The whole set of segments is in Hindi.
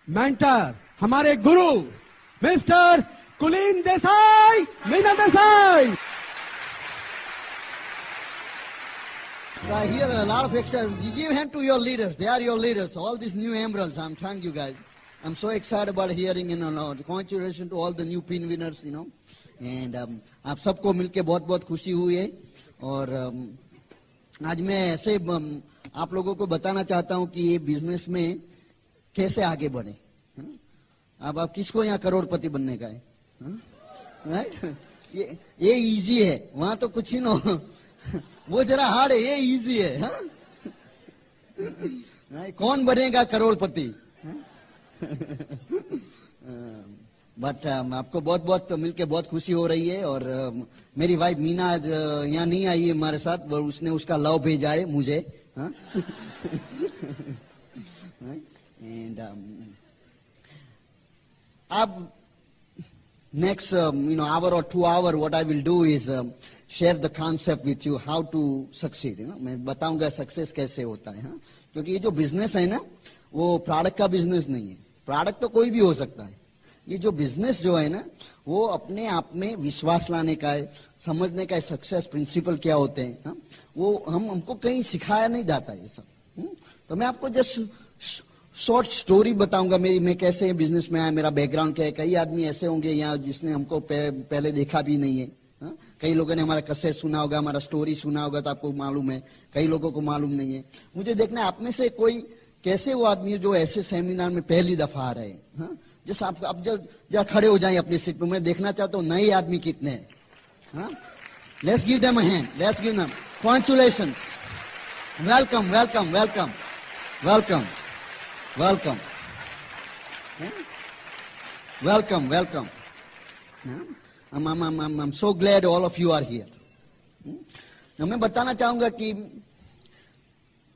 मेंटर, हमारे गुरु मिस्टर कुलीन Desai, Meena Desai. Here a lot of excitement. You give hand to your leaders. They are your leaders. All these new emeralds. I'm thank you guys. I'm so excited about hearing, congratulations to all the new pin winners, And आप सबको मिलके बहुत बहुत खुशी हुई है। और आज मैं ऐसे आप लोगों को बताना चाहता हूँ कि ये बिजनेस में कैसे आगे बढ़े। अब आप किसको यहाँ करोड़पति बनने का है? राइट? ये इजी है, वहां तो कुछ ही नो वो जरा हार्ड है, ये इजी है। कौन बनेगा करोड़पति? बट आपको बहुत बहुत मिलके बहुत खुशी हो रही है। और मेरी वाइफ मीना आज यहाँ नहीं आई है हमारे साथ, उसने उसका लव भेजा है मुझे। एंड अब next hour or 2 hour what I will do is share the concept with you how to succeed। मैं बताऊंगा सक्सेस कैसे होता है। क्योंकि ये जो बिजनेस है ना, वो प्रोडक्ट का बिजनेस नहीं है। प्रोडक्ट तो कोई भी हो सकता है। ये जो बिजनेस जो है ना, वो अपने आप में विश्वास लाने का है, समझने का है सक्सेस प्रिंसिपल क्या होते हैं। वो हमको कहीं सिखाया नहीं जाता ये सब। तो मैं आपको जस्ट शॉर्ट स्टोरी बताऊंगा मैं कैसे बिजनेस में आया, मेरा बैकग्राउंड क्या है। कई आदमी ऐसे होंगे यहाँ जिसने हमको पहले देखा भी नहीं है। कई लोगों ने हमारा कैसेट सुना होगा, हमारा स्टोरी सुना होगा तो आपको मालूम है, कई लोगों को मालूम नहीं है। मुझे देखना है आप में से कोई कैसे वो आदमी जो ऐसे सेमिनार में पहली दफा आ रहे हैं। जैसे आप जब खड़े हो जाए अपनी सीट पे, मैं देखना चाहता हूँ नए आदमी कितने हैं। Let's give them a hand, let's give them congratulations, welcome welcome welcome welcome welcome welcome welcome I'm so glad all of you are here। मैं बताना चाहूंगा कि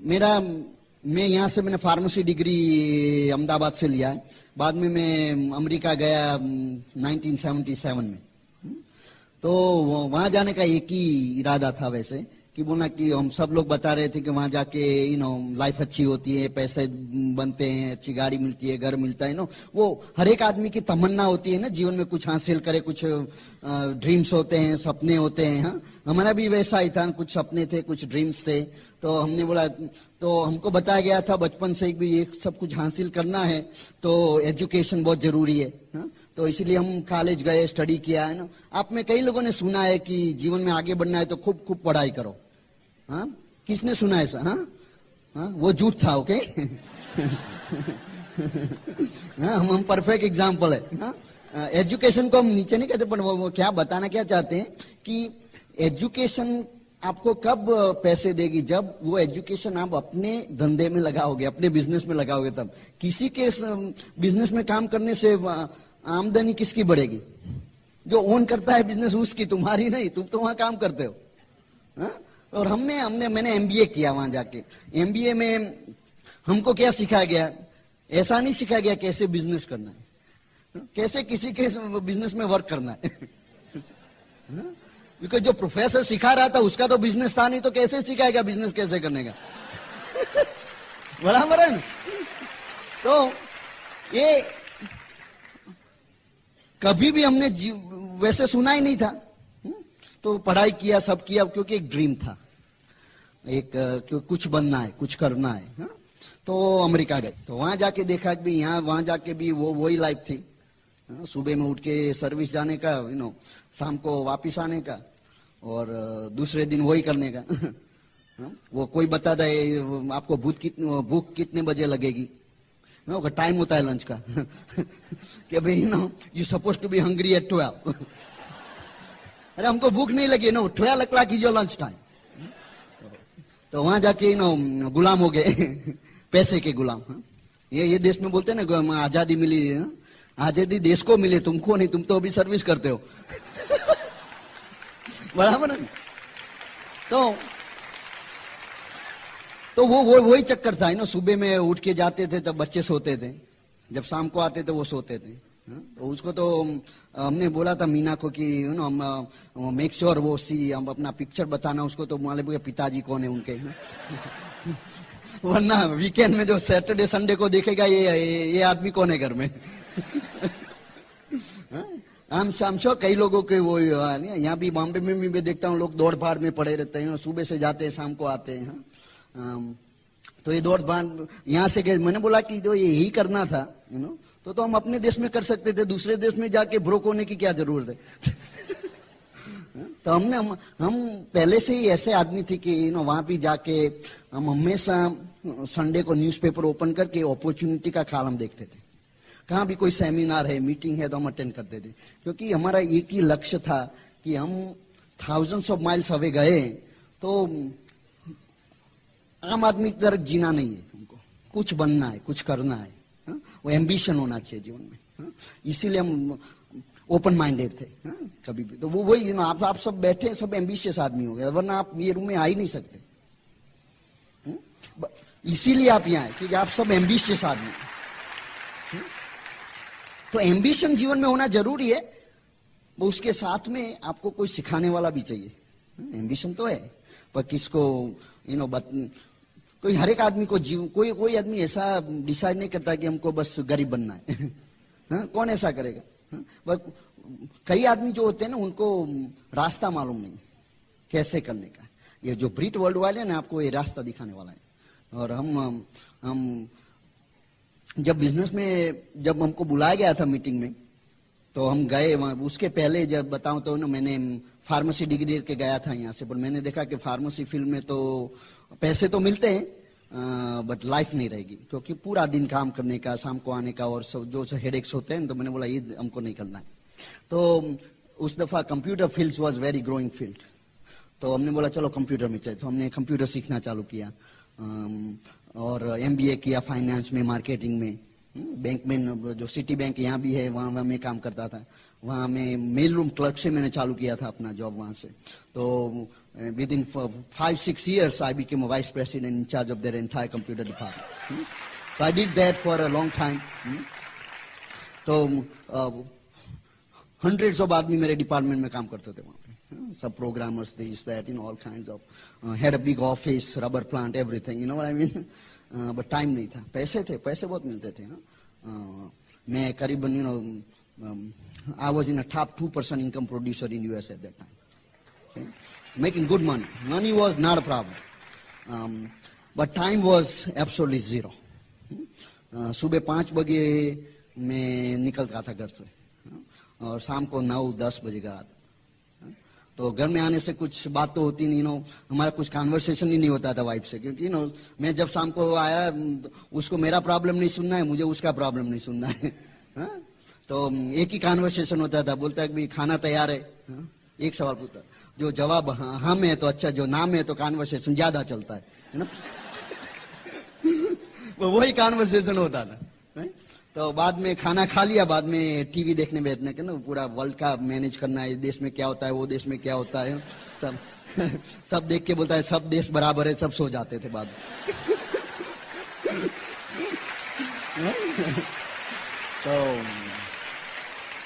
मैं यहाँ से मैंने फार्मेसी डिग्री अहमदाबाद से लिया है। बाद में मैं अमेरिका गया 1977 में। तो वहां जाने का एक ही इरादा था वैसे, कि बोला कि हम सब लोग बता रहे थे कि वहां जाके लाइफ अच्छी होती है, पैसे बनते हैं, अच्छी गाड़ी मिलती है, घर मिलता है। वो हर एक आदमी की तमन्ना होती है ना, जीवन में कुछ हासिल करे, कुछ ड्रीम्स होते हैं, सपने होते हैं। हमारा भी वैसा ही था, कुछ सपने थे, कुछ ड्रीम्स थे। तो हमने बोला, तो हमको बताया गया था बचपन से भी ये सब कुछ हासिल करना है तो एजुकेशन बहुत जरूरी है। तो इसलिए हम कॉलेज गए, स्टडी किया है ना। आप में कई लोगों ने सुना है कि जीवन में आगे बढ़ना है तो खूब खूब पढ़ाई करो। किसने सुना ऐसा? वो झूठ था। ओके हम परफेक्ट एग्जाम्पल है। एजुकेशन को हम नीचे नहीं कहते, पर वो क्या बताना क्या चाहते हैं कि एजुकेशन आपको कब पैसे देगी, जब वो एजुकेशन आप अपने धंधे में लगाओगे, अपने बिजनेस में लगाओगे। तब किसी के बिजनेस में काम करने से आमदनी किसकी बढ़ेगी? जो ओन करता है बिजनेस उसकी, तुम्हारी नहीं। तुम तो वहां काम करते हो। और मैंने एमबीए किया वहां जाके। एमबीए में हमको क्या सिखाया गया? ऐसा नहीं सिखाया गया कैसे बिजनेस करना है, कैसे किसी के बिजनेस में वर्क करना है। बिकॉज जो प्रोफेसर सिखा रहा था उसका तो बिजनेस था नहीं, तो कैसे सिखाएगा बिजनेस कैसे करने का? बराबर है ना? तो ये कभी भी हमने वैसे सुना ही नहीं था। तो पढ़ाई किया, सब किया, क्योंकि एक ड्रीम था, कुछ बनना है, कुछ करना है। तो अमेरिका गए, तो वहां जाके देखा कि यहाँ वहां जाके भी वही लाइफ थी। सुबह में उठ के सर्विस जाने का, शाम को वापिस आने का, और दूसरे दिन वही करने का। वो कोई बता दे आपको भूख कितने बजे लगेगी, टाइम होता है लंच का कि भाई you suppose to be hungry at 12। अरे हमको भूख नहीं लगी, 12 o'clock is your lunch time. तो वहां जाके गुलाम हो गए, पैसे के गुलाम। ये देश में बोलते हैं ना आजादी मिली है। आजादी देश को मिले, तुमको नहीं, तुम तो अभी सर्विस करते हो। बराबर है। तो वो वही चक्कर था। सुबह में उठ के जाते थे तब बच्चे सोते थे, जब शाम को आते थे वो सोते थे। तो उसको तो हमने बोला था मीना को कि हम मेक श्योर वो हम अपना पिक्चर बताना उसको। तो मालूम है पिताजी कौन है उनके। वरना वीकेंड में जो सैटरडे संडे को देखेगा ये आदमी कौन है घर में। हम शामशो कई लोगों के वो यहाँ भी बॉम्बे में भी मैं देखता हूँ लोग दौड़ भाड़ में पड़े रहते हैं, सुबह से जाते हैं शाम को आते हैं। तो ये दौड़ भाड़ यहाँ से मैंने बोला कि जो यही करना था तो हम अपने देश में कर सकते थे, दूसरे देश में जाके ब्रोक होने की क्या जरूरत है। तो हम पहले से ही ऐसे आदमी थे कि वहां भी जाके हम हमेशा संडे को न्यूज़पेपर ओपन करके अपॉर्चुनिटी का कॉलम देखते थे। कहाँ भी कोई सेमिनार है, मीटिंग है तो हम अटेंड करते थे, क्योंकि हमारा एक ही लक्ष्य था कि हम थाउजेंड्स ऑफ माइल्स अवे गए तो आम आदमी की तरह जीना नहीं है, हमको कुछ बनना है, कुछ करना है। वो एम्बिशन होना चाहिए जीवन में। इसीलिए हम ओपन माइंडेड थे कभी भी। तो वो वही आप सब बैठे सब एम्बिशियस आदमी हो गए, वरना आप ये रूम में आ ही नहीं सकते। इसीलिए आप यहाँ आए क्योंकि आप सब एम्बिशियस आदमी। तो एम्बिशन जीवन में होना जरूरी है, वो उसके साथ में आपको कोई सिखाने वाला भी चाहिए। एम्बिशन तो है पर किसको कोई हर एक आदमी को कोई आदमी ऐसा डिसाइड नहीं करता कि हमको बस गरीब बनना है। कौन ऐसा करेगा? कई आदमी जो होते हैं ना उनको रास्ता मालूम नहीं कैसे करने का। ये जो ब्रिट वर्ल्ड वाले ना आपको ये रास्ता दिखाने वाला है। और हम जब बिजनेस में जब हमको बुलाया गया था मीटिंग में तो हम गए वहां। उसके पहले जब बताऊं तो मैंने फार्मेसी डिग्री लेके गया था यहाँ से, पर मैंने देखा कि फार्मेसी फील्ड में तो पैसे तो मिलते हैं बट लाइफ नहीं रहेगी, क्योंकि पूरा दिन काम करने का, शाम को आने का और सब जो हेडेक्स होते हैं। तो मैंने बोला ये हमको नहीं करना है। तो उस दफा computer field was very growing field, तो हमने बोला चलो कंप्यूटर में चाहिए। तो हमने कंप्यूटर सीखना चालू किया और MBA किया फाइनेंस में, मार्केटिंग में। बैंक में जो सिटी बैंक यहाँ भी है वहां मैं काम करता था। वहां में मेल रूम क्लर्क से मैंने चालू किया था अपना जॉब वहां से। तो within 5-6 years I became vice president in charge of their entire computer department. तो I did that for a long time. तो hundreds of आदमी मेरे डिपार्टमेंट में काम करते थे वहां पे, सब programmers, this that all kinds of, had a big office, rubber plant, everything, what I mean. But time नहीं था। पैसे थे, पैसे बहुत मिलते थे मैं करीबन I was in a top 2% income producer in US at that time. Okay? Making good money. Money was not a problem. But time was absolutely zero. सुबह 5 बजे मैं निकलता था घर से और शाम को 9-10 बजे घर आता। तो घर में आने से कुछ बात तो होती नहीं, हमारा कुछ कन्वर्सेशन ही नहीं होता था वाइफ से, क्योंकि मैं जब शाम को आया उसको मेरा प्रॉब्लम नहीं सुनना है, मुझे उसका प्रॉब्लम नहीं सुनना है। तो एक ही कन्वर्सेशन होता था। बोलता है कि खाना तैयार है, एक सवाल पूछता, जो जवाब हाँ में है तो अच्छा, जो नाम है तो कन्वर्सेशन ज्यादा चलता है ना। वही कन्वर्सेशन होता था। तो बाद में खाना खा लिया, बाद में टीवी देखने बैठने के ना, पूरा वर्ल्ड का मैनेज करना है, देश में क्या होता है, वो देश में क्या होता है, सब देख के बोलता है सब देश बराबर है, सब सो जाते थे बाद में।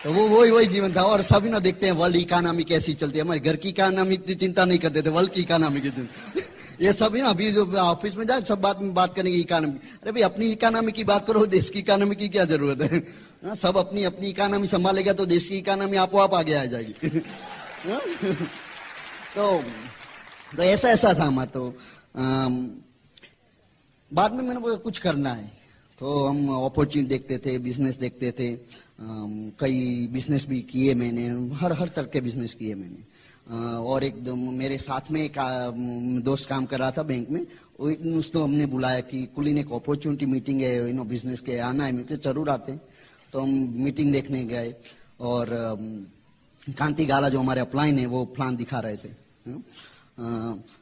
तो वो वही जीवन था। और सभी ना देखते हैं वर्ल्ड इकोनॉमी कैसी चलती है। हमारे घर की इकोनॉमी की चिंता नहीं करते थे, वर्ल्ड की इकोनॉमी की चिंता। ये सभी ना अभी जो ऑफिस में जाए सब बात करेंगे इकोनॉमी। अरे भाई अपनी इकोनॉमी की बात करो, देश की इकोनॉमी की क्या जरूरत है। सब अपनी अपनी इकोनॉमी संभालेगा तो देश की इकोनॉमी आपो आप आगे आ जाएगी। तो ऐसा था हमारा। तो बाद में मैंने बोला कुछ करना है, तो हम अपॉर्चुनिटी देखते थे, बिजनेस देखते थे। कई बिजनेस भी किए मैंने, हर तरह के बिजनेस किए मैंने। और एक मेरे साथ में एक दोस्त काम कर रहा था बैंक में, उसको हमने बुलाया कि कुलीन एक अपॉर्चुनिटी मीटिंग है, बिजनेस के आना है। मुझे जरूर आते। तो हम मीटिंग देखने गए और कांति गाला जो हमारे अपलाइन है वो प्लान दिखा रहे थे।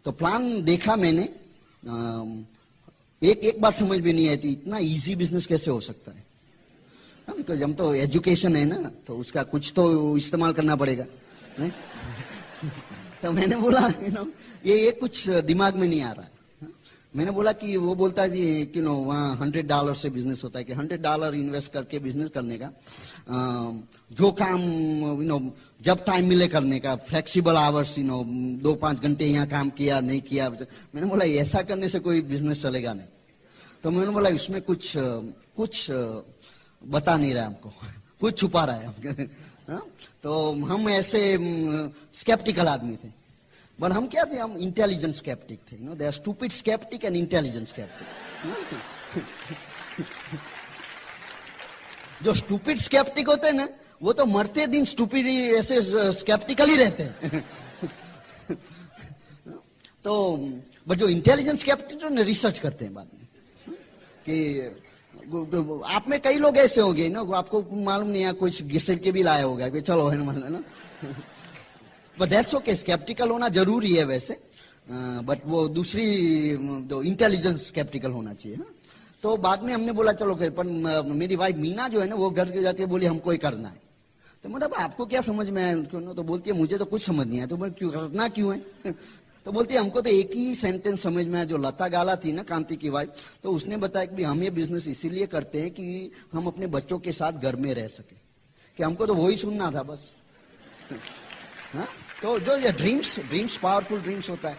तो प्लान देखा मैंने, एक बात समझ में नहीं आई थी, इतना इजी बिजनेस कैसे हो सकता है। बिकॉज हम तो एजुकेशन है ना, तो उसका कुछ तो इस्तेमाल करना पड़ेगा। तो मैंने बोला ये कुछ दिमाग में नहीं आ रहा है। मैंने बोला कि वो बोलता है कि वहाँ $100 से बिजनेस होता है, कि $100 इन्वेस्ट करके बिजनेस करने का, जो काम जब टाइम मिले करने का, फ्लेक्सिबल आवर्स 2-5 घंटे यहाँ काम किया नहीं किया। मैंने बोला ऐसा करने से कोई बिजनेस चलेगा नहीं। तो मैंने बोला इसमें कुछ कुछ बता नहीं रहा है हमको, कुछ छुपा रहा है हमको। हाँ? तो हम ऐसे स्केप्टिकल आदमी थे, बट हम क्या थे, हम इंटेलिजेंट स्केप्टिक थे। You know, they are stupid sceptic and intelligent sceptic. जो स्टूपिड स्केप्टिक होते हैं ना, वो तो मरते दिन स्टूपिड ऐसे स्केप्टिकल ही रहते हैं। तो बट जो इंटेलिजेंट स्केप्टिक ने रिसर्च करते हैं बाद में कि आप में कई लोग ऐसे होंगे ना, आपको मालूम नहीं है, कुछ घिसट के भी लाया होगा कि चलो है ना, बट दैट्स ओके, स्केप्टिकल होना जरूरी है वैसे, बट वो दूसरी जो इंटेलिजेंस स्केप्टिकल होना चाहिए। हाँ? तो बाद में हमने बोला चलो, पर मेरी वाइफ मीना जो है ना, वो घर के जाती है, बोली हमको ही करना है। तो मतलब आपको क्या समझ में आया? तो बोलती है मुझे तो कुछ समझ नहीं आया। तो बोले क्यों करना क्यों है? तो बोलती है हमको तो एक ही सेंटेंस समझ में आया, जो लता गाला थी ना, कांति की वाइफ, तो उसने बताया कि हम ये बिजनेस इसीलिए करते हैं कि हम अपने बच्चों के साथ घर में रह सके, कि हमको तो वही सुनना था बस। हाँ? तो जो ये ड्रीम्स पावरफुल ड्रीम्स होता है,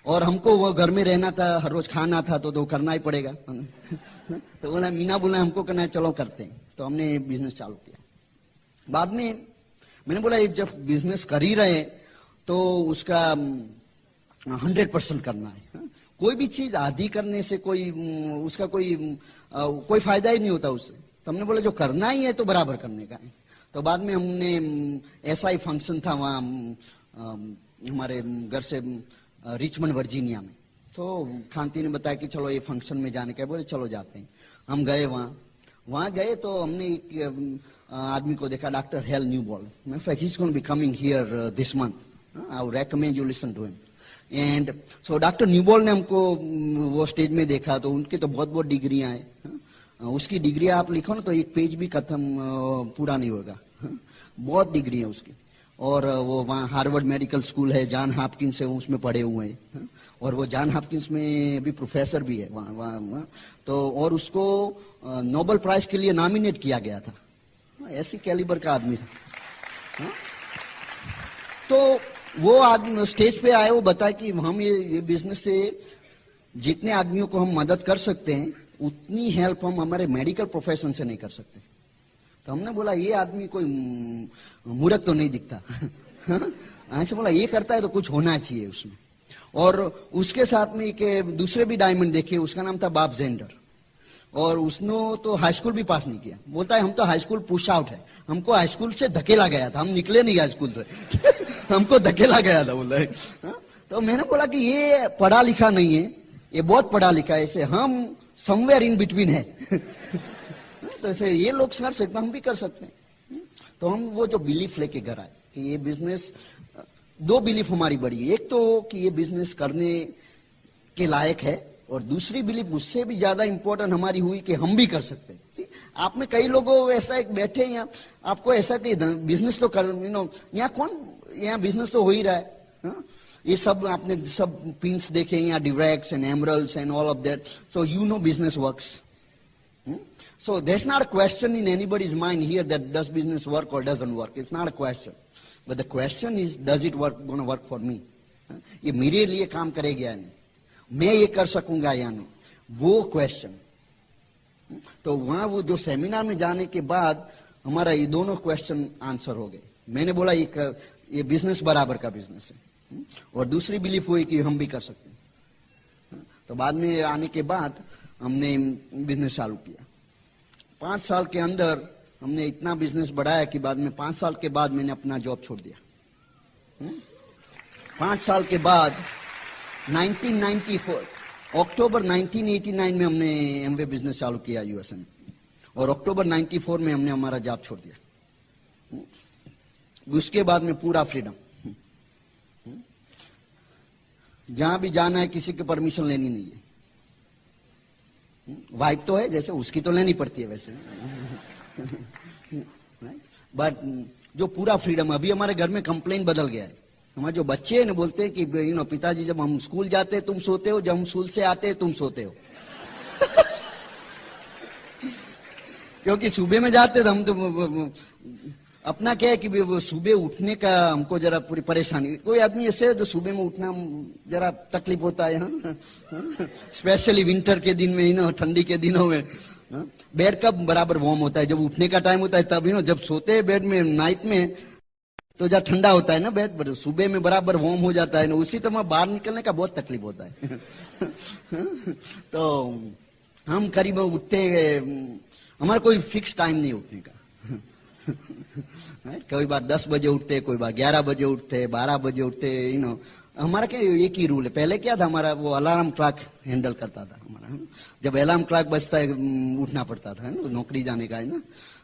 और हमको वो घर में रहना था, हर रोज खाना था, तो करना ही पड़ेगा। तो बोला मीना बोला हमको करना है, चलो करते हैं। तो हमने बिजनेस चालू किया। बाद में मैंने बोला जब बिजनेस कर ही रहे तो उसका 100% करना है। कोई भी चीज आधी करने से कोई उसका कोई फायदा ही नहीं होता उससे। तो हमने बोला जो करना ही है तो बराबर करने का है। तो बाद में हमने ऐसा ही फंक्शन था वहाँ हमारे घर से रिचमंड वर्जीनिया में। तो कांति ने बताया कि चलो ये फंक्शन में जाने का है। बोले चलो जाते हैं। हम गए वहाँ गए तो हमने एक आदमी को देखा, डॉक्टर हेल न्यूबॉल। मैं he is going to be coming here this month, I would recommend you listen to him. And so doctor Newball ने हमको वो स्टेज में देखा, तो उनकी तो बहुत बहुत डिग्रियां हैं। उसकी डिग्री आप लिखो ना तो एक पेज भी खत्म पूरा नहीं होगा। बहुत डिग्री है उसकी। और वो वहाँ हार्वर्ड मेडिकल स्कूल है, जॉन हॉपकिंस है, उसमें पढ़े हुए हैं। और वो जॉन हॉपकिंस में भी प्रोफेसर भी है वहाँ। तो और उसको नोबेल प्राइज के लिए नॉमिनेट किया गया था। ऐसी कैलिबर का आदमी था। तो वो आदमी स्टेज पे आए, वो बताया कि हम ये बिजनेस से जितने आदमियों को हम मदद कर सकते हैं उतनी हेल्प हम हमारे मेडिकल प्रोफेशन से नहीं कर सकते। तो हमने बोला ये आदमी कोई मूर्ख तो नहीं दिखता। ऐसे बोला ये करता है तो कुछ होना चाहिए उसमें। और उसके साथ में एक दूसरे भी डायमंड देखे, उसका नाम था बॉब जेंडर। और उसने तो हाई स्कूल भी पास नहीं किया। बोलता है हम तो हाई स्कूल पुश आउट है, हमको हाई स्कूल से धकेला गया था, हम निकले नहीं हाई स्कूल से। हमको धकेला गया था बोला है। तो मैंने बोला कि ये पढ़ा लिखा नहीं है, ये बहुत पढ़ा लिखा है, इसे हम समवेयर इन बिटवीन है। तो ऐसे ये लोग कर सकते, हम भी कर सकते हैं। तो हम वो जो बिलीफ लेके घर आए कि ये बिजनेस, दो बिलीफ हमारी बड़ी, एक तो कि ये बिजनेस करने के लायक है, और दूसरी बिलीफ उससे भी ज्यादा इंपॉर्टेंट हमारी हुई कि हम भी कर सकते हैं। आप में कई लोगों ऐसा एक बैठे हैं यहाँ, आपको ऐसा कि बिजनेस तो कर, यहाँ कौन, यहाँ बिजनेस तो हो ही रहा है। ये सब आपने सब पिंस देखे यहाँ, डिवैक्स and emeralds and all of that, so you know business works. So there's not a question in anybody's mind here that does business work or doesn't work. It's not a question. But the question is, does it going to work for me? ये मेरे लिए काम करेगा या नहीं, मैं ये कर सकूंगा या नहीं, वो क्वेश्चन। तो वहां वो जो सेमिनार में जाने के बाद हमारा ये दोनों क्वेश्चन आंसर हो गए। मैंने बोला ये बिजनेस बराबर का बिजनेस है, और दूसरी बिलीफ हुई कि हम भी कर सकते हैं। तो बाद में आने के बाद हमने बिजनेस चालू किया। 5 साल के अंदर हमने इतना बिजनेस बढ़ाया कि बाद में 5 साल के बाद मैंने अपना जॉब छोड़ दिया। 5 साल के बाद 1994 अक्टूबर 1989 में हमने एमवे बिजनेस चालू किया यूएसए में, और अक्टूबर 94 में हमने हमारा जॉब छोड़ दिया। उसके बाद में पूरा फ्रीडम, जहां भी जाना है किसी की परमिशन लेनी नहीं है। वाइफ तो है जैसे, उसकी तो लेनी पड़ती है वैसे, बट जो पूरा फ्रीडम। अभी हमारे घर में कंप्लेन बदल गया है। हमारे जो बच्चे हैं ना बोलते हैं कि पिताजी जब हम स्कूल जाते हैं तुम सोते हो, जब हम स्कूल से आते हैं तुम सोते हो। क्योंकि सुबह में जाते तो हम तो अपना क्या है कि वो सुबह उठने का हमको जरा पूरी परेशानी। कोई आदमी ऐसे है जो सुबह में उठना जरा तकलीफ होता है, स्पेशली विंटर के दिन में, ठंडी के दिनों में। बेड कब बराबर वार्म होता है? जब उठने का टाइम होता है तब। जब सोते हैं बेड में नाइट में तो जब ठंडा होता है ना बेड, पर सुबह में बराबर वार्म हो जाता है ना। उसी तरह बाहर निकलने का बहुत तकलीफ होता है। तो हम करीब उठते हैं, हमारा कोई फिक्स टाइम नहीं उठने का। कोई बार 10 बजे उठते, कोई बार 11 बजे उठते, 12 बजे उठते। हमारा क्या एक ही रूल है। पहले क्या था, हमारा वो अलार्म क्लॉक हैंडल करता था हमारा। जब अलार्म क्लॉक बजता है उठना पड़ता था, नौकरी जाने का है ना।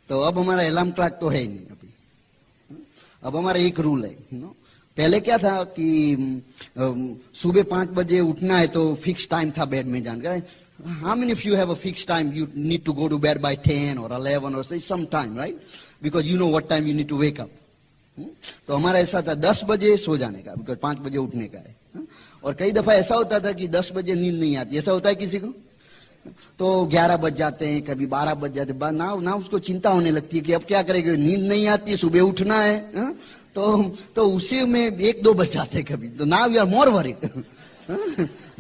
तो अब हमारा अलार्म क्लॉक तो है ही नहीं अभी। अब हमारा एक रूल है। पहले क्या था कि सुबह 5 बजे उठना है तो फिक्स टाइम था बेड में जाने का। How many of you have a fixed time? You need to go to bed by 10 or 11 or say some time, right? Because you know what time you need to wake up. तो हमारा ऐसा था 10 बजे सो जाने का, बिकॉज 5 बजे उठने का है। और कई दफा ऐसा होता था कि 10 बजे नींद नहीं आती। ऐसा होता है किसी को? तो 11 बज जाते हैं, कभी 12 बज जाते हैं। ना उसको चिंता होने लगती है कि अब क्या करेंगे, नींद नहीं आती, सुबह उठना है। तो उसी में 1-2 बज जाते हैं कभी। तो now you are more worried.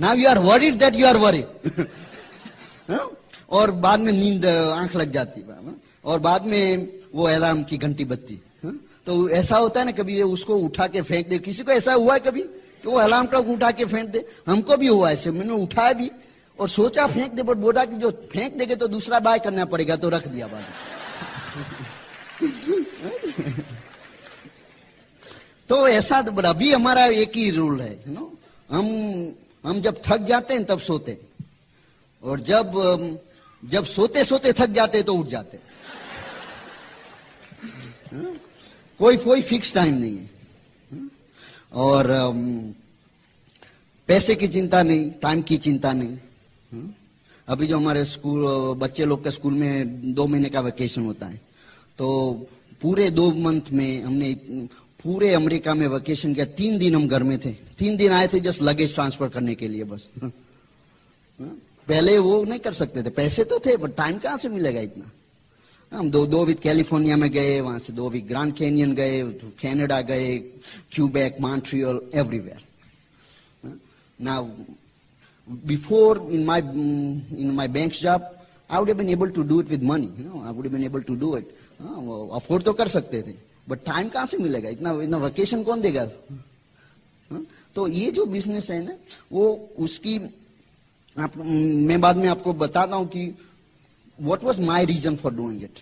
Now you are worried that you are worried. और बाद में नींद आंख लग जाती है, और बाद में वो अलार्म की घंटी बजती। तो ऐसा होता है ना, कभी उसको उठा के फेंक दे। किसी को ऐसा हुआ है कभी कि वो अलार्म क्लॉक उठा के फेंक दे? हमको भी हुआ ऐसे। मैंने उठाया भी और सोचा फेंक दे, बट बोला कि जो फेंक देंगे तो दूसरा बाय करना पड़ेगा, तो रख दिया बाद। तो ऐसा अभी हमारा एक ही रूल है। हम जब थक जाते हैं तब सोते हैं, और जब सोते सोते थक जाते तो उठ जाते। कोई फिक्स टाइम नहीं है। और पैसे की चिंता नहीं, टाइम की चिंता नहीं। अभी जो हमारे स्कूल बच्चे लोग के स्कूल में 2 महीने का वेकेशन होता है, तो पूरे 2 मंथ में हमने पूरे अमेरिका में वेकेशन किया। 3 दिन हम घर में थे। 3 दिन आए थे जस्ट लगेज ट्रांसफर करने के लिए बस। पहले वो नहीं कर सकते थे, पैसे तो थे, पर टाइम कहां से मिलेगा इतना। हम 2 वीक कैलिफोर्निया में गए, वहां से 2 वीक ग्रैंड कैनियन गए, कनाडा गए, Quebec, Montreal, everywhere. Now before in my bank's job, I would have been able to do it with money. I would have been able to do it. Afford तो कर सकते थे, बट टाइम कहां से मिलेगा? इतना वेकेशन कौन देगा? तो ये जो बिजनेस है ना, वो उसकी मैं बाद में आपको बताता हूं कि what was my reason for doing it,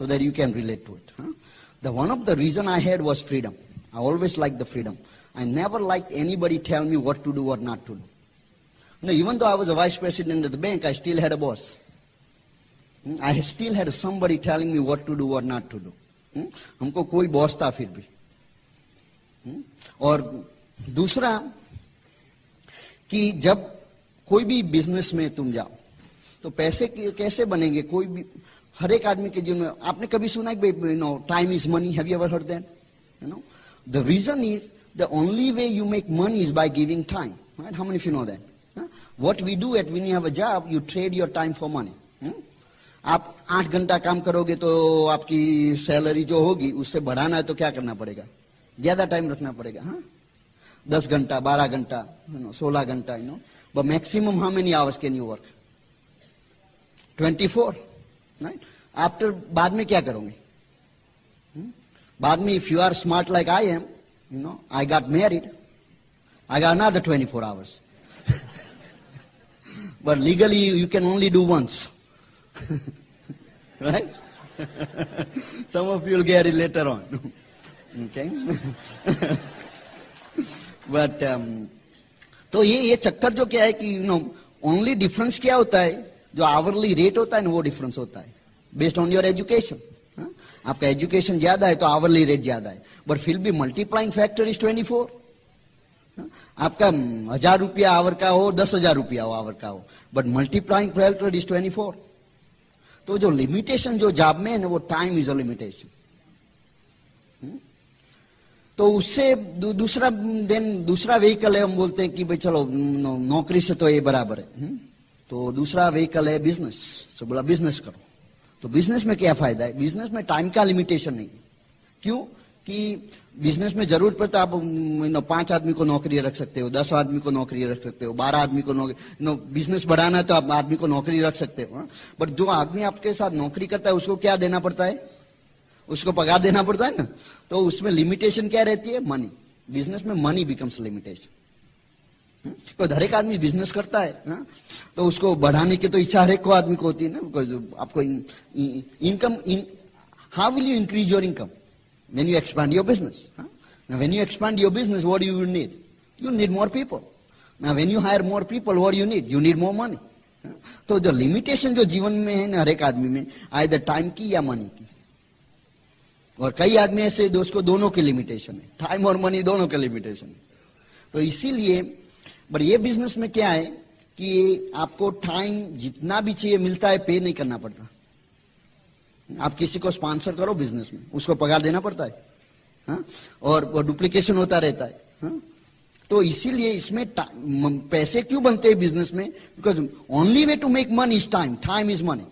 so that you can relate to it. The one of the reason I had was freedom. I always liked the freedom. I never liked anybody tell me what to do or not to do. Even though I was a vice president of the bank, I still had a boss. I still had somebody telling me what to do or not to do. हमको कोई बॉस था फिर भी। और दूसरा कि जब कोई भी बिजनेस में तुम जाओ तो पैसे कैसे बनेंगे? कोई भी, हर एक आदमी के जीवन में आपने कभी सुना है कि time is money? Have you ever heard that? The reason is the only way you make money is by giving time, right? How many of you know that? What we do at when you have a job, you trade your time for money. आप 8 घंटा काम करोगे तो आपकी सैलरी जो होगी उससे बढ़ाना है तो क्या करना पड़ेगा? ज्यादा टाइम रखना पड़ेगा। 10 घंटा, 12 घंटा, 16 घंटा, but maximum how many hours can you work? 24, right? After बाद में क्या करोगे? बाद में if you are smart like I am, I got married, I got another 24 hours. But legally you can only do once. Right? Some of you will get it later on. Okay? But तो ये चक्कर जो क्या है कि ओनली डिफरेंस क्या होता है? जो आवरली रेट होता है ना, वो डिफरेंस होता है बेस्ड ऑन योर एजुकेशन। आपका एजुकेशन ज्यादा है तो आवरली रेट ज्यादा है, बट फिर भी मल्टीप्लाइंग फैक्टर इज 24। आपका 1000 रुपया आवर का हो, 10,000 रुपया हो आवर का हो, बट मल्टीप्लाइंग फैक्टर इज 24। तो जो लिमिटेशन जो जॉब में है ना, वो टाइम इज अ लिमिटेशन। तो उससे दूसरा व्हीकल है, हम बोलते हैं कि भाई चलो नौकरी से तो ये बराबर है। तो दूसरा व्हीकल है बिजनेस। तो बोला बिजनेस करो। तो बिजनेस में क्या फायदा है? बिजनेस में टाइम का लिमिटेशन नहीं है, क्यों कि बिजनेस में जरूरत पड़ता है आप 5 आदमी को नौकरी रख सकते हो, 10 आदमी को नौकरी रख सकते हो, 12 आदमी को नौकरी, बिजनेस बढ़ाना है तो आप आदमी को नौकरी रख सकते हो। बट जो आदमी आपके साथ नौकरी करता है उसको क्या देना पड़ता है, उसको पगार देना पड़ता है ना। तो उसमें लिमिटेशन क्या रहती है, मनी। बिजनेस में मनी बिकम्स लिमिटेशन। तो हर एक आदमी बिजनेस करता है ना, तो उसको बढ़ाने की तो इच्छा हर एक को आदमी को होती है ना। बिकॉज आपको income, how will you increase your income? When you expand your business. Now when you expand your business, what do you need? You need more people. Now when you hire more people, what do you need? You need more money. तो जो लिमिटेशन जो जीवन में है ना हर एक आदमी में, आइदर टाइम की या मनी की। और कई आदमी ऐसे उसको दोनों की लिमिटेशन है, टाइम और मनी दोनों के लिमिटेशन है। तो इसीलिए बट ये बिजनेस में क्या है कि आपको टाइम जितना भी चाहिए मिलता है, पे नहीं करना पड़ता। आप किसी को स्पॉन्सर करो बिजनेस में, उसको पगार देना पड़ता है, हाँ? और वो डुप्लीकेशन होता रहता है, हाँ? तो इसीलिए इसमें पैसे क्यों बनते हैं बिजनेस में? Because only way to make money is time, time is money.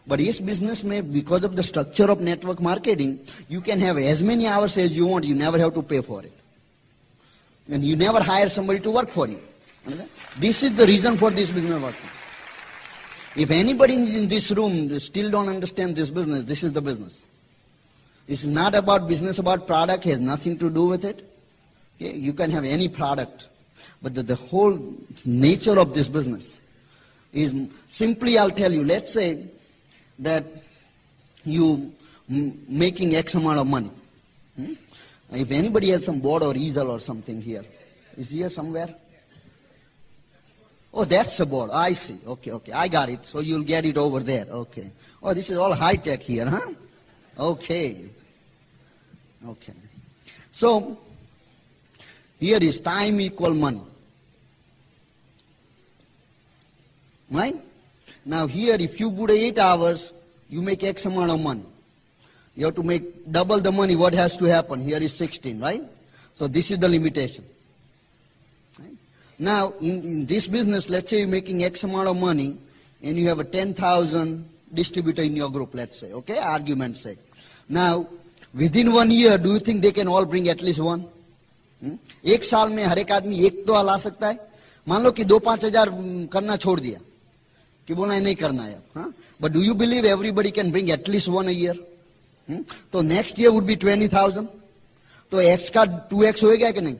But इस बिजनेस में because of the structure of network marketing, you can have as many hours as you want, you never have to pay for it, and you never hire somebody to work for you. This is the reason for this business working. If anybody in this room still don't understand this business, this is the business. This is not about business, about product, has nothing to do with it. Okay? You can have any product, but the whole nature of this business is simply, I'll tell you, let's say that you making X amount of money. If anybody has some board or easel or something here, is here somewhere? Oh, that's the board. I see. Okay, okay. I got it. So you'll get it over there. Okay. Oh, this is all high tech here, huh? Okay. Okay. So, here is time equal money. Right? Now here, if you put 8 hours, you make X amount of money. You have to make double the money. What has to happen? Here is 16, right? So this is the limitation. Now, in this business, let's say you're making X amount of money, and you have a 10,000 distributor in your group, let's say, okay, argument's sake. Now, within 1 year, do you think they can all bring at least one? एक साल में हर एक आदमी एक तो ला सकता है? मान लो कि 2-5 हजार करना छोड़ दिया, कि बोला नहीं करना है, हाँ? But do you believe everybody can bring at least one a year? तो next year would be 20,000. तो X का 2X होएगा कि नहीं?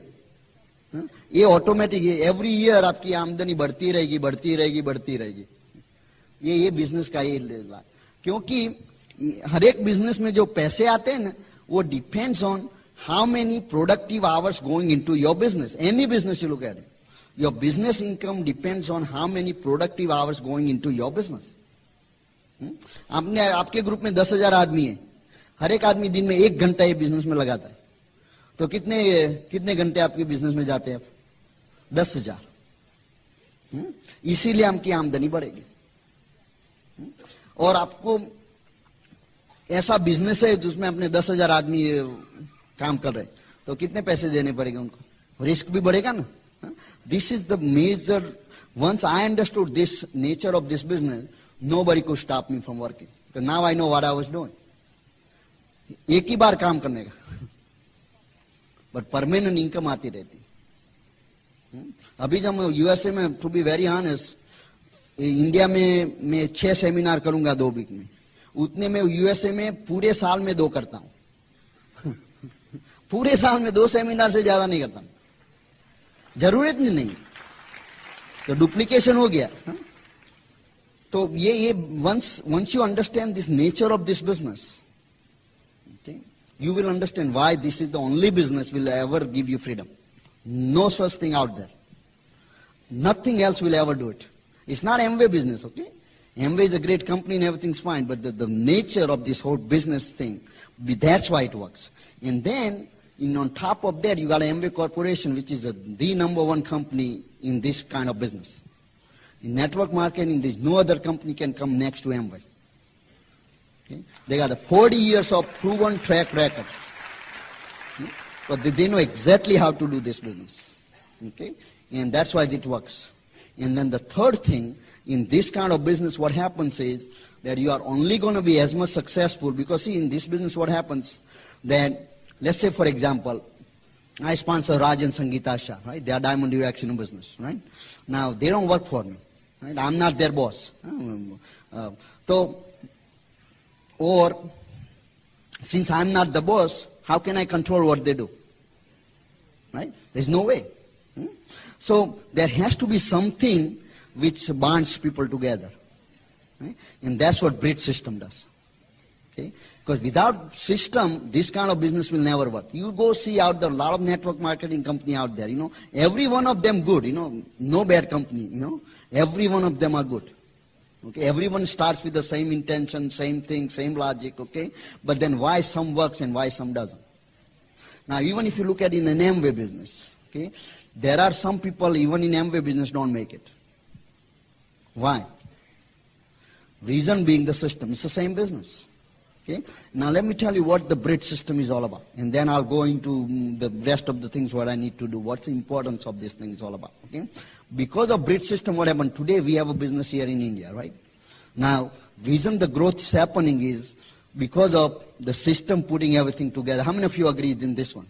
ये ऑटोमेटिक, ये एवरी ईयर आपकी आमदनी बढ़ती रहेगी, बढ़ती रहेगी, बढ़ती रहेगी। ये बिजनेस का ये, क्योंकि हर एक बिजनेस में जो पैसे आते हैं ना, वो depends on how many productive hours going into your business. Any business you look at it, your business income depends on how many productive hours going into your business. आपने आपके ग्रुप में 10,000 आदमी है, हर एक आदमी दिन में 1 घंटा ये बिजनेस में लगाता है, तो कितने घंटे आपके बिजनेस में जाते हैं? 10,000। इसीलिए आपकी आमदनी बढ़ेगी। और आपको ऐसा बिजनेस है जिसमें अपने 10,000 आदमी काम कर रहे हैं, तो कितने पैसे देने पड़ेंगे उनको? रिस्क भी बढ़ेगा ना। This is the major, once I understood this nature of this business, nobody could stop me from working. Now I know what I was doing. एक ही बार काम करने का, बट परमानेंट इनकम आती रहती। अभी जब मैं यूएसए में, to be very honest, India में मैं 6 सेमिनार करूंगा 2 वीक में, उतने में यूएसए में पूरे साल में 2 करता हूं। पूरे साल में 2 सेमिनार से ज्यादा नहीं करता, जरूरत नहीं, तो डुप्लीकेशन हो गया। तो ये once you understand this nature of this business, you will understand why this is the only business will ever give you freedom. No such thing out there. Nothing else will ever do it. It's not Amway business, okay? Amway is a great company and everything's fine, but the nature of this whole business thing, that's why it works. And then, on top of that, you got Amway Corporation, which is the #1 company in this kind of business. In network marketing, there's no other company can come next to Amway. Okay? They got 40 years of proven track record. But they know exactly how to do this business. Okay? And that's why it works. And then the third thing, in this kind of business, what happens is that you are only going to be as much successful, because see, in this business what happens, that let's say for example, I sponsor Raj and Sangeeta Shah, right? They are Diamond Action business, right? Now they don't work for me, right? I'm not their boss. Or since I'm not the boss, how can I control what they do? Right? There's no way. So there has to be something which bonds people together, right? And that's what bridge system does. Okay? Because without system, this kind of business will never work. You go see out there, a lot of network marketing company out there, every one of them good, no bad company, every one of them are good. Okay, everyone starts with the same intention, same thing, same logic, okay? But then why some works and why some doesn't? Now, even if you look at in an Amway business, okay, there are some people even in Amway business don't make it. Why? Reason being the system. It's the same business. Okay? Now let me tell you what the bridge system is all about. And then I'll go into the rest of the things what I need to do. What's the importance of this thing is all about. Okay? Because of bridge system, what happened? Today we have a business here in India, right? Now, reason the growth is happening is because of the system putting everything together. How many of you agree in this one?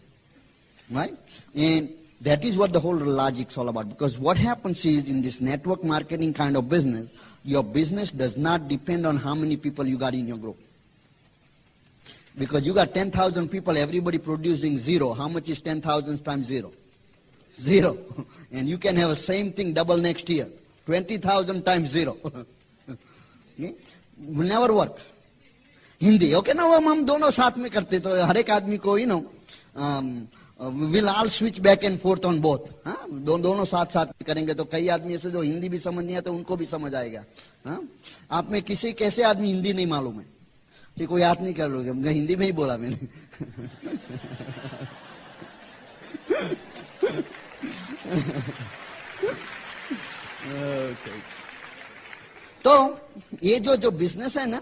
Right? And that is what the whole logic is all about. Because what happens is in this network marketing kind of business, your business does not depend on how many people you got in your group. Because you got 10,000 people, everybody producing zero. How much is 10,000 times zero? Zero. And you can have the same thing double next year. 20,000 times zero. Okay? Will never work. Hindi. Okay, now हम दोनों साथ में करते तो हर एक आदमी को we'll all switch back and forth on both. दोनों साथ में करेंगे तो कई आदमी ऐसे जो हिंदी भी समझ नहीं आता उनको भी समझ आएगा. आप में किसी कैसे आदमी हिंदी नहीं मालूम है? कोई याद नहीं कर लोगे. मैं हिंदी में ही बोला मैंने. Okay. तो ये जो बिजनेस है ना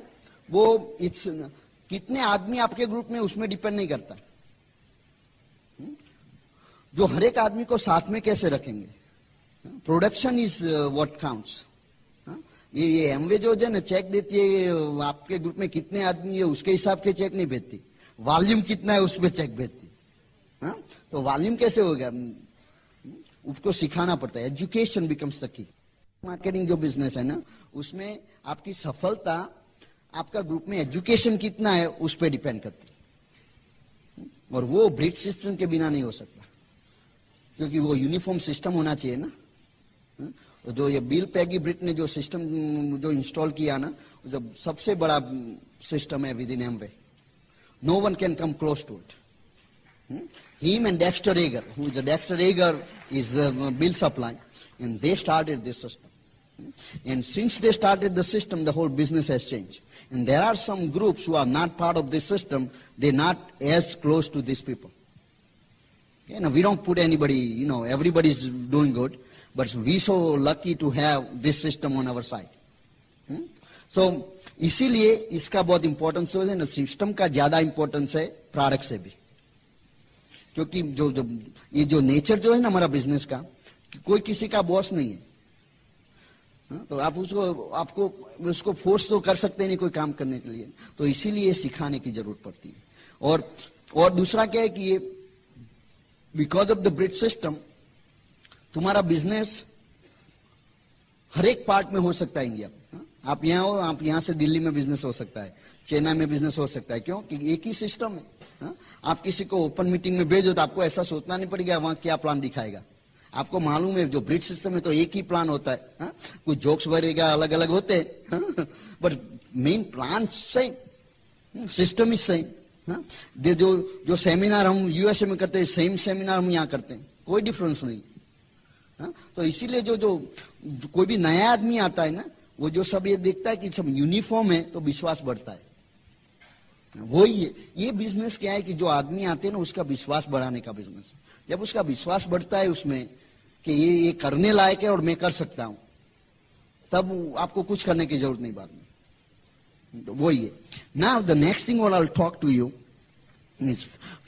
वो कितने आदमी आपके ग्रुप में उसमें डिपेंड नहीं करता. जो हर एक आदमी को साथ में कैसे रखेंगे. Production is what counts. ये एमवे जो है ना चेक देती है आपके ग्रुप में कितने आदमी है उसके हिसाब के चेक नहीं भेजती. वॉल्यूम कितना है उसमें चेक भेजती. तो वॉल्यूम कैसे होगा उसको सिखाना पड़ता है. Education becomes the key. Marketing जो बिजनेस है ना उसमें आपकी सफलता आपका ग्रुप में एजुकेशन कितना है उस पर डिपेंड करती है. और वो ब्रिज सिस्टम के बिना नहीं हो सकता क्योंकि वो यूनिफॉर्म सिस्टम होना चाहिए ना. जो ये बिल पैगी ब्रिट ने जो सिस्टम जो इंस्टॉल किया ना जब सबसे बड़ा सिस्टम है within Amway. No one can come close to it. Him and Dexter Yeager, who is a Dexter Yeager is Bill Supply, and they started this system. And since they started the system, the whole business has changed. And there are some groups who are not part of this system, they're not as close to these people. We don't put anybody, everybody's doing good, but we're so lucky to have this system on our side. So, इसीलिए इसका बहुत इंपॉर्टेंस है ना. सिस्टम का ज्यादा इंपॉर्टेंस है प्रोडक्ट से भी. क्योंकि ये जो नेचर जो है ना हमारा बिजनेस का कोई किसी का बॉस नहीं है. तो आप आपको उसको फोर्स तो कर सकते नहीं कोई काम करने के लिए. तो इसीलिए सिखाने की जरूरत पड़ती है. और दूसरा क्या है कि ये because of the bridge system तुम्हारा बिजनेस हर एक पार्ट में हो सकता है इंडिया. आप यहाँ हो, आप यहाँ से दिल्ली में बिजनेस हो सकता है, चेन्नई में बिजनेस हो सकता है. क्यों? कि एक ही सिस्टम है. आप किसी को ओपन मीटिंग में भेजो तो आपको ऐसा सोचना नहीं पड़ेगा वहां क्या प्लान दिखाएगा. आपको मालूम है जो ब्रिज सिस्टम है तो एक ही प्लान होता है. कुछ जोक्स वगैरह अलग अलग होते हैं but main plan same, system is same. जो सेमिनार हम यूएसए में करते हैं सेम सेमिनार हम यहाँ करते हैं, कोई डिफरेंस नहीं. तो इसीलिए जो कोई भी नया आदमी आता है ना वो जो सब ये देखता है कि सब यूनिफॉर्म है तो विश्वास बढ़ता है. वही है ये बिजनेस क्या है कि जो आदमी आते हैं ना उसका विश्वास बढ़ाने का बिजनेस. जब उसका विश्वास बढ़ता है उसमें कि ये करने लायक है और मैं कर सकता हूं तब आपको कुछ करने की जरूरत नहीं बाद में. तो वही है. Now the next thing what I will talk to you is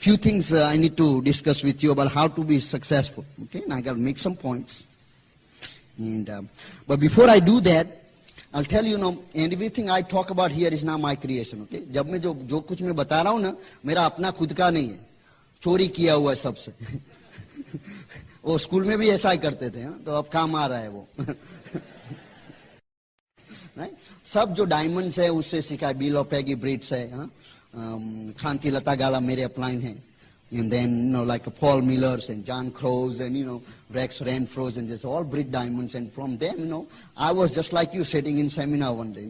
few things I need to discuss with you about how to be successful. Okay, and I got to make some points. And but before I do that, I'll tell you now, everything I talk about here is not my creation. Okay, जब मैं जो कुछ मैं बता रहा हूँ ना मेरा अपना खुद का नहीं है. चोरी किया हुआ है सबसे। वो स्कूल में भी ऐसा ही करते थे, तो अब काम आ रहा है वो। सब जो डायमंड्स है उससे सीखा है। बिल ऑफ पैगी ब्रिट्स है, खांती लता गाला मेरे अपलाइन है, and then like Paul Millers and John Crows and Rex Renfro's and just all Brit diamonds, and from them I was just like you sitting in seminar one day.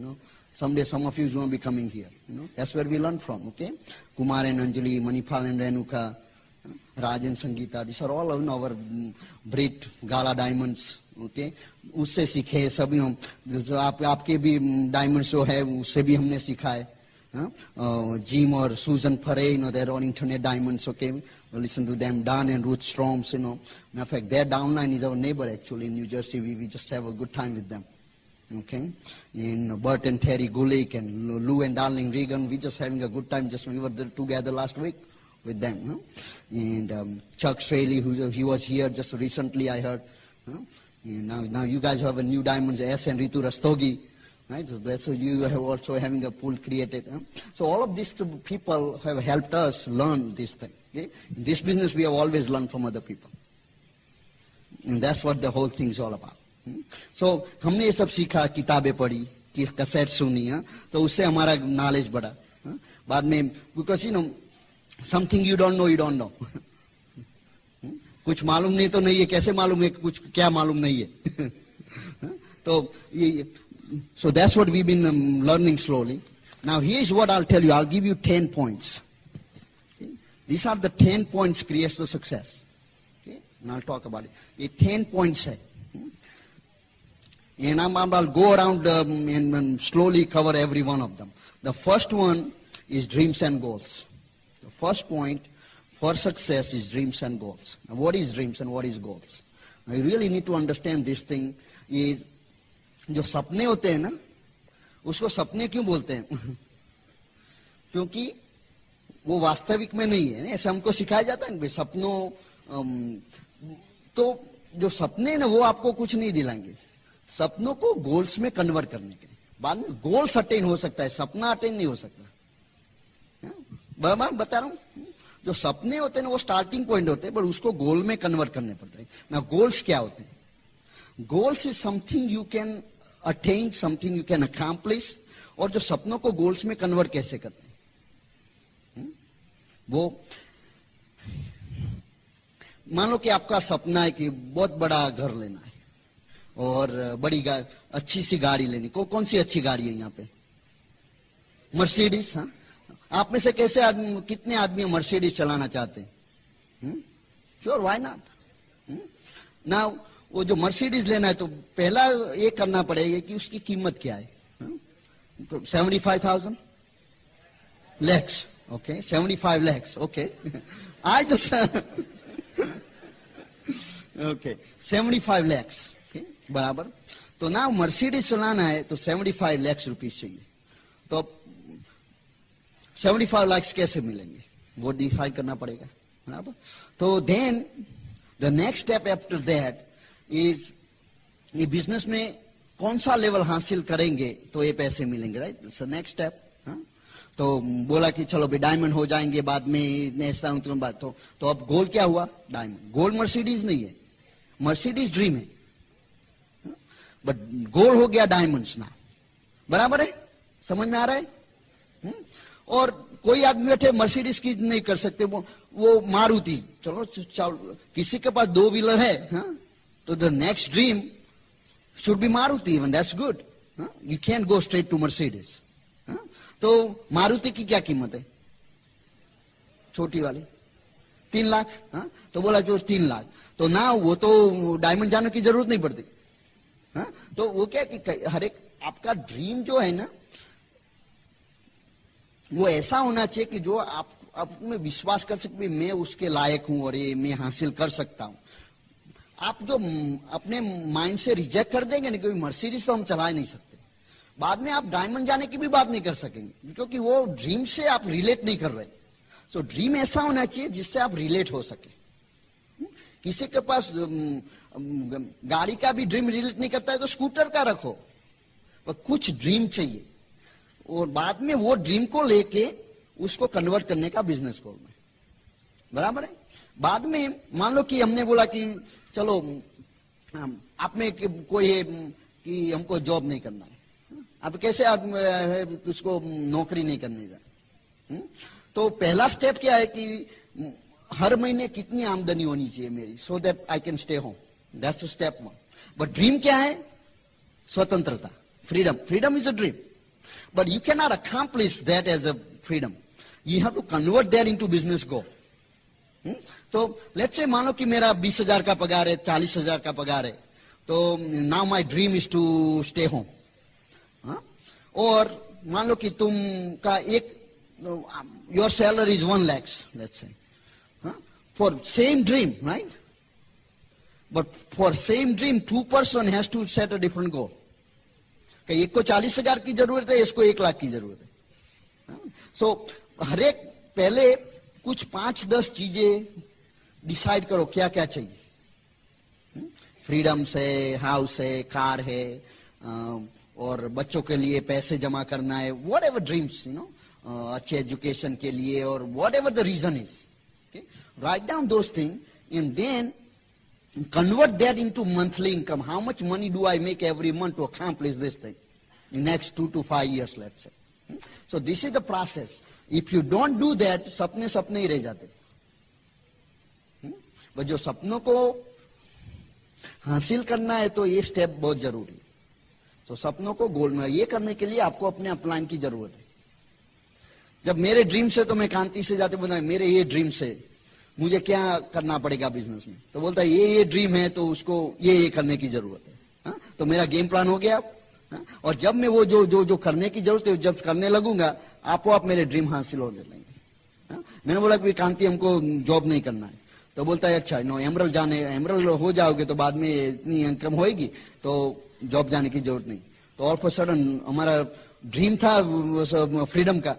Someday some of you is going to be coming here. That's where we learn from. Okay, Kumar and Anjali, Manipal and Renuka, Raj and Sangeeta, these are all our Brit Gala diamonds. Okay, उससे सीखे सब। जो आपके भी डायमंड्स जो है उससे भी हमने सीखा है। Jim or Susan Pare, they're on internet diamonds. Okay, we'll listen to them. Dan and Ruth Stroms, Matter of fact, their downline is our neighbor actually in New Jersey. We just have a good time with them. Okay, and Bert and Terry Gulick and Lou and Darling Regan, we just having a good time. We were there together last week with them. And Chuck Straley, he was here just recently, I heard. And now you guys have a new diamonds, S and Ritu Rastogi. Right? So that's so you have also having a pool created. So all of these people have helped us learn this thing. Okay? In this business, we have always learned from other people. And that's what the whole thing is all about. So हमने ये सब सीखा, किताबें पढ़ी, कैसेट सुनी, तो उससे हमारा नॉलेज बढ़ा। बाद में because something you don't know. कुछ मालूम नहीं तो नहीं है, कैसे मालूम है कुछ क्या मालूम नहीं है। तो ये So that's what we've been learning slowly. Now here's what I'll tell you. I'll give you 10 points. Okay? These are the 10 points creates the success. Okay? And I'll talk about it. ये 10 points है. And I'll go around and slowly cover every one of them. The first one is dreams and goals. The first point for success is dreams and goals. Now what is dreams and what is goals? Now you really need to understand this thing is जो सपने होते हैं ना, उसको सपने क्यों बोलते हैं? क्योंकि वो वास्तविक में नहीं है। ऐसे हमको सिखाया जाता है ना, सपनों तो जो सपने ना वो आपको कुछ नहीं दिलाएंगे। सपनों को गोल्स में कन्वर्ट करने के लिए बाद में गोल्स अटेन हो सकता है, सपना अटेन नहीं हो सकता। मैं बता रहा हूं, जो सपने होते हैं ना वो स्टार्टिंग पॉइंट होते हैं, पर उसको गोल में कन्वर्ट करने पड़ते हैं ना। गोल्स क्या होते हैं? Goals is something you can attain, something you can accomplish. और जो सपनों को गोल्स में कन्वर्ट कैसे करते हैं? वो मान लो कि आपका सपना है कि बहुत बड़ा घर लेना है और बड़ी अच्छी सी गाड़ी लेनी। कौन सी अच्छी गाड़ी है यहाँ पे? मर्सिडीज। हाँ, आप में से कितने आदमी मर्सिडीज चलाना चाहते हैं? Sure, why not? नाउ वो जो मर्सिडीज लेना है तो पहला ये करना पड़ेगा कि उसकी कीमत क्या है। 75,000 lakhs. Okay, 75 lakhs. Okay, I just okay, 75 lakhs. Okay, बराबर। तो ना मर्सिडीज चलाना है तो 75 lakhs रुपीज चाहिए। तो 75 lakhs कैसे मिलेंगे वो डिफाइन करना पड़ेगा, बराबर। तो then the next step after that is ये बिजनेस में कौन सा लेवल हासिल करेंगे तो ये पैसे मिलेंगे, राइट? Next step. तो बोला कि चलो भाई डायमंड हो जाएंगे बाद में, ऐसा बात। तो अब गोल क्या हुआ? डायमंड। गोल मर्सिडीज नहीं है, मर्सिडीज ड्रीम है, बट गोल हो गया डायमंड्स ना, बराबर है? समझ में आ रहा है? और कोई आदमी बैठे मर्सिडीज की नहीं कर सकते, वो मारुति। चलो किसी के पास 2 व्हीलर है, तो the next dream should be Maruti, even that's good. You can't go straight to Mercedes. तो मारुति की क्या कीमत है? छोटी वाली 3 लाख। तो बोला जो 3 लाख, तो ना वो तो डायमंड जाने की जरूरत नहीं पड़ती। तो वो क्या कि हर एक आपका ड्रीम जो है ना वो ऐसा होना चाहिए कि जो आप में विश्वास कर सकते, मैं उसके लायक हूं और ये मैं हासिल कर सकता हूं। आप जो अपने माइंड से रिजेक्ट कर देंगे ना, क्योंकि मर्सिडीज तो हम चला नहीं सकते, बाद में आप डायमंड जाने की भी बात नहीं कर सकेंगे, क्योंकि वो ड्रीम से आप रिलेट नहीं कर रहे। सो ड्रीम ऐसा होना चाहिए जिससे आप रिलेट हो सके। किसी के पास गाड़ी का भी ड्रीम रिलेट नहीं करता है तो स्कूटर का रखो, पर कुछ ड्रीम चाहिए और बाद में वो ड्रीम को लेके उसको कन्वर्ट करने का बिजनेस करो। बराबर है। बाद में मान लो कि हमने बोला कि चलो आप में कोई है कि हमको जॉब नहीं करना है, अब कैसे उसको नौकरी नहीं करने जा, तो पहला स्टेप क्या है कि हर महीने कितनी आमदनी होनी चाहिए मेरी, so that I can stay home, that's step 1। But dream क्या है? स्वतंत्रता, freedom. Freedom is a dream, but you can not accomplish that as a freedom, you have to convert that into business goal. तो लेट्स से मान लो कि मेरा 20,000 का पगार है, 40,000 का पगार है, तो now my dream is to stay home. और मान लो कि तुम का एक your salary is 1 lakh, let's say, for same dream, right? But for same dream 2 person has to set a different goal. कि एक को 40,000 की जरूरत है, इसको 1 लाख की जरूरत है। सो हर एक पहले कुछ 5-10 चीजें डिसाइड करो क्या क्या चाहिए। फ्रीडम से, हाउस है, कार है, और बच्चों के लिए पैसे जमा करना है, whatever dreams, you know, अच्छे एजुकेशन के लिए, और whatever the reason is, write down those thing and then convert that into monthly income. How much money do I make every month to accomplish this thing in next 2 to 5 years, let's say. So this is the process. If you don't do that, सपने सपने ही रह जाते। बस जो सपनों को हासिल करना है तो ये स्टेप बहुत जरूरी है। तो सपनों को गोल में ये करने के लिए आपको अपने अपलाइन की जरूरत है। जब मेरे ड्रीम से, तो मैं कांति से जाते बोला मेरे ये ड्रीम से मुझे क्या करना पड़ेगा बिजनेस में, तो बोलता है ये ड्रीम है तो उसको ये करने की जरूरत है। हा? तो मेरा गेम प्लान हो गया। हा? और जब मैं वो जो करने की जरूरत है जब करने लगूंगा, आप मेरे ड्रीम हासिल होने लगेंगे। मैंने बोला कि कांति हमको जॉब नहीं करना है, तो बोलता है अच्छा नो, एमरल हो जाओगे तो बाद में इतनी इनकम होएगी तो जॉब जाने की जरूरत नहीं। तो ऑल ऑफ अ सडन हमारा ड्रीम था फ्रीडम का,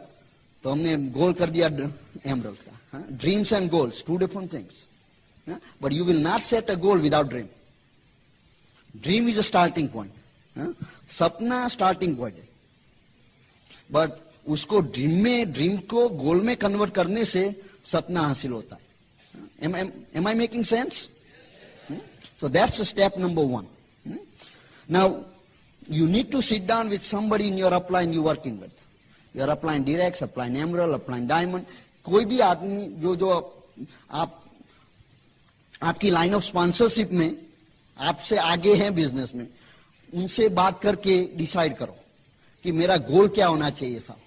तो हमने गोल कर दिया एमरल का। Dreams and goals, 2 different things. But you will not set a goal without dream. Dream is a starting point. सपना starting point है, but उसको ड्रीम को गोल में कन्वर्ट करने से सपना हासिल होता है। Am I making sense? So that's step number 1. Now you need to sit down with somebody in your upline you're working with. Your upline Direct, upline Emerald, upline Diamond. कोई भी आदमी जो आपकी लाइन ऑफ स्पॉन्सरशिप में आपसे आगे हैं बिजनेस में, उनसे बात करके डिसाइड करो कि मेरा गोल क्या होना चाहिए साहब।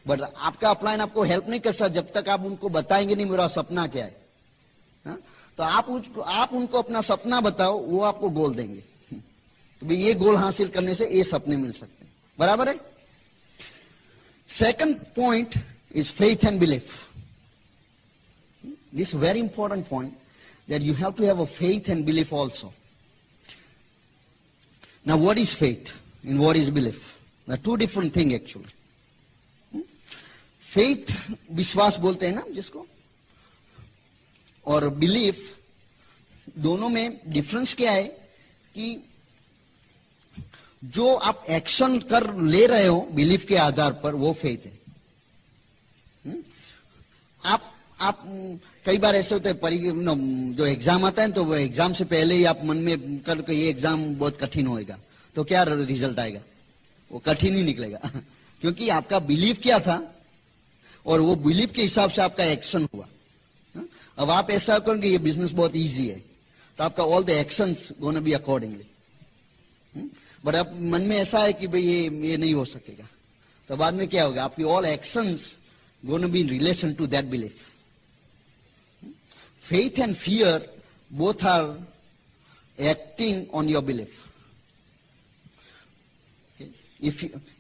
बट आपका अपलाइन आपको हेल्प नहीं कर सकता जब तक आप उनको बताएंगे नहीं मेरा सपना क्या है। तो आप उनको अपना सपना बताओ, वो आपको गोल देंगे। तो भाई ये गोल हासिल करने से ये सपने मिल सकते हैं, बराबर है। Second point is faith and belief. This is a very important point, that you have to have a faith and belief also. Now what is faith and what is belief? They are 2 different things actually. Faith विश्वास बोलते हैं ना जिसको, और belief, दोनों में डिफरेंस क्या है कि जो आप एक्शन कर ले रहे हो बिलीफ के आधार पर, वो फेथ है। आप कई बार ऐसे होते हैं जो एग्जाम आता है तो वो एग्जाम से पहले ही आप मन में करके ये एग्जाम बहुत कठिन होएगा, तो क्या रिजल्ट आएगा? वो कठिन ही निकलेगा क्योंकि आपका बिलीफ क्या था और वो बिलीफ के हिसाब से आपका एक्शन हुआ। अब आप ऐसा करोगे ये बिजनेस बहुत इजी है, तो आपका all the actions gonna be accordingly. But अब मन में ऐसा है कि भाई ये नहीं हो सकेगा, तो बाद में क्या होगा? आपकी all actions gonna be in relation to that belief. Faith and fear both are acting on your belief. Okay?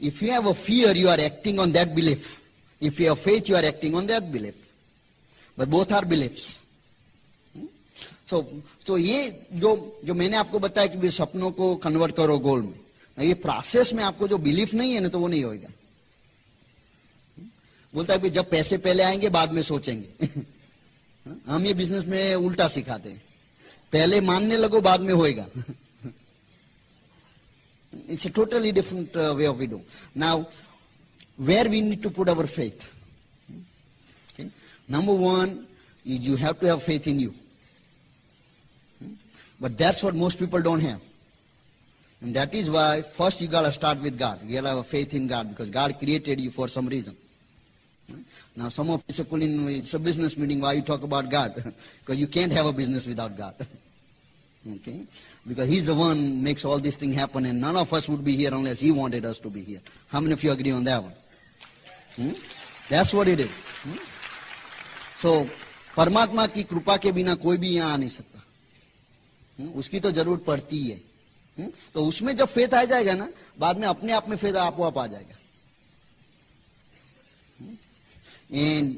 If you have a fear, you are acting on that belief. If you have faith, you are acting on that belief. But both are beliefs. So ये जो मैंने आपको बताया कि सपनों को कन्वर्ट करो गोल में, ये प्रोसेस में आपको जो बिलीफ नहीं है ना तो वो नहीं होएगा। बोलता है कि जब पैसे पहले आएंगे बाद में सोचेंगे। हम ये बिजनेस में उल्टा सिखाते हैं, पहले मानने लगो बाद में होएगा। It's a totally different way of doing. Now where we need to put our faith. Number 1, You have to have faith in you. But that's what most people don't have. And that is why first you got to start with God. You got to have faith in God because God created you for some reason. Now some of you say, Kulin, it's a business meeting, why you talk about God? Because you can't have a business without God. Okay? Because He's the one makes all these things happen, and none of us would be here unless He wanted us to be here. How many of you agree on that one? That's what it is. So, परमात्मा की कृपा के बिना कोई भी यहाँ आ नहीं सकता. उसकी तो जरूरत पड़ती ही है. तो उसमें जब फेथ आ जाएगा ना, बाद में अपने आप में फेथ आपो आप आ जाएगा. एंड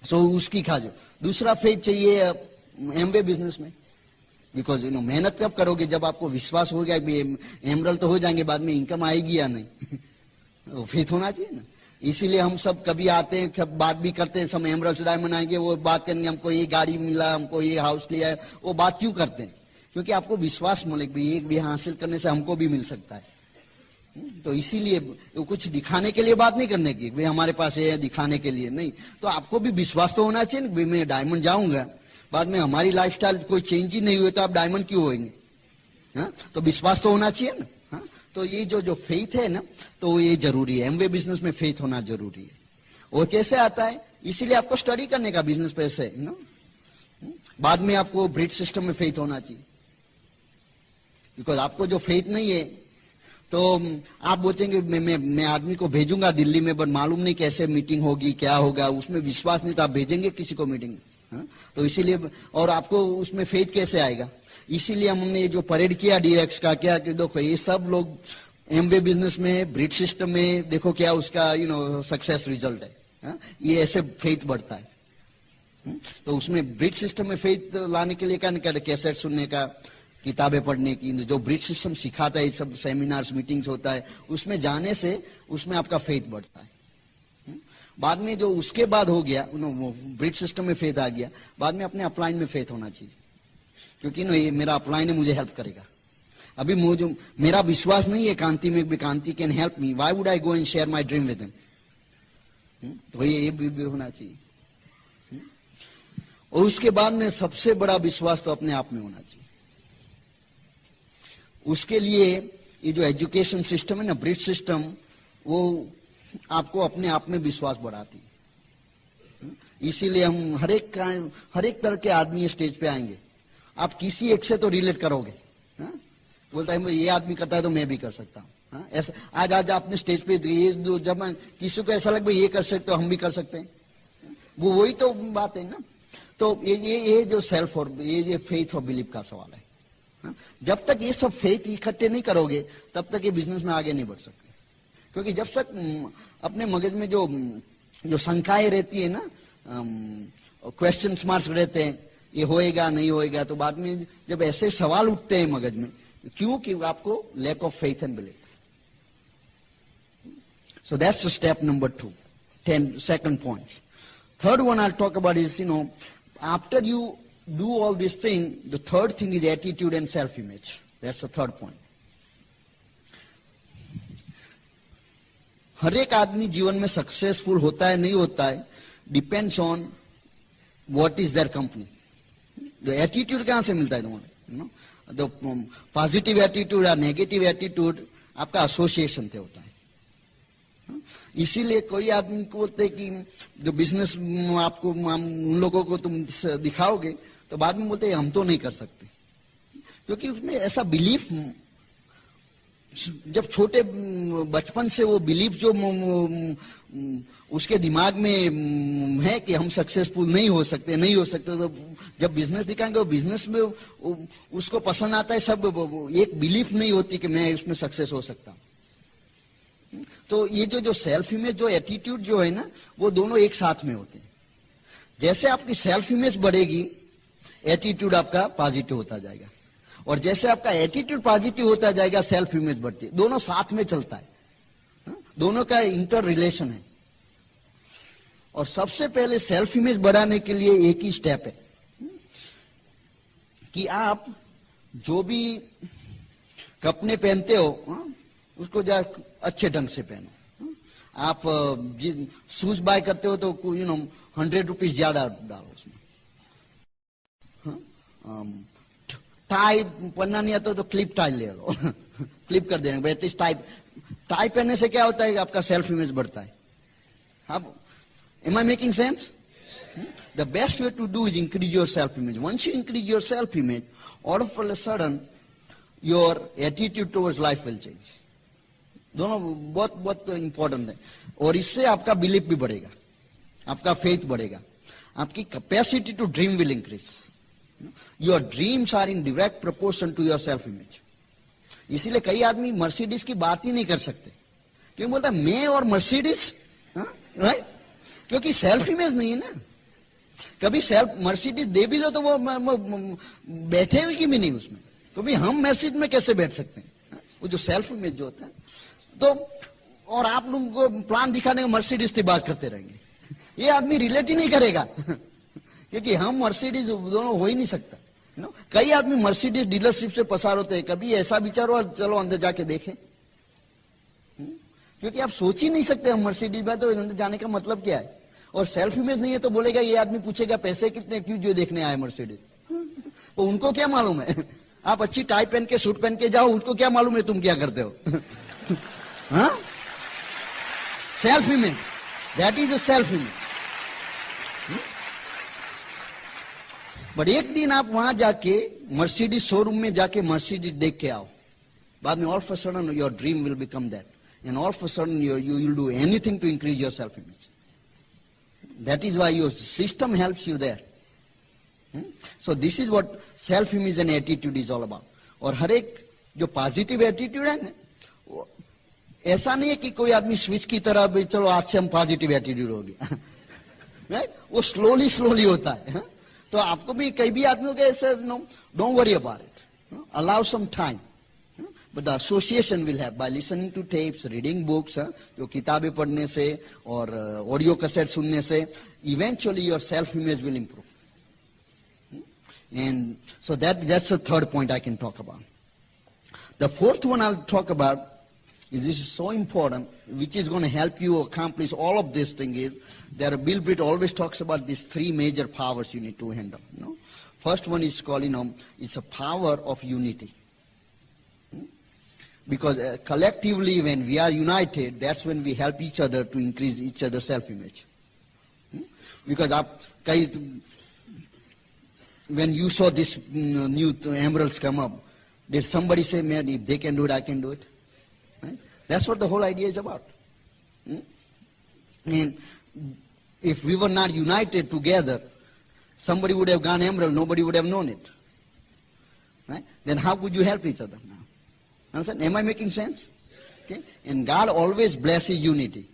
सो उसकी खाजो. दूसरा फेथ चाहिए एमवे बिजनेस में. बिकॉज मेहनत कब करोगे? जब आपको विश्वास हो गया एमरल तो हो जाएंगे, बाद में इनकम आएगी या नहीं. वो फेथ होना चाहिए ना. इसीलिए हम सब कभी आते हैं, कब बात भी करते हैं, सब एमरल्स डायमंड आएंगे, वो बात करेंगे हमको ये गाड़ी मिला, हमको ये हाउस लिया है. वो बात क्यों करते हैं? क्योंकि आपको विश्वास मिले कि एक भी हासिल करने से हमको भी मिल सकता है. तो इसीलिए कुछ दिखाने के लिए बात नहीं करने की, भाई हमारे पास ये है दिखाने के लिए नहीं. तो आपको भी विश्वास तो होना चाहिए ना, मैं डायमंड जाऊंगा, बाद में हमारी लाइफस्टाइल कोई चेंज ही नहीं हुए तो आप डायमंड क्यों होंगे? तो विश्वास तो होना चाहिए ना. तो ये जो फेथ है ना, तो ये जरूरी है. एमवे बिजनेस में फेथ होना जरूरी है. और कैसे आता है? इसीलिए आपको स्टडी करने का बिजनेस पैसे ना. बाद में आपको ब्रिज सिस्टम में फेथ होना चाहिए. बिकॉज आपको जो फेथ नहीं है तो आप बोलेंगे मैं आदमी को भेजूंगा दिल्ली में, बट मालूम नहीं कैसे मीटिंग होगी, क्या होगा, उसमें विश्वास नहीं, तो आप भेजेंगे किसी को मीटिंग में? तो इसीलिए, और आपको उसमें फेथ कैसे आएगा? इसीलिए हमने ये जो परेड किया डीएक्स का, क्या कि देखो ये सब लोग एमवे बिजनेस में, ब्रिज सिस्टम में, देखो क्या उसका सक्सेस रिजल्ट है. ये ऐसे फेथ बढ़ता है. तो उसमें ब्रिज सिस्टम में फेथ लाने के लिए क्या नहीं कर, कैसेट सुनने का, किताबें पढ़ने की, जो ब्रिज सिस्टम सिखाता है, सब सेमिनार्स मीटिंग्स होता है, उसमें जाने से उसमें आपका फेथ बढ़ता है. बाद में जो उसके बाद हो गया, ब्रिज सिस्टम में फेथ आ गया, बाद में अपने अपलाइन में फेथ होना चाहिए. क्योंकि ये मेरा अपलाइन है, मुझे हेल्प करेगा. अभी मुझे मेरा विश्वास नहीं है कांति में, भी Kanti can help me, why would I go and share my dream with him? तो ये भी होना चाहिए. और उसके बाद में सबसे बड़ा विश्वास तो अपने आप में होना चाहिए. उसके लिए ये जो एजुकेशन सिस्टम है ना, ब्रिज सिस्टम, वो आपको अपने आप में विश्वास बढ़ाती है. इसीलिए हम हर एक तरह के आदमी स्टेज पे आएंगे, आप किसी एक से तो रिलेट करोगे. बोलता है ये आदमी करता है तो मैं भी कर सकता हूं. ऐसा आज आपने स्टेज पे ये जब किसी को ऐसा लगे ये कर सकते हो, हम भी कर सकते हैं. वो वही तो बात है ना. तो ये जो सेल्फ और ये फेथ और बिलीफ का सवाल है. जब तक ये सब फेथ इकट्ठे नहीं करोगे तब तक ये बिजनेस में आगे नहीं बढ़ सकते. क्योंकि जब तक अपने मगज में जो शंकाएं रहती है ना, क्वेश्चन मार्क्स रहते हैं, ये होएगा नहीं होएगा, तो बाद में जब ऐसे सवाल उठते हैं मगज में, क्योंकि आपको lack of faith and belief. So that's step number 2. 10 second points. Third one I'll talk about is, after you do all these things, the third thing is attitude and self-image. That's the third point. हर एक आदमी जीवन में सक्सेसफुल होता है नहीं होता है, depends on what is their company. The attitude कहां से मिलता है तुम्हारा? द पॉजिटिव एटीट्यूड या नेगेटिव एटीट्यूड आपका एसोसिएशन से होता है. इसीलिए कोई आदमी को बोलते हैं कि जो बिजनेस आपको उन लोगों को तुम दिखाओगे तो बाद में बोलते हैं हम तो नहीं कर सकते. क्योंकि उसमें ऐसा बिलीफ, जब छोटे बचपन से वो बिलीफ जो उसके दिमाग में है कि हम सक्सेसफुल नहीं हो सकते, तो जब बिजनेस दिखाएंगे वो बिजनेस में उसको पसंद आता है सब, एक बिलीफ नहीं होती कि मैं उसमें सक्सेस हो सकता हूं. तो ये जो सेल्फ इमेज, जो एटीट्यूड जो है ना, वो दोनों एक साथ में होते हैं. जैसे आपकी सेल्फ इमेज बढ़ेगी, एटीट्यूड आपका पॉजिटिव होता जाएगा, और जैसे आपका एटीट्यूड पॉजिटिव होता जाएगा, सेल्फ इमेज बढ़ती है. दोनों साथ में चलता है, दोनों का इंटर रिलेशन है. और सबसे पहले सेल्फ इमेज बढ़ाने के लिए एक ही स्टेप है कि आप जो भी कपड़े पहनते हो उसको जरा अच्छे ढंग से पहनो. आप शूज बाय करते हो तो 100 रुपीज ज्यादा डालो उसमें. टाई पहनना नहीं आता तो क्लिप टाई ले लो क्लिप कर देंगे एटलीस्ट टाई पहनने से क्या होता है आपका सेल्फ इमेज बढ़ता है. अब am I making sense? The best way to do is increase your self image. Once you increase your self image, all of a sudden your attitude towards life will change. दोनों बहुत बहुत इंपॉर्टेंट है. और इससे आपका बिलीफ भी बढ़ेगा, आपका फेथ बढ़ेगा, आपकी capacity to dream will increase. Your dreams are in direct proportion to your self image. इसीलिए कई आदमी मर्सिडीज की बात ही नहीं कर सकते. क्यों बोलता मैं और मर्सिडीज, राइट? क्योंकि सेल्फ इमेज नहीं है ना. कभी सेल्फ मर्सिडीज दे भी दो तो वो बैठे हुए की भी नहीं उसमें. कभी हम मर्सिडीज में कैसे बैठ सकते हैं? वो जो सेल्फ इमेज जो होता है. तो और आप लोगों को प्लान दिखाने में मर्सिडीज की बात करते रहेंगे, ये आदमी रिलेट ही नहीं करेगा क्योंकि हम मर्सिडीज दोनों हो ही नहीं सकता. कई आदमी मर्सिडीज डीलरशिप से पसार होते हैं. कभी ऐसा विचार हो चलो अंदर जाके देखें, क्योंकि आप सोच ही नहीं सकते हम मर्सिडीज में तो अंदर जाने का मतलब क्या है. और सेल्फ इमेज नहीं है तो बोलेगा, ये आदमी पूछेगा पैसे कितने, क्यों जो देखने आए मर्सिडीज. तो उनको क्या मालूम है? आप अच्छी टाई पहन के सूट पहन के जाओ, उनको क्या मालूम है तुम क्या करते हो. हाँ, self image, that is a self image. But एक दिन आप वहां जाके मर्सिडीज शोरूम में जाके मर्सिडीज देख के आओ, बाद में all of a sudden your dream will become that, and all of a sudden you will do anything to increase your self image. That is why your system helps you there. So this is what self image and attitude is all about. और हर एक जो पॉजिटिव एटीट्यूड है ना, ऐसा नहीं है कि कोई आदमी स्विच की तरह भी चलो आज से हम पॉजिटिव एटीट्यूड हो गया. राइट? वो स्लोली होता है. तो आपको भी कई भी आदमियों के ऐसे don't worry about it, allow some time. But the association will have by listening to tapes, reading books, जो किताबें पढ़ने से और ऑडियो कैसेट सुनने से, eventually your self-image will improve. And so that's the third point I can talk about. The fourth one I'll talk about is this is so important, which is going to help you accomplish all of this thing is that Bill Britt always talks about these three major powers you need to handle. First one is called, it's a power of unity. Because collectively when we are united, that's when we help each other to increase each other's self-image. Because when you saw this new emeralds come up, did somebody say, man, if they can do it, I can do it? Right? That's what the whole idea is about. And if we were not united together, somebody would have gone emerald, nobody would have known it. Right? Then how could you help each other now? Understand? Am I making sense? Okay. And God always blesses unity.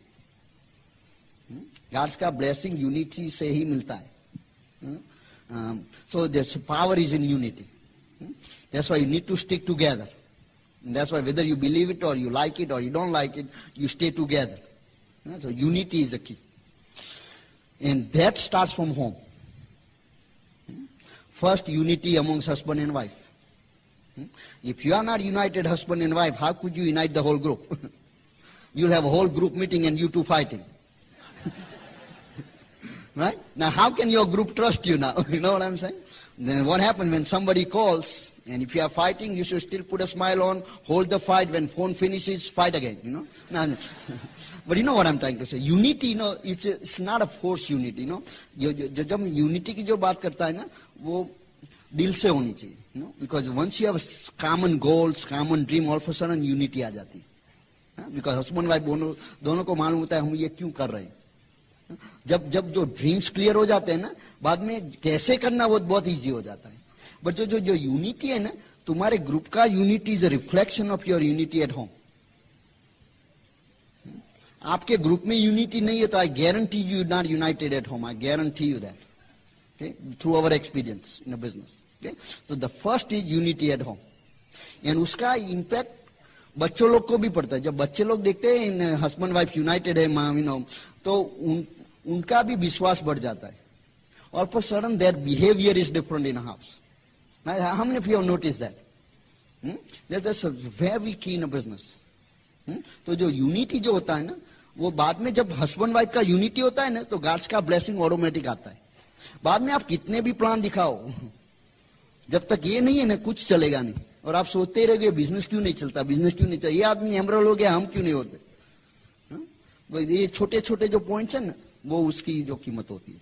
God's का blessing unity से ही मिलता है. So the power is in unity. That's why you need to stick together. And that's why whether you believe it or you like it or you don't like it, you stay together. So unity is the key. And that starts from home. First, unity amongst husband and wife. If you are not united husband and wife, how could you unite the whole group? You'll have a whole group meeting and you two fighting. Right? Now how can your group trust you now? You know what I'm saying? Then what happens when somebody calls, and if you are fighting, you should still put a smile on, hold the fight, when phone finishes, fight again, No. But you know what I'm trying to say? Unity, it's not a forced unity, जब unity की जो बात करता है ना, वो दिल से होनी चाहिए. Because once you have common goals, common dream, all of a sudden unity आ जाती है. Because husband wife दोनों को मालूम होता है हम ये क्यों कर रहे हैं. जब जो ड्रीम्स क्लियर हो जाते हैं ना, बाद में कैसे करना वो बहुत इजी हो जाता है. बट जो यूनिटी है ना, तुम्हारे ग्रुप का unity is a reflection of your unity at home. आपके ग्रुप में यूनिटी नहीं है तो I guarantee you not United at home. I guarantee you that. Okay? Through our experience in a business. Okay? So the first is unity at home. And उसका impact बच्चों लोग को भी पड़ता है. जब बच्चे लोग देखते हैं हस्बैंड वाइफ यूनाइटेड है, तो उनका भी विश्वास बढ़ जाता है. All of a sudden their behavior is different in a house. How many of you have noticed that? That's very key in a business. तो जो यूनिटी जो होता है ना, वो बाद में जब हस्बैंड वाइफ का यूनिटी होता है ना, तो गॉड्स का ब्लेसिंग ऑटोमेटिक आता है. बाद में आप कितने भी प्लान दिखाओ, जब तक ये नहीं है ना कुछ चलेगा नहीं। और आप सोचते रहोगे बिजनेस क्यों नहीं चलता, बिजनेस क्यों नहीं चलता, ये आदमी एमरल्ड हो गया, हम क्यों नहीं होते। तो ये छोटे छोटे जो पॉइंट्स है ना, वो उसकी जो कीमत होती है।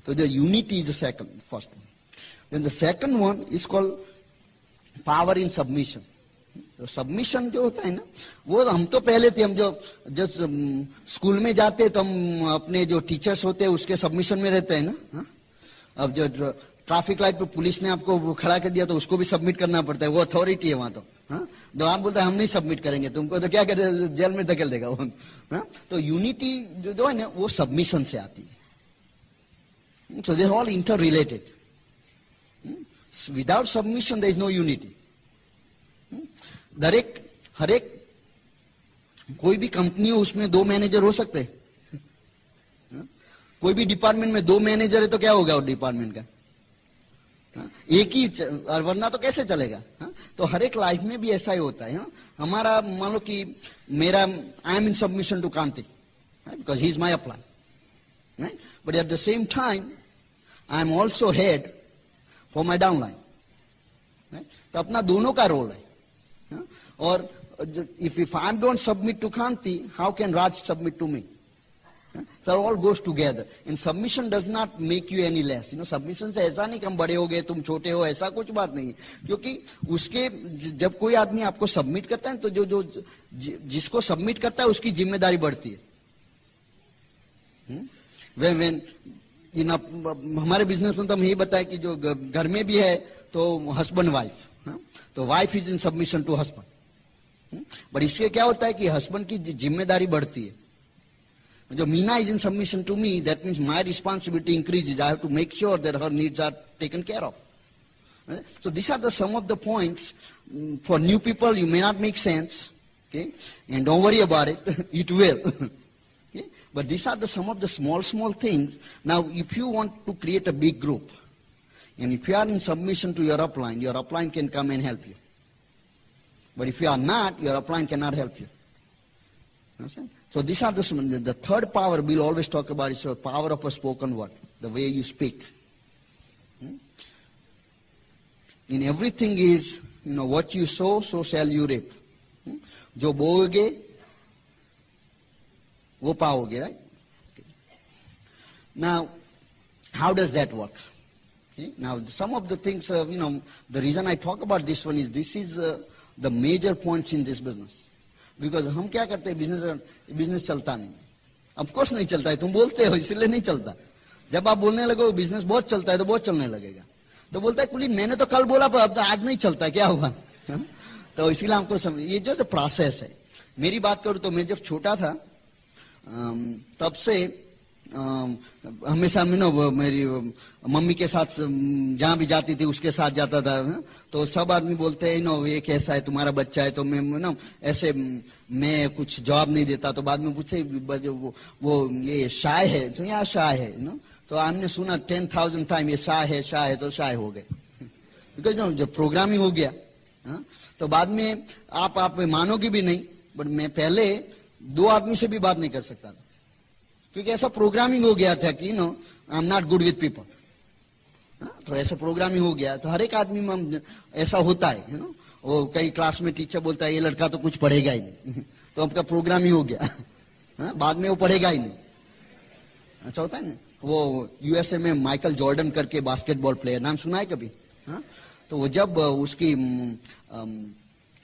तो the unity is the second, first one. Then the second one is called power in submission. तो सबमिशन जो होता है ना, वो हम तो पहले थे, हम जो स्कूल में जाते तो हम अपने जो टीचर्स होते हैं उसके सबमिशन में रहते हैं ना। हा? अब जो ट्रैफिक लाइट पे पुलिस ने आपको खड़ा कर दिया तो उसको भी सबमिट करना पड़ता है, वो अथॉरिटी है वहां तो। हाँ, तो आप बोलते हैं हम नहीं सबमिट करेंगे तुमको, तो क्या करे, जेल में धकेल देगा वो। हाँ? तो यूनिटी जो है ना वो सबमिशन से आती है। So they are all interrelated. Without submission there is no unity. हर एक कोई भी कंपनी हो उसमें 2 मैनेजर हो सकते हैं। कोई भी डिपार्टमेंट में 2 मैनेजर है तो क्या होगा उस डिपार्टमेंट का, एक ही, वरना तो कैसे चलेगा। तो हर एक लाइफ में भी ऐसा ही होता है। हमारा मान लो कि मेरा I am in submission to Kanti because he is my upline, but at the same time I am also head for my downline. तो अपना दोनों का रोल है। और if I don't submit to Kanti, how can Raj submit to me? So all goes together. And submission does not make you any less. Submission से ऐसा नहीं कि हम बड़े हो गए तुम छोटे हो, ऐसा कुछ बात नहीं है। क्योंकि उसके जब कोई आदमी आपको सबमिट करता है तो जो जिसको सबमिट करता है उसकी जिम्मेदारी बढ़ती है। when हमारे बिजनेस में तो हम यही बताया कि जो घर में भी है तो हस्बैंड वाइफ, तो wife is in submission to husband. But इससे क्या होता है कि हस्बैंड की जिम्मेदारी बढ़ती है। जो Meena is in submission to me, that means my responsibility increases. I have to make sure that her needs are taken care of. So these are the some of the points. For new people, you may not make sense, okay? And don't worry about it, it will. Okay? But these are the some of the small things. Now, if you want to create a big group, and if you are in submission to your upline can come and help you. But if you are not, your upline cannot help you. Understand? So these are the third power we'll always talk about is the power of a spoken word, the way you speak. In everything is, what you sow, so shall you reap. जो बोओगे वो पाओगे, right? Okay. Now, how does that work? Okay. Now, some of the things, the reason I talk about this one is this is the major points in this business. Because हम क्या करते हैं, बिजनेस चलता नहीं। ऑफ कोर्स नहीं चलता है, तुम बोलते हो इसलिए नहीं चलता। जब आप बोलने लगो बिजनेस बहुत चलता है तो बहुत चलने लगेगा। तो बोलता है कुलीन मैंने तो कल बोला पर अब तो आज नहीं चलता, क्या हुआ? तो इसलिए हमको समझ, ये जो प्रोसेस है। मेरी बात करूं तो मैं जब छोटा था तब से हमेशा मेरी मम्मी के साथ जहां भी जाती थी उसके साथ जाता था। तो सब आदमी बोलते हैं ये कैसा है तुम्हारा बच्चा है, तो मैं ऐसे मैं कुछ जवाब नहीं देता। तो बाद में पूछे वो ये शाय है, तो यहाँ शाय है तो हमने सुना 10,000 टाइम ये शाय है तो शाय हो गए। बिकॉज जब प्रोग्रामिंग हो गया तो बाद में आप मानोगे भी नहीं, बट मैं पहले 2 आदमी से भी बात नहीं कर सकता था क्योंकि ऐसा प्रोग्रामिंग हो गया था कि I am not good with people. तो ऐसा प्रोग्रामिंग हो गया तो हर एक आदमी में ऐसा होता है। वो कई क्लास में टीचर बोलता है ये लड़का तो कुछ पढ़ेगा ही नहीं तो आपका प्रोग्रामिंग हो गया। बाद में वो पढ़ेगा ही नहीं। अच्छा होता है ना। वो यूएसए में माइकल जॉर्डन करके बास्केटबॉल प्लेयर, नाम सुना है कभी? तो वो जब उसकी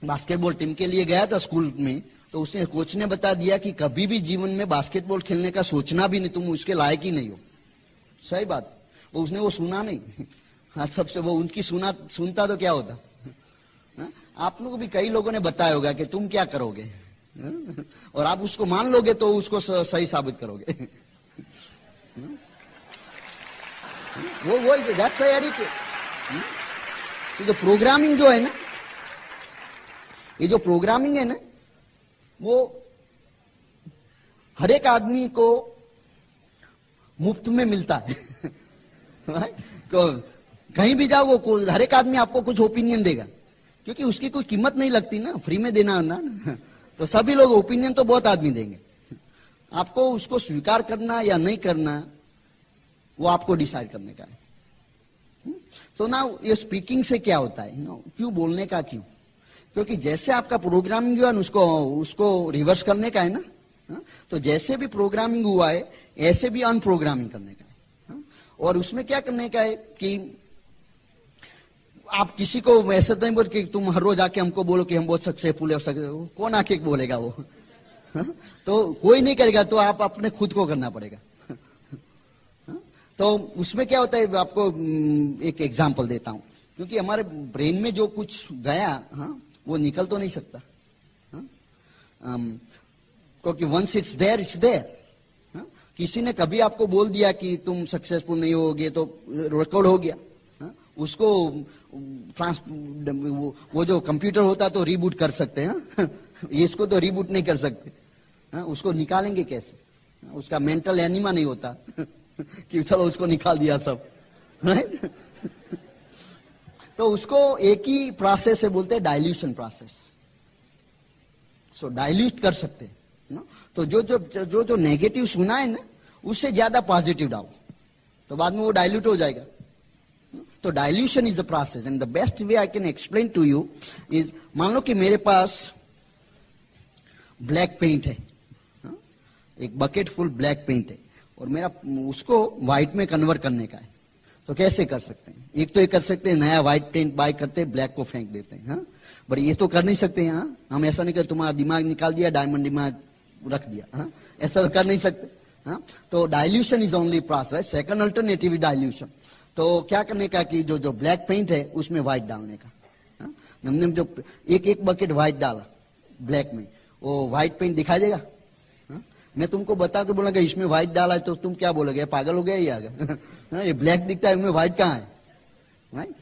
बास्केटबॉल टीम के लिए गया था स्कूल में, तो उसने कोच ने बता दिया कि कभी भी जीवन में बास्केटबॉल खेलने का सोचना भी नहीं, तुम उसके लायक ही नहीं हो। सही बात। उसने वो सुना नहीं। हाँ, सबसे वो उनकी सुनता तो क्या होता। आप लोग भी कई लोगों ने बताया होगा कि तुम क्या करोगे और आप उसको मान लोगे तो उसको सही साबित करोगे। वो दैट्स अ एटीट्यूड। तो जो प्रोग्रामिंग जो है ना, ये जो प्रोग्रामिंग है ना, वो हर एक आदमी को मुफ्त में मिलता है। तो कहीं भी जाओ वो हर एक आदमी आपको कुछ ओपिनियन देगा क्योंकि उसकी कोई कीमत नहीं लगती ना, फ्री में देना ना। तो सभी लोग ओपिनियन तो बहुत आदमी देंगे। आपको उसको स्वीकार करना या नहीं करना वो आपको डिसाइड करने का है। सो नाउ ये स्पीकिंग से क्या होता है, क्यों बोलने का क्यों? क्योंकि जैसे आपका प्रोग्रामिंग हुआ उसको रिवर्स करने का है ना। तो जैसे भी प्रोग्रामिंग हुआ है ऐसे भी अनप्रोग्रामिंग करने का है। और उसमें क्या करने का है कि आप किसी को ऐसे तो नहीं बोल कि तुम हर रोज आके हमको बोलो कि हम बहुत सक्सेसफुल है, कौन आके बोलेगा वो? तो कोई नहीं करेगा, तो आप अपने खुद को करना पड़ेगा। तो उसमें क्या होता है, आपको एक एग्जांपल देता हूं, क्योंकि हमारे ब्रेन में जो कुछ गया वो निकल तो नहीं सकता, क्योंकि once it's there it's there. किसी ने कभी आपको बोल दिया कि तुम सक्सेसफुल नहीं होगे तो रिकॉर्ड हो गया। उसको वो जो कंप्यूटर होता है तो रीबूट कर सकते हैं, इसको तो रीबूट नहीं कर सकते। उसको निकालेंगे कैसे? उसका मेंटल एनिमा नहीं होता कि चलो उसको निकाल दिया सब, राइट? तो उसको एक ही प्रोसेस से बोलते हैं डाइल्यूशन प्रोसेस। सो डाइल्यूट कर सकते हैं। तो जो नेगेटिव सुना है ना उससे ज्यादा पॉजिटिव डालो तो बाद में वो डाइल्यूट हो जाएगा। तो dilution is a process and the best way I can explain to you is, मान लो कि मेरे पास ब्लैक पेंट है, एक बकेट फुल ब्लैक पेंट है और मेरा उसको व्हाइट में कन्वर्ट करने का है। तो कैसे कर सकते हैं? एक तो ये कर सकते हैं नया व्हाइट पेंट बाय करते हैं, ब्लैक को फेंक देते हैं। बट ये तो कर नहीं सकते हैं। हम ऐसा नहीं कर तुम्हारा दिमाग निकाल दिया, डायमंड दिमाग रख दिया। ऐसा तो कर नहीं सकते। तो dilution is only process. Second alternative is dilution. तो क्या करने का कि जो ब्लैक पेंट है उसमें व्हाइट डालने का। हमने जो एक बकेट व्हाइट डाला ब्लैक में, वो व्हाइट पेंट दिखाई देगा? मैं तुमको बता के बोला इसमें व्हाइट डाला है तो तुम क्या बोलोगे, पागल हो गया ये आगे? ये ब्लैक दिखता है, इसमें व्हाइट कहाँ है? राइट?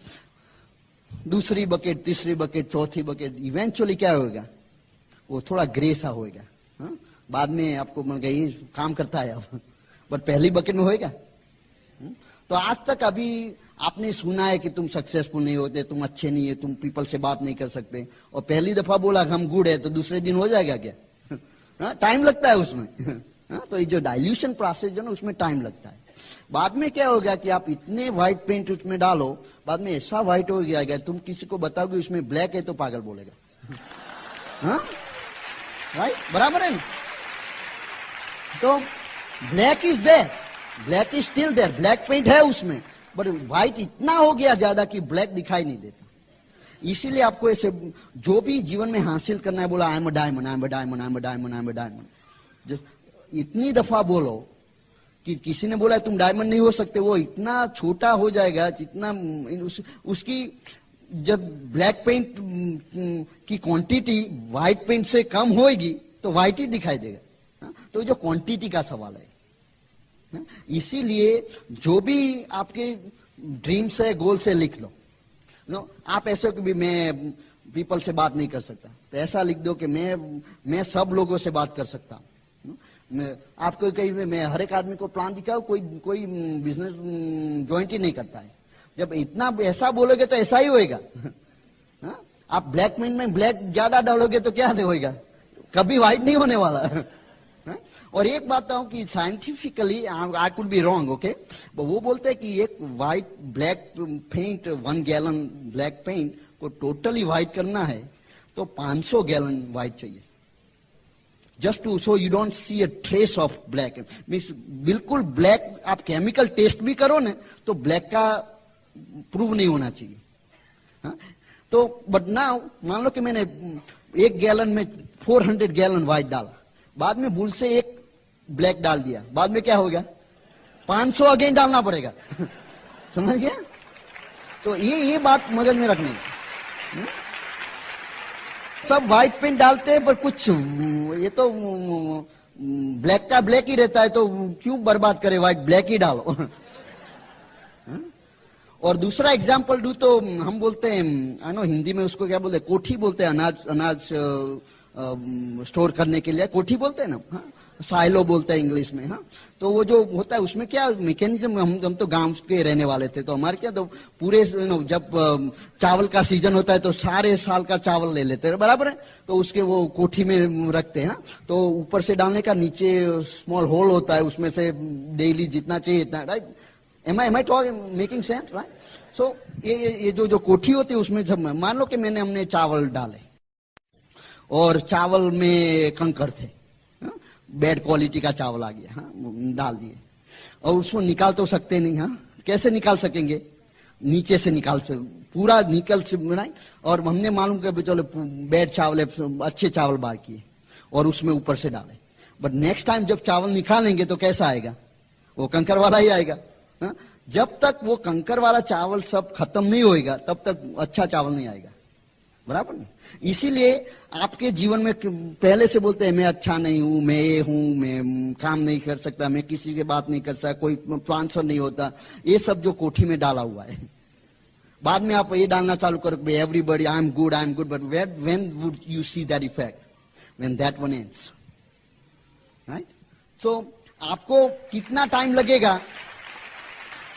दूसरी बकेट, तीसरी बकेट, चौथी बकेट, इवेंचुअली क्या होगा, वो थोड़ा ग्रे सा होएगा। बाद में आपको मन ये काम करता है अब, बट पहली बकेट में होएगा। तो आज तक अभी आपने सुना है कि तुम सक्सेसफुल नहीं होते, तुम अच्छे नहीं है, तुम पीपल से बात नहीं कर सकते, और पहली दफा बोला हम गुड है तो दूसरे दिन हो जाएगा क्या? टाइम लगता है उसमें। तो ये जो डाइल्यूशन प्रोसेस जो ना उसमें टाइम लगता है। बाद में क्या होगा कि आप इतने व्हाइट पेंट उसमें डालो, बाद में ऐसा व्हाइट हो गया, तुम किसी को बताओगे उसमें ब्लैक है तो पागल बोलेगा। राइट? बराबर है ना? तो black is there, black is still there, black paint है उसमें, बट व्हाइट इतना हो गया ज्यादा कि ब्लैक दिखाई नहीं देता। इसीलिए आपको ऐसे जो भी जीवन में हासिल करना है, बोला I am a diamond, I am a diamond, I am a diamond, I am a diamond. Just इतनी दफा बोलो कि किसी ने बोला तुम डायमंड नहीं हो सकते, वो इतना छोटा हो जाएगा जितना उसकी जब ब्लैक पेंट की क्वांटिटी व्हाइट पेंट से कम होएगी तो व्हाइट ही दिखाई देगा। तो जो क्वांटिटी का सवाल है, इसीलिए जो भी आपके ड्रीम्स है, गोल्स है, लिख लो। आप ऐसे कि भी मैं पीपल से बात नहीं कर सकता, तो ऐसा लिख दो कि मैं सब लोगों से बात कर सकता हूं। आपको कहीं मैं हर एक आदमी को प्लान दिखाऊं, कोई बिजनेस ज्वाइंट ही नहीं करता है। जब इतना ऐसा बोलोगे तो ऐसा ही होएगा। आप ब्लैक में ब्लैक ज्यादा डालोगे तो क्या नहीं होएगा, कभी व्हाइट नहीं होने वाला। और एक बात कहूं कि scientifically I could be wrong, okay, वो बोलते हैं कि एक white black paint 1 gallon black paint को टोटली व्हाइट करना है तो 500 गैलन व्हाइट चाहिए, just to so you don't see a trace of black. मीन्स बिल्कुल ब्लैक आप केमिकल टेस्ट भी करो ना तो ब्लैक का प्रूव नहीं होना चाहिए। तो बट नाउ मान लो कि मैंने 1 गैलन में 400 गैलन व्हाइट डाला, बाद में भूल से 1 ब्लैक डाल दिया, बाद में क्या हो गया, 500 अगेन डालना पड़ेगा। समझ गया? तो ये बात मगज में रखनी। सब व्हाइट पेंट डालते हैं पर कुछ ये तो ब्लैक का ब्लैक ही रहता है, तो क्यों बर्बाद करे, व्हाइट ब्लैक ही डालो। और दूसरा एग्जाम्पल दूं तो हम बोलते हैं, आई नो हिंदी में उसको क्या बोलते हैं, कोठी बोलते हैं, अनाज स्टोर करने के लिए कोठी बोलते हैं ना, साइलो बोलते हैं इंग्लिश में। तो वो जो होता है उसमें क्या मैकेनिज्म, हम तो गांव के रहने वाले थे, तो हमारे क्या तो पूरे जब चावल का सीजन होता है तो सारे साल का चावल ले लेते हैं, बराबर है, तो उसके वो कोठी में रखते हैं। तो ऊपर से डालने का, नीचे स्मॉल होल होता है, उसमें से डेली जितना चाहिए इतना, right, Am I making sense, right? So ये जो कोठी होती है उसमें जब मान लो कि हमने चावल डाले और चावल में कंकर थे, बैड क्वालिटी का चावल आ गया, हाँ, डाल दिए और उसको निकाल तो सकते नहीं, हाँ, कैसे निकाल सकेंगे? नीचे से निकाल से पूरा निकल से बनाए और हमने मालूम कि चलो बैड चावल है, अच्छे चावल बाहर किए और उसमें ऊपर से डाले, बट नेक्स्ट टाइम जब चावल निकालेंगे तो कैसा आएगा? वो कंकर वाला ही आएगा, हाँ? जब तक वो कंकर वाला चावल सब खत्म नहीं होएगा तब तक अच्छा चावल नहीं आएगा, बराबर नहीं? इसीलिए आपके जीवन में पहले से बोलते हैं मैं अच्छा नहीं हूं, मैं ये हूं, मैं काम नहीं कर सकता, मैं किसी से बात नहीं कर सकता, कोई ट्रांसफर नहीं होता, ये सब जो कोठी में डाला हुआ है। बाद में आप ये डालना चालू करो everybody I am good, but when would you see that effect? When that one ends, right? So आपको कितना टाइम लगेगा,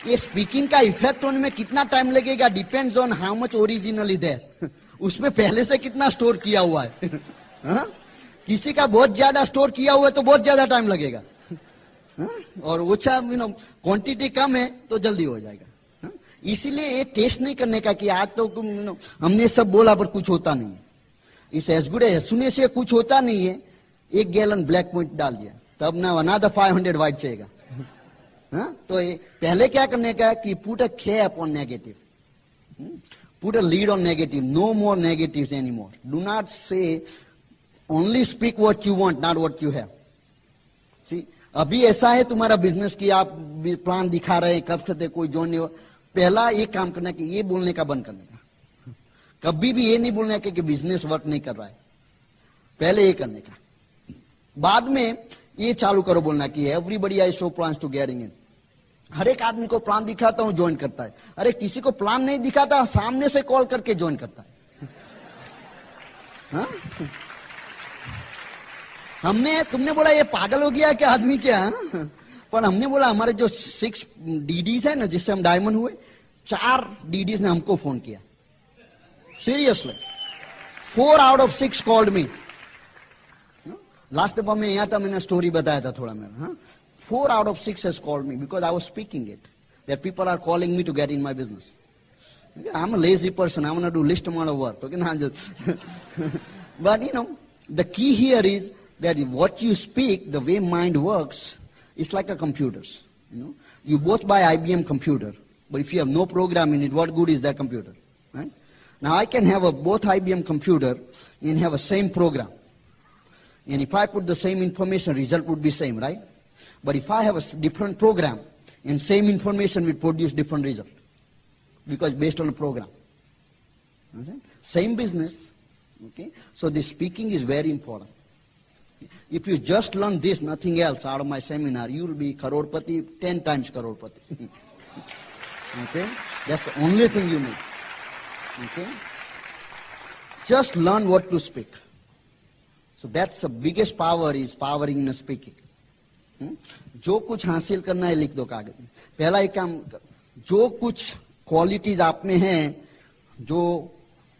ये स्पीकिंग का इफेक्ट होने में कितना टाइम लगेगा, depends on how much original is there, उसमें पहले से कितना स्टोर किया हुआ है। हा? किसी का बहुत ज्यादा स्टोर किया हुआ है तो बहुत ज्यादा टाइम लगेगा, हा? और ओछा क्वांटिटी कम है तो जल्दी हो जाएगा। हा? इसीलिए ये टेस्ट नहीं करने का कि आज तो हमने सब बोला पर कुछ होता नहीं है, इस एज गुड एज सुने से कुछ होता नहीं है, 1 गैलन ब्लैक पॉइंट डाल दिया तब ना अनादर 500 वाइट चाहिएगा। हाँ? तो ये पहले क्या करने का कि put a care upon negative, put a lead on negative, no more negatives anymore. Do not say, only speak what you want, not what you have. See, अभी ऐसा है तुम्हारा बिजनेस की आप प्लान दिखा रहे हैं, कब से कोई ज्वाइन नहीं हो, पहला ये काम करना कि ये बोलने का बंद करने का, कभी भी ये नहीं बोलना कि बिजनेस वर्क नहीं कर रहा है, पहले ये करने का, बाद में ये चालू करो बोलना कि everybody I show plans to getting in. हर एक आदमी को प्लान दिखाता हूं ज्वाइन करता है, अरे किसी को प्लान नहीं दिखाता सामने से कॉल करके ज्वाइन करता है। हाँ? तुमने बोला ये पागल हो गया क्या आदमी क्या? पर हमने बोला हमारे जो 6 डीडीज है ना जिससे हम डायमंड हुए, 4 डीडीज ने हमको फोन किया, seriously 4 out of 6 called me. Last दफा मैं यहां था, मैंने स्टोरी बताया था थोड़ा मेरा, हाँ? 4 out of 6 has called me because I was speaking it. That people are calling me to get in my business. I'm a lazy person. I want to do least amount of work. Okay, not just. But the key here is that what you speak, the way mind works, is like a computers. You both buy IBM computer, but if you have no program in it, what good is that computer? Right? Now I can have both IBM computer and have a same program. And if I put the same information, result would be same, right? But if I have a different program, and same information will produce different result, because based on a program. Okay? Same business. Okay? So the speaking is very important. If you just learn this, nothing else out of my seminar, you will be crorepati, 10 times crorepati. Okay? That's the only thing you need. Okay? Just learn what to speak. So that's the biggest power, is powering in speaking. जो कुछ हासिल करना है लिख दो कागज में। पहला एक काम, जो कुछ क्वालिटीज आप में हैं जो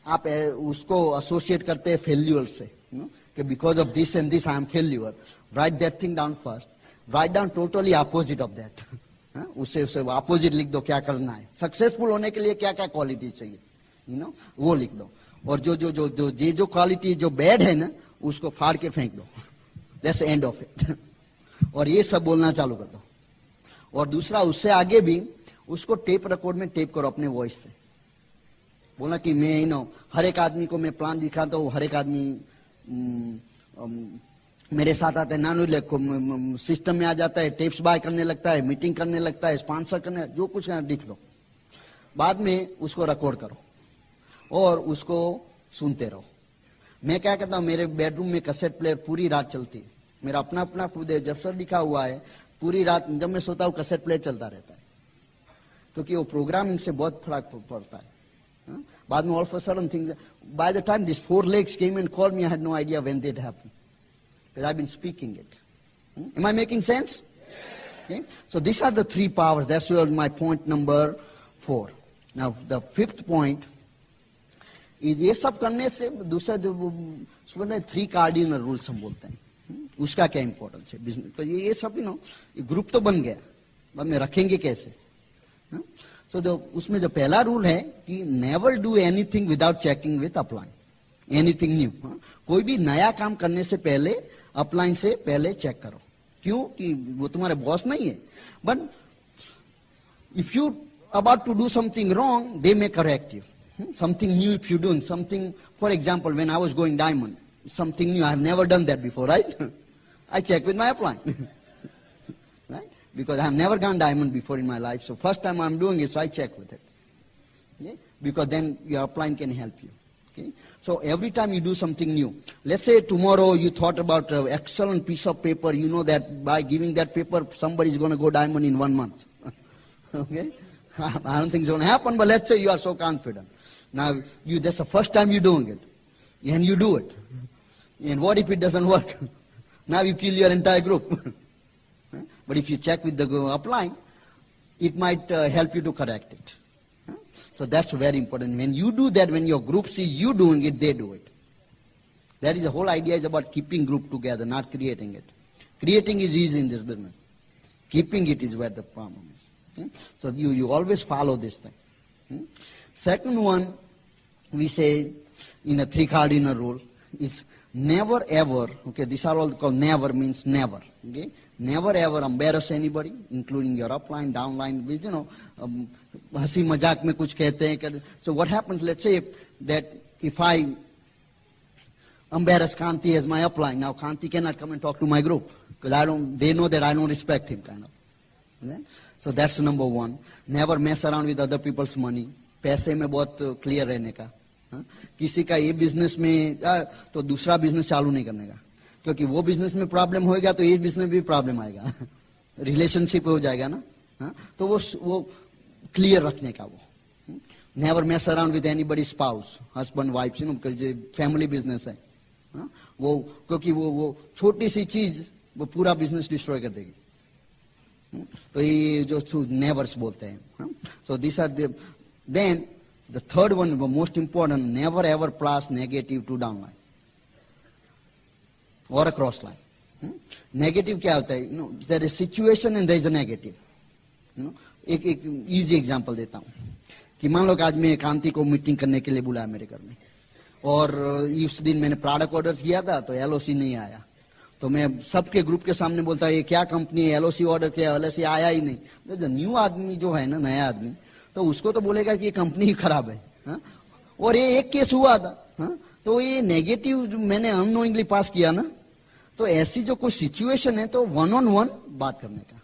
आप उसको एसोसिएट करते हैं फेल्यूर से, कि because of this and this I am failure, right that thing down first, write down totally opposite of that, उससे अपोजिट लिख दो क्या करना है, सक्सेसफुल होने के लिए क्या क्या क्वालिटी चाहिए, वो लिख दो। और जो क्वालिटी जो बैड है ना उसको फाड़ के फेंक दो, दैट्स एंड ऑफ इट। और ये सब बोलना चालू कर दो। और दूसरा, उससे आगे भी उसको टेप रिकॉर्ड में टेप करो अपने वॉइस से, बोला कि मैं हर एक आदमी को मैं प्लान दिखाता हूँ, हर एक आदमी मेरे साथ आता है, नानू सिस्टम में आ जाता है, टेप्स बाय करने लगता है, मीटिंग करने लगता है, स्पॉन्सर करने, जो कुछ लिख दो, बाद में उसको रिकॉर्ड करो और उसको सुनते रहो। मैं क्या करता हूँ, मेरे बेडरूम में कैसेट प्लेयर पूरी रात चलती है, मेरा अपना अपना खुद है, जब सर लिखा हुआ है, पूरी रात जब मैं सोता हूँ कैसेट प्लेयर चलता रहता है, क्योंकि वो प्रोग्रामिंग से बहुत फर्क पड़ता है। बाद में all of a sudden things, by the time this 4 legs came and called me, I had no idea when it happened, because I've been speaking it. Am I making sense? Okay? So these are the 3 powers. That's my point number 4. Now the 5th point is, ये सब करने से दूसरा जो 3 cardinal rules हम बोलते हैं, उसका क्या इंपॉर्टेंस है बिजनेस। तो ये सब ग्रुप तो बन गया, बाद में रखेंगे कैसे, सो जो उसमें जो पहला रूल है कि never do anything without checking with upline, anything new. कोई भी नया काम करने से पहले अपलाइन से पहले चेक करो। क्यों? कि वो तुम्हारे बॉस नहीं है, but if you about to do something wrong, they may correct you. Something new if you're doing something, for example, when I was going diamond, something new, I have never done that before, right? I check with my upline. Right? Because I have never gone diamond before in my life, so first time I'm doing it, so I check with it. Okay? Because then your upline can help you. Okay? So every time you do something new, let's say tomorrow you thought about an excellent piece of paper, you know that by giving that paper, somebody is going to go diamond in 1 month. Okay? I don't think it's going to happen, but let's say you are so confident. Now, that's the first time you're doing it. And you do it. And what if it doesn't work? Now you kill your entire group. But if you check with the upline, it might help you to correct it. So that's very important. When you do that, when your group sees you doing it, they do it. That is the whole idea is about keeping group together, not creating it. Creating is easy in this business. Keeping it is where the problem is. So you always follow this thing. Second one, we say in a 3 cardinal rule is never ever, okay, these are all called never means never, okay, never ever embarrass anybody, including your upline, downline, which, you know, हंसी मजाक में कुछ कहते हैं. So what happens, let's say that if I embarrass Kanti as my upline, now Kanti cannot come and talk to my group because they know that I don't respect him, kind of. Okay? So that's number one. Never mess around with other people's money. पैसे में बहुत क्लियर रहने का. किसी का ये बिजनेस में तो दूसरा बिजनेस चालू नहीं करने का, क्योंकि वो बिजनेस में प्रॉब्लम होएगा तो ये बिजनेस में भी प्रॉब्लम आएगा. रिलेशनशिप हो जाएगा ना. तो वो क्लियर रखने का. वो never mess around with anybody spouse, husband wife, you know, family business है. वो क्योंकि वो छोटी सी चीज वो पूरा बिजनेस डिस्ट्रॉय कर देगी. तो ये जो नेवर्स बोलते हैं. So this are then the third one most important, never ever pass negative to down line और क्रॉस लाइन. नेगेटिव क्या होता है? There is situation and there is a negative. एक इजी एग्जांपल देता हूं कि मान लो कि आज मैं कांति को मीटिंग करने के लिए बुलाया मेरे घर में, और इस दिन मैंने प्रोडक्ट ऑर्डर किया था तो एलओसी नहीं आया. तो मैं सबके ग्रुप के सामने बोलता ये क्या कंपनी है, एलओसी ऑर्डर किया, एलओसी आया ही नहीं. तो न्यू आदमी जो है ना, नया आदमी, तो उसको तो बोलेगा कि ये कंपनी ही खराब है. और ये एक केस हुआ था. तो ये नेगेटिव मैंने अननोइंगली पास किया ना. तो ऐसी जो कोई सिचुएशन है तो 1-on-1 बात करने का,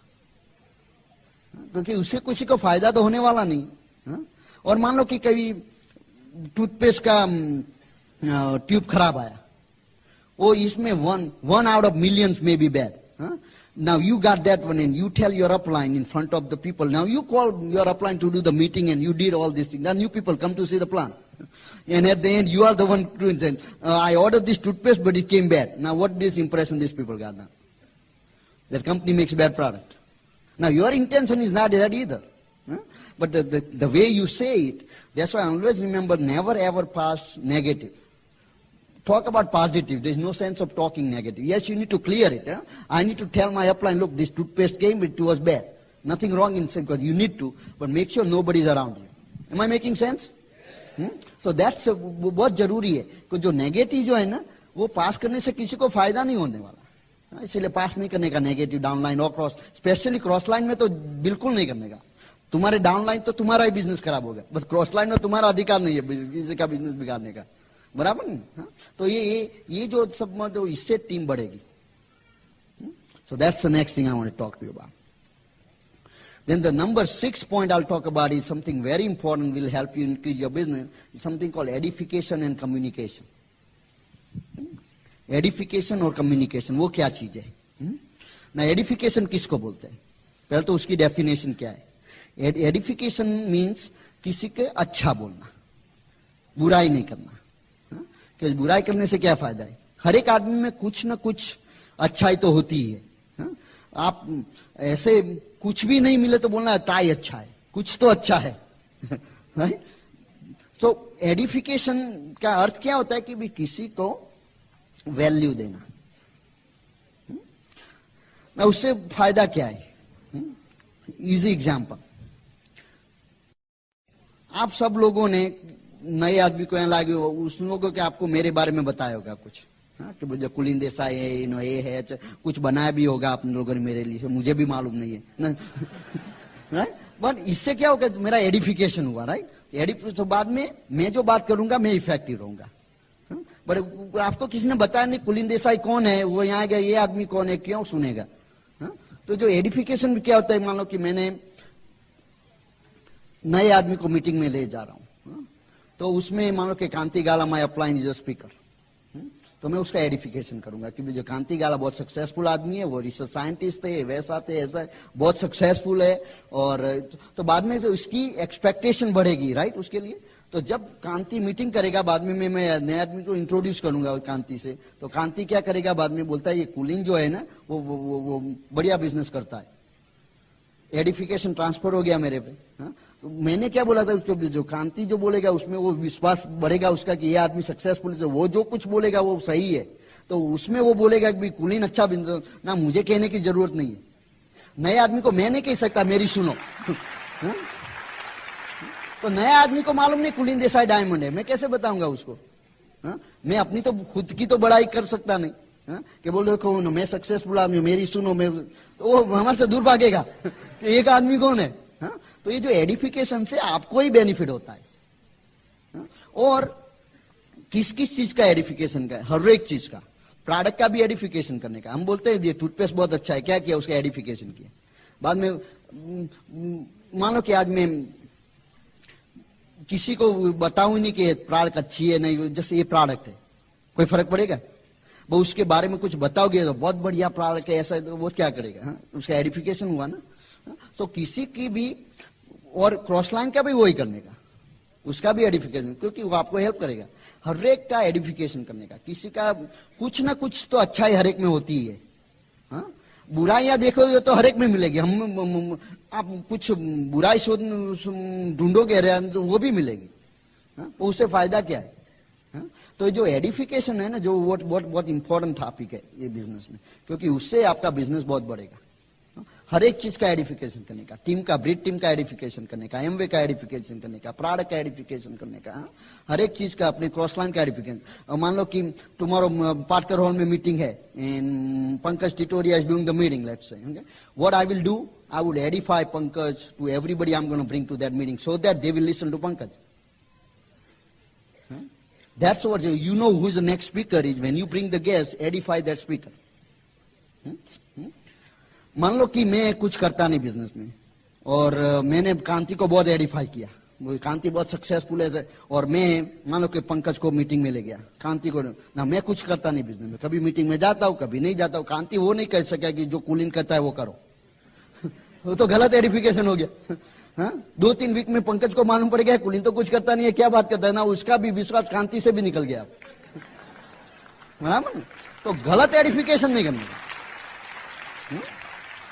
क्योंकि उससे किसी को फायदा तो होने वाला नहीं. और मान लो कि कभी टूथपेस्ट का ट्यूब खराब आया, वो इसमें one out of millions may be bad. Now you got that one and you tell your upline in front of the people. Now you call your upline to do the meeting and you did all these things. Then new people come to see the plan. And at the end you are the one doing it. I ordered this toothpaste but it came bad. Now what this impression these people got now? That company makes bad product. Now your intention is not that either. But the way you say it, that's why I always remember never ever pass negative. Talk about positive. There's no sense of talking negative. Yes, you need to clear it. I need to tell my upline, look, this toothpaste came, it was bad. Nothing wrong in saying, because you need to, but make sure nobody's around you. Am I making sense? So that's बहुत जरूरी है कि जो नेगेटिव जो है ना, वो पास करने से किसी को फायदा नहीं होने वाला. इसलिए पास नहीं करने का नेगेटिव, डाउनलाइन और क्रॉस. स्पेशली क्रॉस लाइन में तो बिल्कुल नहीं करने का. तुम्हारे डाउनलाइन तो तुम्हारा ही बिजनेस खराब होगा, बस क्रॉस लाइन में तुम्हारा अधिकार नहीं है किसी का बिजनेस बिगाड़ने का. बराबर नहीं. तो ये जो सब जो इससे टीम बढ़ेगी. So that's the next thing I want to talk to you about. Then the number 6 point I'll talk about is something very important, will help you increase your business. It's something called edification and communication. Edification और communication, वो क्या चीज है? ना edification किसको बोलते हैं? पहले तो उसकी डेफिनेशन क्या है? Edification means किसी के अच्छा बोलना, बुराई नहीं करना. कि बुराई करने से क्या फायदा है? हर एक आदमी में कुछ न कुछ अच्छाई तो होती है. आप ऐसे कुछ भी नहीं मिले तो बोलना है ताई अच्छा है, कुछ तो अच्छा है. तो एडिफिकेशन का अर्थ क्या होता है कि भी किसी को वैल्यू देना. ना उससे फायदा क्या है? इजी एग्जांपल, आप सब लोगों ने नए आदमी को यहाँ लागे हो, उस लोगों के आपको मेरे बारे में बताया होगा कुछ, हाँ, कि मुझे कुलीन देसाई है, ये है, कुछ बनाया भी होगा आप लोगों ने मेरे लिए, मुझे भी मालूम नहीं है राइट। बट इससे क्या होगा, मेरा एडिफिकेशन हुआ, राइट। तो बाद में मैं जो बात करूंगा मैं इफेक्टिव रहूंगा। बट आपको किसी ने बताया नहीं कुलीन देसाई कौन है, वो यहाँ गया, ये आदमी कौन है, क्यों सुनेगा। तो जो एडिफिकेशन क्या होता है, मान लो कि मैंने नए आदमी को मीटिंग में ले जा रहा हूं, तो उसमें मान लो कि कांति गाला माई अप्लाइन इज अ स्पीकर, तो मैं उसका एडिफिकेशन करूंगा कि जो कांति गाला बहुत सक्सेसफुल आदमी है, वो रिसर्च साइंटिस्ट है, वैसा थे ऐसा बहुत सक्सेसफुल है, और तो बाद में तो इसकी एक्सपेक्टेशन बढ़ेगी, राइट, उसके लिए। तो जब कांति मीटिंग करेगा बाद में मैं नए आदमी को इंट्रोड्यूस करूंगा कांति से, तो कांति क्या करेगा बाद में, बोलता है ये कुलीन जो है ना वो बढ़िया बिजनेस करता है, एडिफिकेशन ट्रांसफर हो गया मेरे पे। तो मैंने क्या बोला था उसको, जो कांति जो बोलेगा उसमें वो विश्वास बढ़ेगा उसका कि ये आदमी सक्सेसफुल है, वो जो कुछ बोलेगा वो सही है, तो उसमें वो बोलेगा कि कुलीन अच्छा बिजनेस ना, मुझे कहने की जरूरत नहीं है, नए आदमी को मैं नहीं कह सकता मेरी सुनो तो नए आदमी को मालूम नहीं कुलीन देसाई डायमंड है, मैं कैसे बताऊंगा उसको। मैं अपनी तो खुद की तो बड़ाई कर सकता नहीं, कि बोल देखो मैं सक्सेसफुल आदमी, मेरी सुनो, मैं तो वो हमारे से दूर भागेगा कि एक आदमी कौन है। तो ये जो एडिफिकेशन से आपको ही बेनिफिट होता है। और किस किस चीज का एडिफिकेशन का है, हर एक चीज का, प्रोडक्ट का भी एडिफिकेशन करने का। हम बोलते हैं ये टूथपेस्ट बहुत अच्छा है, क्या किया उसका एडिफिकेशन किया। बाद में मान लो कि आज मैं किसी को बताऊं नहीं कि प्रोडक्ट अच्छी है नहीं, जैसे ये प्रोडक्ट है, कोई फर्क पड़ेगा? वो उसके बारे में कुछ बताओगे तो बहुत बढ़िया प्रोडक्ट है ऐसा, तो वो क्या करेगा, उसका एडिफिकेशन हुआ ना। तो किसी की भी, और क्रॉस लाइन का भी वही करने का, उसका भी एडिफिकेशन, क्योंकि वो आपको हेल्प करेगा हर एक का एडिफिकेशन करने का। किसी का कुछ ना कुछ तो अच्छाई हर एक में होती ही है, बुराइयां देखोगे तो हर एक में मिलेगी। हम आप कुछ बुराई ढूंढोगे तो वो भी मिलेगी, तो उससे फायदा क्या है। तो जो एडिफिकेशन है ना, जो बहुत इंपॉर्टेंट टॉपिक है ये बिजनेस में, क्योंकि उससे आपका बिजनेस बहुत बढ़ेगा। हर एक चीज का एडिफिकेशन करने का, टीम का, ब्रीड टीम का एडिफिकेशन करने का, एमवे का एडिफिकेशन करने का, प्रोडक्ट का एडिफिकेशन करने का, हर एक चीज का, अपने क्रॉस लाइन का एडिफिकेशन। मान लो कि टुमारो पाटकर हॉल में मीटिंग है, and Pankaj Titoria is doing the meeting, let's say, what I will do, I would edify Pankaj to everybody I'm going to bring to that meeting so that they will listen to Pankaj. That's what you know who is the next speaker is. When you bring the guest, edify that speaker. मान लो कि मैं कुछ करता नहीं बिजनेस में, और मैंने कांति को बहुत एडिफाई किया, कांति बहुत सक्सेसफुल है, और मैं मान लो कि पंकज को मीटिंग में ले गया, कांति को ना, मैं कुछ करता नहीं बिजनेस में, कभी मीटिंग में जाता हूँ कभी नहीं जाता हूँ। कांति वो नहीं कह सका कि जो कुलीन कहता है वो करो, वो तो गलत एडिफिकेशन हो गया। 2-3 वीक में पंकज को मालूम पड़ गया कुलीन तो कुछ करता नहीं है, क्या बात करता है ना, उसका भी विश्वास कांति से भी निकल गया, बराबर। तो गलत एडिफिकेशन नहीं करने का,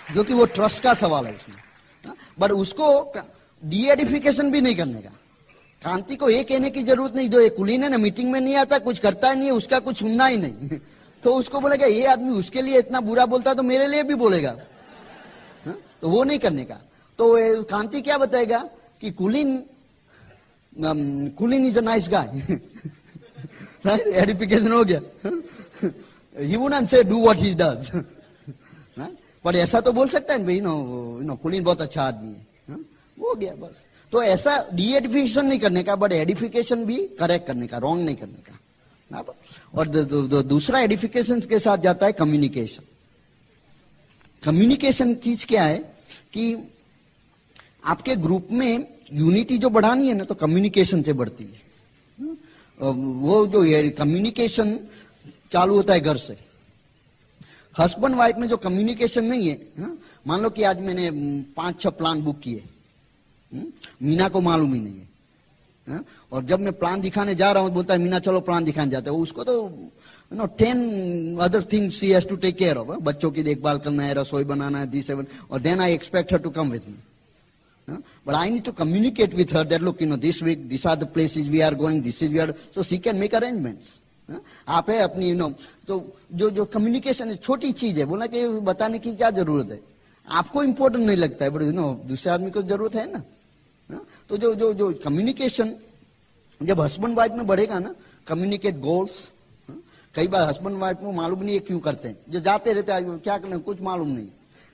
क्योंकि वो ट्रस्ट का सवाल है उसमें। बट उसको डी एडिफिकेशन भी नहीं करने का। कांति को ये कहने की जरूरत नहीं, जो ये कुलीन है ना मीटिंग में नहीं आता, कुछ करता नहीं है, उसका कुछ सुनना ही नहीं तो उसको बोलेगा ये आदमी उसके लिए इतना बुरा बोलता है तो मेरे लिए भी बोलेगा, तो वो नहीं करने का। तो कांति क्या बताएगा कि कुलीन is a nice guy, edification हो गया। ही wouldn't say do what he does, पर ऐसा तो बोल सकता है भाई, नो कुलीन बहुत अच्छा आदमी है, वो गया बस। तो ऐसा डी एडिफिकेशन नहीं करने का, बट एडिफिकेशन भी करेक्ट करने का, रॉन्ग नहीं करने का। और दूसरा एडिफिकेशन के साथ जाता है कम्युनिकेशन। कम्युनिकेशन चीज क्या है कि आपके ग्रुप में यूनिटी जो बढ़ानी है ना, तो कम्युनिकेशन से बढ़ती है। वो जो कम्युनिकेशन चालू होता है घर से। हस्बैंड वाइफ में जो कम्युनिकेशन नहीं है, मान लो कि आज मैंने 5-6 प्लान बुक किए, मीना को मालूम ही नहीं है, और जब मैं प्लान दिखाने जा रहा हूं बोलता है मीना चलो प्लान दिखाने जाते हैं, उसको तो 10 other things she has to take care of. बच्चों की देखभाल करना है, रसोई बनाना है, this seven, और then I expect her to come with me. But I need to communicate with her that look, this week these are the places we are going, this is we are, so she can make arrangements. आप है अपनी तो जो कम्युनिकेशन है छोटी चीज है, बोला कि बताने की क्या जरूरत है, आपको इंपॉर्टेंट नहीं लगता है, बट दूसरे आदमी को जरूरत है ना। तो जो कम्युनिकेशन जब हस्बैंड वाइफ में बढ़ेगा ना, कम्युनिकेट गोल्स। कई बार हस्बैंड वाइफ को मालूम नहीं है क्यों करते हैं, जो जाते रहते हैं क्या करना कुछ मालूम नहीं।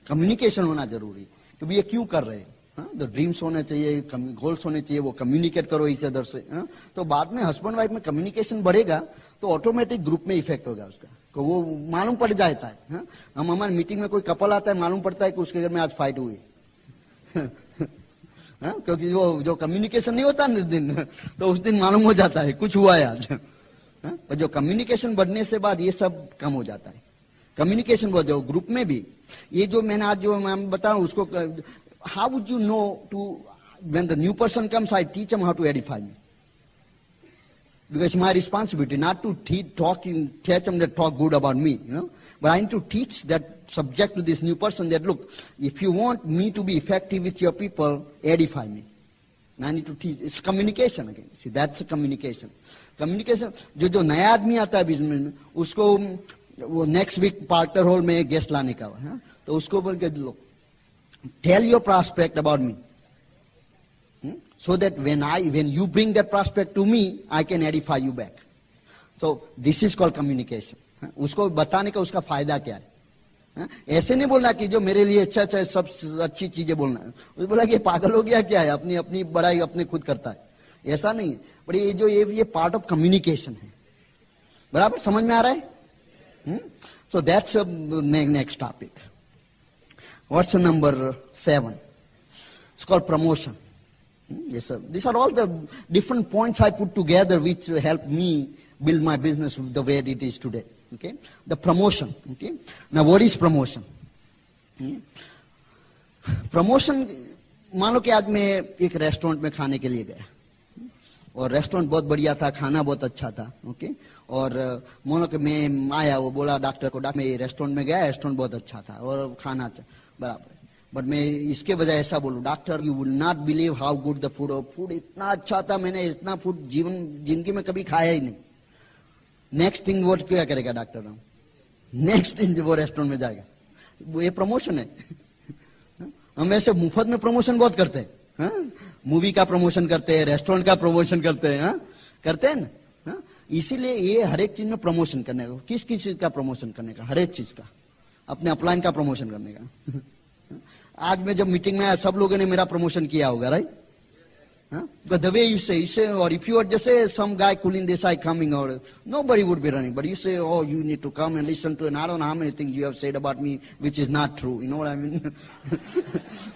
कम्युनिकेशन होना जरूरी कि भाई ये क्यों कर रहे हैं, तो ड्रीम्स होने चाहिए, गोल्स होने चाहिए, वो कम्युनिकेट करो इस अदर से। तो बाद में हस्बैंड वाइफ में कम्युनिकेशन बढ़ेगा तो ऑटोमेटिक ग्रुप में इफेक्ट होगा उसका, तो वो मालूम पड़ जाता है। हम हमारी मीटिंग में कोई कपल आता है, मालूम पड़ता है कि उसके घर में आज फाइट हुई क्योंकि जो कम्युनिकेशन नहीं होता ना दिन, तो उस दिन मालूम हो जाता है कुछ हुआ है आज। और जो कम्युनिकेशन बढ़ने से बाद ये सब कम हो जाता है। कम्युनिकेशन बढ़ जाओ ग्रुप में भी। ये जो मैंने आज जो मैं बता रहा हूं उसको, how would you know to when the new person comes, I teach him how to edify me, because my responsibility not to teach them that talk good about me, but I need to teach that subject to this new person that look, if you want me to be effective with your people, edify me. And I need to teach. It's communication again. See, that's a communication. Communication. जो नया आदमी आता है बिजनेस में, उसको वो नेक्स्ट वीक पार्टनर हॉल में गेस्ट लाने का है, तो उसको बोल के लो, tell your prospect about me, so that when you bring that prospect to me, I can edify you back. So this is called communication. उसको बताने का उसका फायदा क्या है। ऐसे नहीं बोलना कि जो मेरे लिए अच्छा अच्छा सब अच्छी चीजें बोलना है। उसने बोला कि पागल हो गया क्या है, अपनी अपनी बड़ाई अपने खुद करता है, ऐसा नहीं है। पर ये पार्ट ऑफ कम्युनिकेशन है। बराबर समझ में आ रहा है? So that's next topic. What's number 7? It's called promotion. Yes, sir. These are all the different points I put together which help me build my business the way it is today. Okay, the promotion. Okay, now what is promotion? Promotion. मान लो कि आज मैं एक रेस्टोरेंट में खाने के लिए गया और रेस्टोरेंट बहुत बढ़िया था, खाना बहुत अच्छा था. ओके, और मानो कि मैं आया, वो बोला डॉक्टर को, डॉक्टर मैं रेस्टोरेंट में गया, रेस्टोरेंट बहुत अच्छा था और खाना अच्छा, बराबर. बट मैं इसके बजाय ऐसा बोलूं, doctor you will not believe how good the food, food इतना अच्छा था, मैंने इतना फूड जिंदगी में कभी खाया ही नहीं. नेक्स्ट थिंग वो क्या करेगा डॉक्टर? नेक्स्ट थिंग वो रेस्टोरेंट में जाएगा. वो ये प्रमोशन है. हम ऐसे मुफ्त में प्रमोशन बहुत करते हैं. मूवी का प्रमोशन करते हैं, रेस्टोरेंट का प्रमोशन करते हैं, करते हैं ना. इसीलिए ये हर एक चीज में प्रमोशन करने का. किस किस चीज का प्रमोशन करने का? हर एक चीज का. अपने अपलाइन का प्रमोशन करने का. आज मैं जब मीटिंग में आया, सब लोगों ने मेरा प्रमोशन किया होगा, राइट? द वे यू से, और इफ यू आर जैसे सम गाय कुलीन देसाई कमिंग, और nobody would be running, but you say, oh, you need to come and listen to, and I don't know how many things you have said about me which is not true, you know what I mean?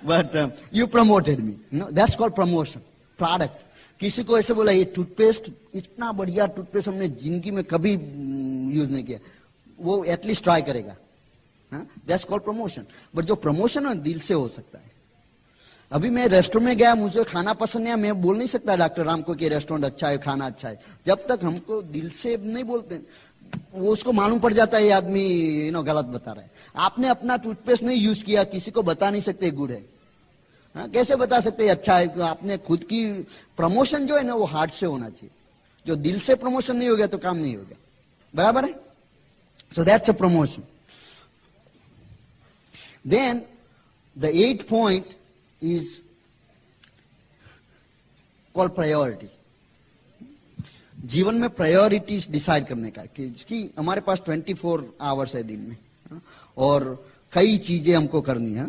But you promoted me, that's called promotion. Product. किसी को ऐसे बोला ये टूथपेस्ट इतना बढ़िया टूथपेस्ट हमने जिंदगी में कभी यूज नहीं किया, वो एटलीस्ट ट्राई करेगा. That's called promotion. But जो प्रमोशन है दिल से हो सकता है. अभी मैं रेस्टोरेंट में गया, मुझे खाना पसंद नहीं, मैं बोल नहीं सकता डॉक्टर राम को कि रेस्टोरेंट अच्छा है, खाना अच्छा है. जब तक हमको दिल से नहीं बोलते, वो उसको मालूम पड़ जाता है ये आदमी गलत बता रहा है. आपने अपना टूथपेस्ट नहीं यूज किया, किसी को बता नहीं सकते गुड है. कैसे बता सकते अच्छा है? आपने खुद की प्रमोशन जो है ना वो हार्ट से होना चाहिए. जो दिल से प्रमोशन नहीं हो गया तो काम नहीं होगा. बराबर है? So that's a promotion. Then the 8th point is called priority. जीवन में प्रायोरिटीज डिसाइड करने का, कि इसकी हमारे पास 24 आवर्स है दिन में और कई चीजें हमको करनी है.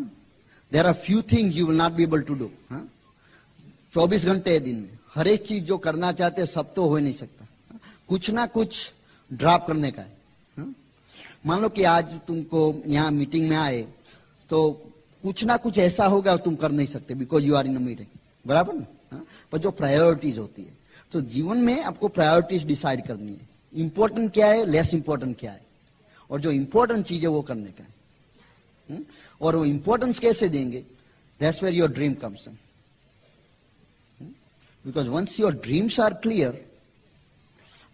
There are few things you will not be able to do. 24 घंटे है दिन में. हर एक चीज जो करना चाहते हैं सब तो हो नहीं सकता. कुछ ना कुछ ड्रॉप करने का है. मान लो कि आज तुमको यहाँ मीटिंग में आए तो कुछ ना कुछ ऐसा होगा तुम कर नहीं सकते because you are in a meeting. बराबर ना? पर जो प्रायोरिटीज होती है, तो जीवन में आपको प्रायोरिटीज डिसाइड करनी है. इंपॉर्टेंट क्या है, लेस इंपॉर्टेंट क्या है, और जो इंपॉर्टेंट चीज है वो करने का है. और वो इंपॉर्टेंस कैसे देंगे? That's where your dream comes in. Because once your dreams are clear,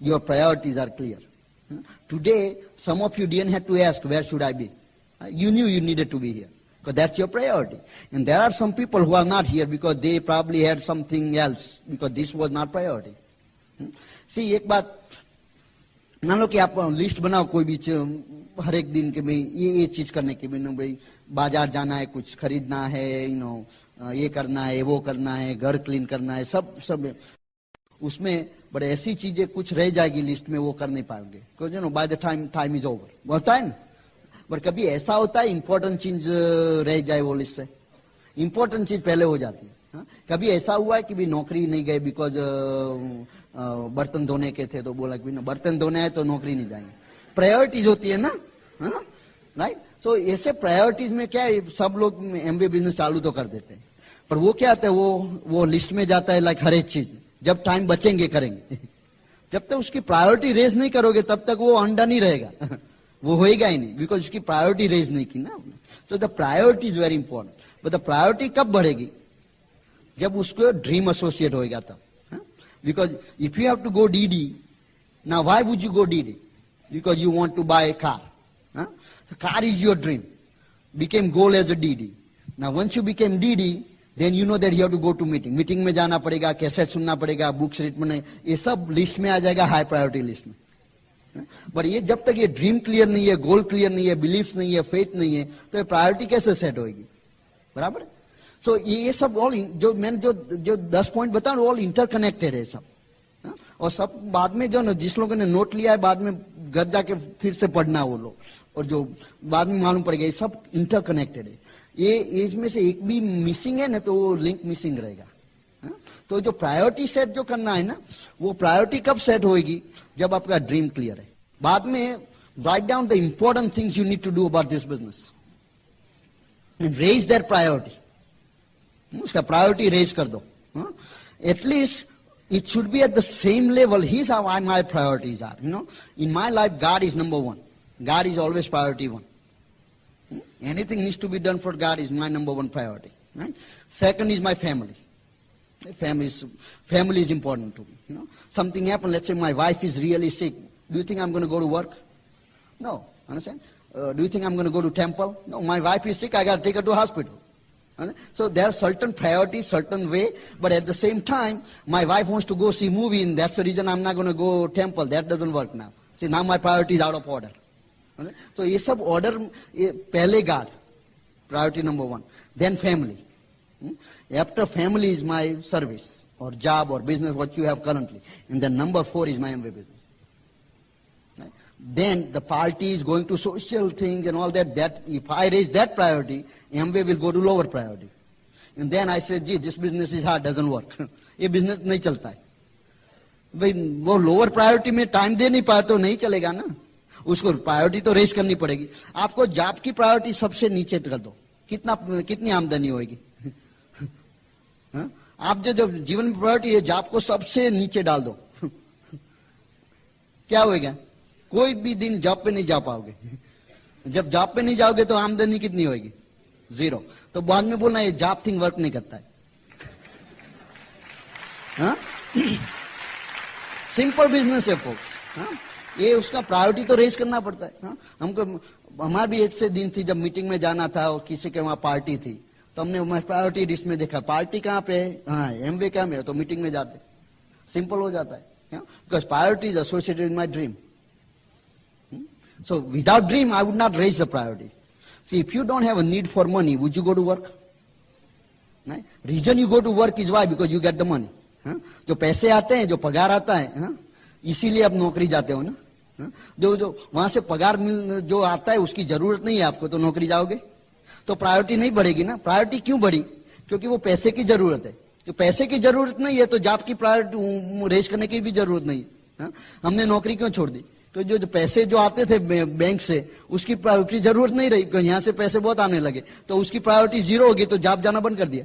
your priorities are clear. Today some of you didn't have to ask where should I be. You knew you needed to be here because that's your priority. And there are some people who are not here because they probably had something else because this was not priority. See, एक बात मान लो कि आप लिस्ट बनाओ कोई भी हर एक दिन के भाई ये चीज करने की, भाई बाजार जाना है, कुछ खरीदना है, ये करना है, वो करना है, घर क्लीन करना है, सब उसमें बट ऐसी चीजें कुछ रह जाएगी लिस्ट में, वो कर नहीं पाएंगे because you know by the time is over होता है ना। बट कभी ऐसा होता है इंपॉर्टेंट चीज रह जाए वो लिस्ट से, इंपॉर्टेंट चीज पहले हो जाती है। हाँ? कभी ऐसा हुआ है कि भी नौकरी नहीं गए बिकॉज बर्तन धोने के थे, तो बोला कि बर्तन धोने है तो नौकरी नहीं जाएंगे। प्रायोरिटीज होती है ना, राइट। सो ऐसे प्रायोरिटीज में क्या है, सब लोग एमबीए बिजनेस चालू तो कर देते हैं, पर वो क्या आता है, वो लिस्ट में जाता है लाइक हर एक चीज, जब टाइम बचेंगे करेंगे। जब तक उसकी प्रायोरिटी रेज नहीं करोगे तब तक वो अनडन ही रहेगा, वो होएगा ही नहीं, बिकॉज उसकी प्रायोरिटी रेज नहीं की ना आपने। So the priority is very important. But the priority कब बढ़ेगी, जब उसको ड्रीम एसोसिएट होएगा तब। Because if you have to go DD, now why would you go DD? Because you want to buy car. Car is your dream, became goal as a DD. Now once you became DD, then you know that you have to go to meeting. Meeting में जाना पड़ेगा, कैसेट सुनना पड़ेगा, बुक्स रीड में, ये सब लिस्ट में आ जाएगा, हाई प्रायोरिटी लिस्ट में। पर ये जब तक ये ड्रीम क्लियर नहीं है, गोल क्लियर नहीं है, बिलीफ नहीं है, फेथ नहीं है, तो ये प्रायोरिटी कैसे सेट होगी? बराबर। सो ये सब ऑल जो मैंने जो 10 पॉइंट बताया ऑल इंटरकनेक्टेड है सब। और सब बाद में जो जिस लोगों ने नोट लिया है बाद में घर जाके फिर से पढ़ना वो लोग, और जो बाद में मालूम पड़ेगा ये सब इंटरकनेक्टेड है। ये एज में से एक भी मिसिंग है ना तो वो लिंक मिसिंग रहेगा। तो जो प्रायोरिटी सेट जो करना है ना, वो प्रायोरिटी कब सेट होगी, जब आपका ड्रीम क्लियर है। बाद में write down the important things you need to do about this business and raise their priority. उसका प्रायोरिटी रेज कर दो, at least it should be at the same level. Here's how my priorities are. In my life, God is number one. God is always priority one. Anything needs to be done for God is my number one priority. Right? Second is my family. Family is important to me. Something happened. Let's say my wife is really sick. Do you think I'm going to go to work? No. Understand? Do you think I'm going to go to temple? No. My wife is sick. I got to take her to hospital. So there are certain priorities, certain way, but at the same time, my wife wants to go see movie, and that's the reason I'm not going to go temple. That doesn't work now. See, now my priority is out of order. So ये सब order पहले God, priority number one. Then family. After family is my service or job or business what you have currently, and then number 4 is my MBA business. Then the party is going to social things and all that. That if I raise that priority, MBA will go to lower priority. And then I say, gee, this business is hard, doesn't work. ये business नहीं चलता है। भाई वो lower priority में time दे नहीं पाया तो नहीं चलेगा ना। उसको priority तो raise करनी पड़ेगी। आपको job की priority सबसे नीचे कर दो, कितनी आमदनी होगी? आप जो जीवन में priority है, job को सबसे नीचे डाल दो, क्या होगा? कोई भी दिन जॉब पे नहीं जा पाओगे। जब जॉब पे नहीं जाओगे तो आमदनी कितनी होगी? 0। तो बाद में बोलना ये जॉब थिंग वर्क नहीं करता है। सिंपल बिजनेस है फोक्स। ये उसका प्रायोरिटी तो रेज करना पड़ता है। हमको हमारी भी ऐसे दिन थी जब मीटिंग में जाना था और किसी के वहां पार्टी थी, तो हमने हमारी प्रायोरिटी लिस्ट में देखा पार्टी कहाँ पे है, हाँ एमबीए कहाँ में है, तो मीटिंग में जाते। सिंपल हो जाता है, because priority is associated with my dream. So without dream, I would not raise the priority. See, if you don't have a need for money, would you go to work? Right? Reason you go to work is why? Because you get the money. जो पैसे आते हैं, जो पगार आता है, इसीलिए आप नौकरी जाते हो ना। जो वहां से पगार जो आता है उसकी जरूरत नहीं है आपको, तो नौकरी जाओगे तो प्रायोरिटी नहीं बढ़ेगी ना। प्रायोरिटी क्यों बढ़ी? क्योंकि वो पैसे की जरूरत है। तो पैसे की जरूरत नहीं है तो जॉब की प्रायोरिटी रेज करने की भी जरूरत नहीं है। हमने नौकरी क्यों छोड़ दी? तो जो पैसे जो आते थे बैंक से उसकी प्रायोरिटी जरूरत नहीं रही, क्योंकि यहां से पैसे बहुत आने लगे, तो उसकी प्रायोरिटी 0 होगी, तो जॉब जाना बंद कर दिया।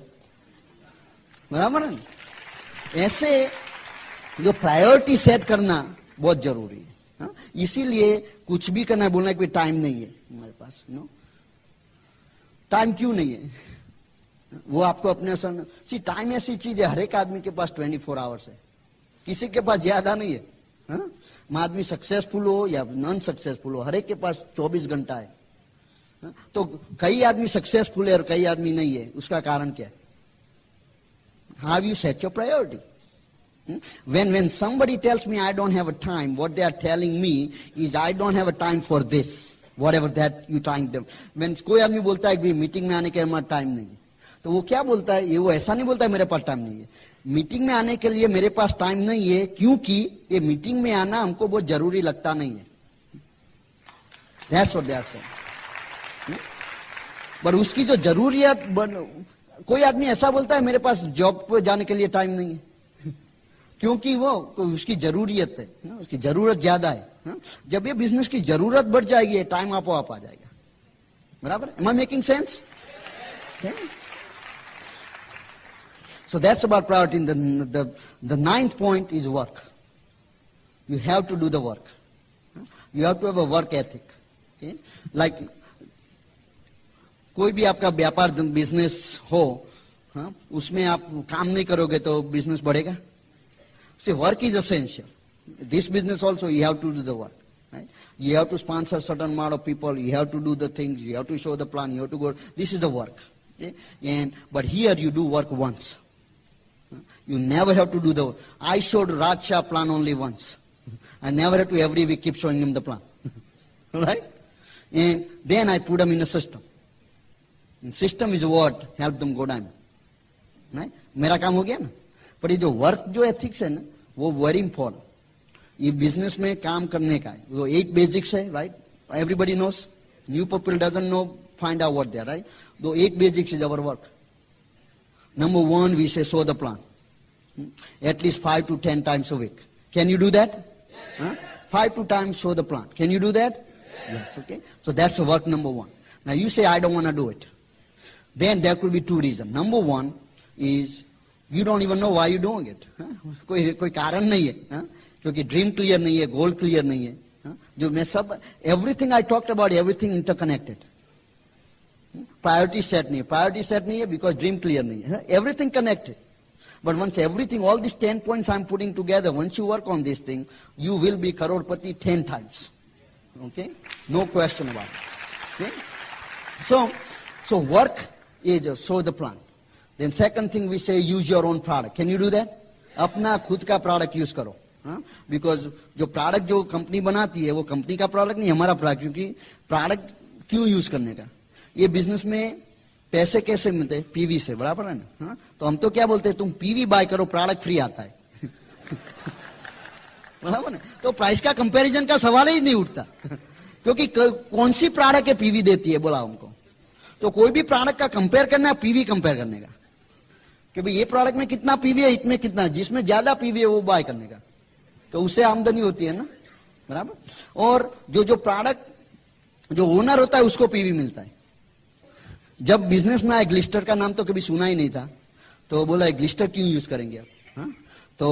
बराबर है? ऐसे जो प्रायोरिटी सेट करना बहुत जरूरी है। इसीलिए कुछ भी करना है, बोलना कि टाइम नहीं है हमारे पास। टाइम क्यों नहीं है? वो आपको अपने सी टाइम ऐसी चीज है, हर एक आदमी के पास 24 आवर्स है, किसी के पास ज्यादा नहीं है। आदमी सक्सेसफुल हो या नॉन सक्सेसफुल हो, हर एक के पास 24 घंटा है। तो कई आदमी सक्सेसफुल है और कई आदमी नहीं है, उसका कारण क्या है? How you set your priority? When somebody tells me I don't have a time, what they are telling me is I don't have a time for this, whatever that you trying to. When कोई आदमी बोलता है कि मीटिंग में आने के हमारा टाइम नहीं, तो वो क्या बोलता है, ये वो ऐसा नहीं बोलता है मेरे पास टाइम नहीं है, मीटिंग में आने के लिए मेरे पास टाइम नहीं है क्योंकि ये मीटिंग में आना हमको बहुत जरूरी लगता नहीं है। That's what they are saying. पर उसकी जो जरूरियत, कोई आदमी ऐसा बोलता है मेरे पास जॉब पे जाने के लिए टाइम नहीं है क्योंकि वो उसकी जरूरियत है, उसकी जरूरत ज्यादा है। जब ये बिजनेस की जरूरत बढ़ जाएगी टाइम आप आ जाएगा। बराबर? Am I making sense? Okay. So that's about priority. The ninth point is work. You have to do the work. You have to have a work ethic. Okay? Like कोई भी आपका व्यापार बिजनेस हो, उसमें आप काम नहीं करोगे तो बिजनेस बढ़ेगा? See, work is essential. This business also you have to do the work. Right? You have to sponsor certain amount of people. You have to do the things. You have to show the plan. You have to go. This is the work. Okay? But here you do work once. You never have to do the work. I showed Raj Shah plan only once. I never have to every week keep showing him the plan. Right? And then I put them in a system. And system is what help them go down. Right? मेरा काम हो गया ना? पर ये जो वर्क जो एथिक्स है ना, वो वेरी इंपॉर्टेंट। ये बिजनेस में काम करने का है, वो 8 बेसिक्स है, right? Everybody knows, new people doesn't know, find out what they are, right? Those 8 basics is our work. Number 1, we say show the plan. At least 5 to 10 times a week. Can you do that? Yes. 5 to 10 times show the plan. Can you do that? Yes. Okay. So that's work number 1. Now you say I don't want to do it. Then there could be 2 reasons. Number 1 is you don't even know why you're doing it. कोई कारण नहीं है, क्योंकि ड्रीम क्लियर नहीं है, गोल क्लियर नहीं है। जो मैं सब everything I talked about, everything interconnected. Priority set नहीं है बिकॉज ड्रीम क्लियर नहीं है। Everything connected, but once everything, all this 10 points I am putting together, once you work on this thing, you will be करोड़पति 10 times. Okay, no question about it. Okay? So work is show the plan. Then second thing we say, use your own product. Can you do that? अपना खुद का प्रोडक्ट यूज करो, बिकॉज जो प्रोडक्ट जो कंपनी बनाती है वो कंपनी का प्रोडक्ट नहीं, हमारा प्रोडक्ट। क्योंकि प्रोडक्ट क्यों यूज करने का, ये बिजनेस में पैसे कैसे मिलते हैं? पीवी से, बराबर है ना? तो हम तो क्या बोलते हैं, तुम पीवी बाय करो, प्रोडक्ट फ्री आता है। बराबर ना? तो प्राइस का कंपैरिजन का सवाल ही नहीं उठता, क्योंकि कौन सी प्रोडक्ट है पीवी देती है, बोला हमको। तो कोई भी प्रोडक्ट का कंपेयर करना है, पीवी कंपेयर करने का, कि भाई ये प्रोडक्ट में कितना पीवी है, इसमें कितना, जिसमें ज्यादा पीवी है वो बाय करने का, तो उससे आमदनी होती है ना, बराबर। और जो प्रोडक्ट जो ओनर होता है उसको पीवी मिलता है। जब बिजनेस में आया, ग्लिस्टर का नाम तो कभी सुना ही नहीं था, तो बोला ग्लिस्टर क्यों यूज करेंगे आप? तो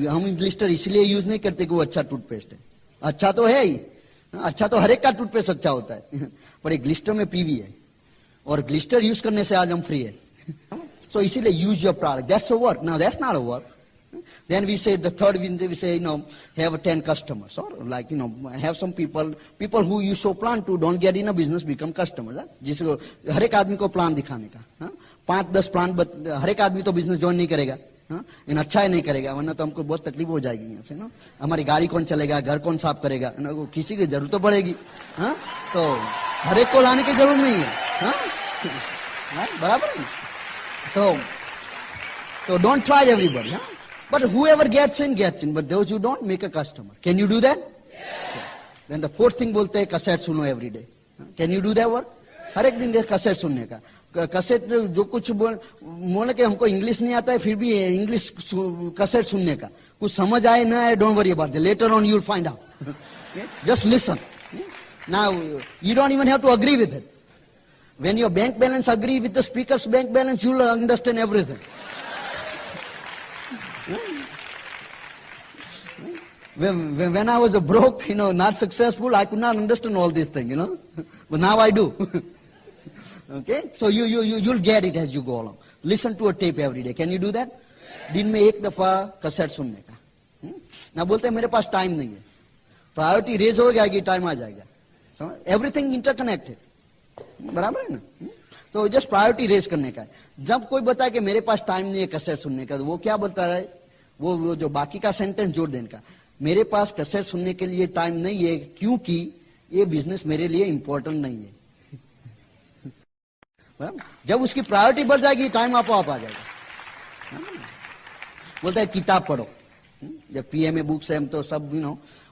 हम ग्लिस्टर इसलिए यूज नहीं करते कि वो अच्छा टूथपेस्ट है। अच्छा तो है ही, अच्छा तो हर एक का टूथपेस्ट अच्छा होता है, पर एक ग्लिस्टर में पीवी है, और ग्लिस्टर यूज करने से आज हम फ्री है। सो इसीलिए use your product, that's a work. Now that's not a work. Then we say the third, we say, have 10 customers, or like, have some people who you show plan to, don't get in a business, become customers. जिसको हर एक आदमी को प्लान दिखाने का, 5-10 प्लान, हर एक आदमी तो बिजनेस ज्वाइन नहीं करेगा, इन अच्छा ही नहीं करेगा, वरना तो हमको बहुत तकलीफ हो जाएगी यहाँ से ना। हमारी गाड़ी कौन चलेगा, घर कौन साफ करेगा, किसी की जरूरत तो पड़ेगी, तो हर एक को लाने की जरूरत नहीं है, बराबर है? तो don't try everybody, but whoever gets in, but those who don't, make a customer. Can you do that? Yes. Then the fourth thing बोलते हैं, कैसेट सुनो every day. Can you do that work? हर एक दिन कैसेट सुनने का, कैसेट जो कुछ बोले कि हमको इंग्लिश नहीं आता है, फिर भी इंग्लिश कैसेट सुनने का, कुछ समझ आए ना आए, don't worry about it. Later on you'll find out. Just listen. Now you don't even have to agree with it. When your bank balance agree with the speaker's bank balance, you'll understand everything. When I was a broke, not successful, I could not understand all these things, but now I do. Okay, so you'll get it as you go along. Listen to a tape every day. Can you do that? दिन में एक दफा कैसेट सुनने का। ना बोलते मेरे पास टाइम नहीं है, प्रायोरिटी रेज हो जाएगी, टाइम आ जाएगा। एवरीथिंग इंटरकनेक्टेड, बराबर है ना? तो जस्ट प्रायोरिटी रेज करने का है। जब कोई बताए कि मेरे पास टाइम नहीं है कैसेट सुनने का, तो वो क्या बोलता है, वो जो बाकी का सेंटेंस जोड़ देने का, मेरे पास कैसेट सुनने के लिए टाइम नहीं है क्योंकि ये बिजनेस मेरे लिए इंपॉर्टेंट नहीं है। बराबर? जब उसकी प्रायोरिटी बढ़ जाएगी टाइम आप आ जाएगा। बोलता है किताब पढ़ो, जब पीएमए बुक्स है हम तो सब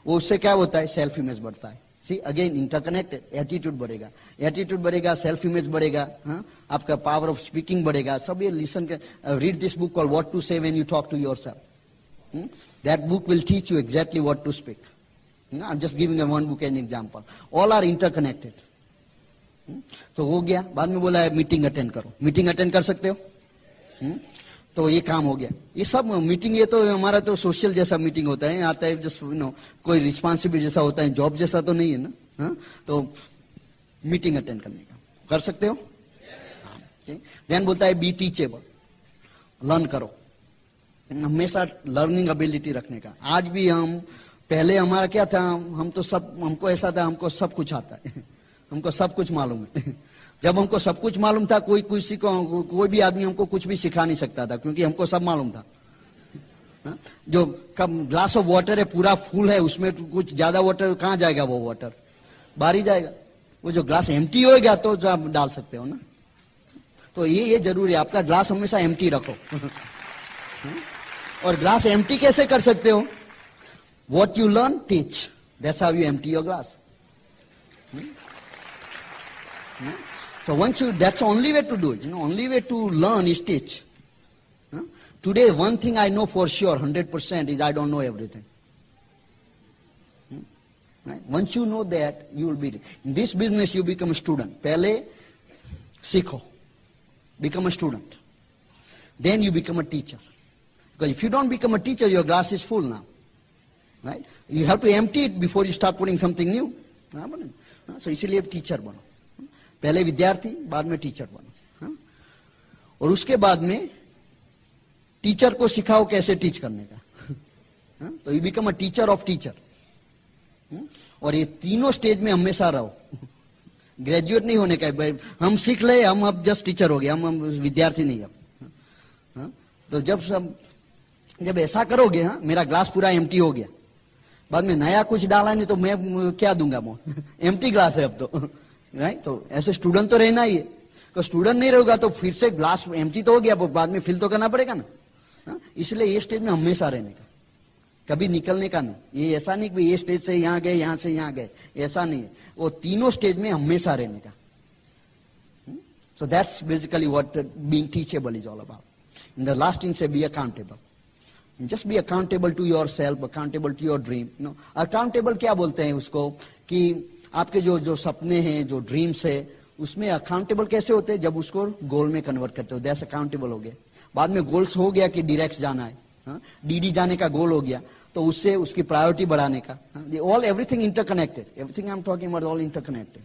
वो उससे क्या होता है, सेल्फ इमेज बढ़ता है। सी अगेन इंटरकनेक्टेड, एटीट्यूड बढ़ेगा, एटीट्यूड बढ़ेगा, सेल्फ इमेज बढ़ेगा, आपका पावर ऑफ स्पीकिंग बढ़ेगा। सब ये लिसन कर, read this book called what to say when you talk to yourself. That book will teach you exactly what to speak. I am just giving one book an example, all are interconnected. तो हो गया। बाद में बोला है मीटिंग अटेंड करो, मीटिंग अटेंड कर सकते हो, तो ये काम हो गया। ये सब मीटिंग, ये तो हमारा तो सोशल जैसा मीटिंग होता है, आता है जस्ट कोई रिस्पॉन्सिबिलिटी जैसा होता है, जॉब जैसा तो नहीं है ना। तो मीटिंग अटेंड करने का कर सकते हो। देन बोलता है बी टीचेबल, लर्न करो, हमेशा लर्निंग एबिलिटी रखने का। आज भी हम, पहले हमारा क्या था, हम तो सब, हमको ऐसा था हमको सब कुछ आता है, हमको सब कुछ मालूम है। जब हमको सब कुछ मालूम था, कोई किसी को, कोई भी आदमी हमको कुछ भी सिखा नहीं सकता था, क्योंकि हमको सब मालूम था। जो कम ग्लास ऑफ वाटर है पूरा फुल है, उसमें कुछ ज्यादा वाटर कहां जाएगा, वो वाटर बाहर ही जाएगा। वो जो ग्लास एम्प्टी हो गया तो आप डाल सकते हो ना। तो ये जरूरी है, आपका ग्लास हमेशा एम्प्टी रखो। और ग्लास एम्प्टी कैसे कर सकते हो, what you learn teach, that's how you empty your glass. So once you, that's the only way to do it. Only way to learn is teach. Today, one thing I know for sure, 100% is I don't know everything. Right? Once you know that, you will be, in this business you become a student. पहले सीखो, become a student. Then you become a teacher. Because if you don't become a teacher, your glass is full now. Right? You have to empty it before you start putting something new. So इसीलिए teacher बनो। पहले विद्यार्थी, बाद में टीचर बनो। और उसके बाद में टीचर को सिखाओ कैसे टीच करने का। तो you become a teacher of teacher. और ये तीनों स्टेज में हमेशा रहो। ग्रेजुएट नहीं होने का, हम सीख ले, हम अब जस्ट टीचर हो गए, हम विद्यार्थी नहीं अब। तो जब ऐसा करोगे, मेरा ग्लास पूरा एम्प्टी हो गया, बाद में नया कुछ डाला नहीं तो मैं क्या दूंगा, एम्प्टी ग्लास है अब तो। राइट? तो ऐसे स्टूडेंट तो रहना ही है। तो स्टूडेंट नहीं रहेगा तो फिर से ग्लास एम्प्टी तो हो गया, बाद में फिल तो करना पड़ेगा ना। इसलिए ये स्टेज में हमेशा रहने का, कभी निकलने का नहीं। ये ऐसा नहीं कि ये स्टेज से यहां गए, यहां से यहां गए, ऐसा नहीं है। वो तीनों स्टेज में हमेशा रहने का। So that's basically what being teachable is all about. In the last thing say be accountable. Just be accountable to your self, accountable to your dream. Accountable क्या बोलते हैं उसको, कि आपके जो सपने हैं, जो ड्रीम्स है, उसमें अकाउंटेबल कैसे होते हैं, जब उसको गोल में कन्वर्ट करते हो, दैट्स अकाउंटेबल हो गया। बाद में गोल्स हो गया कि डायरेक्ट जाना है, डीडी जाने का गोल हो गया, तो उससे उसकी प्रायोरिटी बढ़ाने का। All everything interconnected, everything I am talking about all interconnected.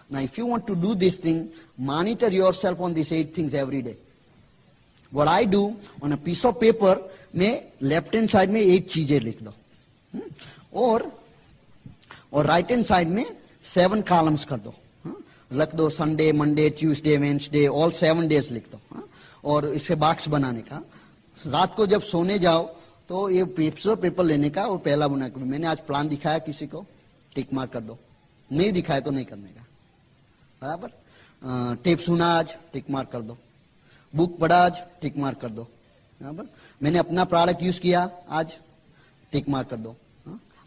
Now if you want to do this thing, monitor yourself on this 8 things every day. What I do, on a piece of paper में लेफ्ट हैंड साइड में 8 चीजें लिख दो, और राइट हैंड साइड में 7 कॉलम्स कर दो। लिख दो Sunday, Monday, Tuesday, Wednesday, all 7 days लिख दो। और इसे बॉक्स बनाने का, रात को जब सोने जाओ तो ये पेपर लेने का और पहला बना कर, मैंने आज प्लान दिखाया किसी को, टिक मार्क कर दो, नहीं दिखाया तो नहीं करने का, बराबर। टेप सुना आज, टिक मार्क कर दो। बुक पढ़ा आज, टिक मार्क कर दो, बराबर। मैंने अपना प्रोडक्ट यूज किया आज, टिक मार्क कर दो।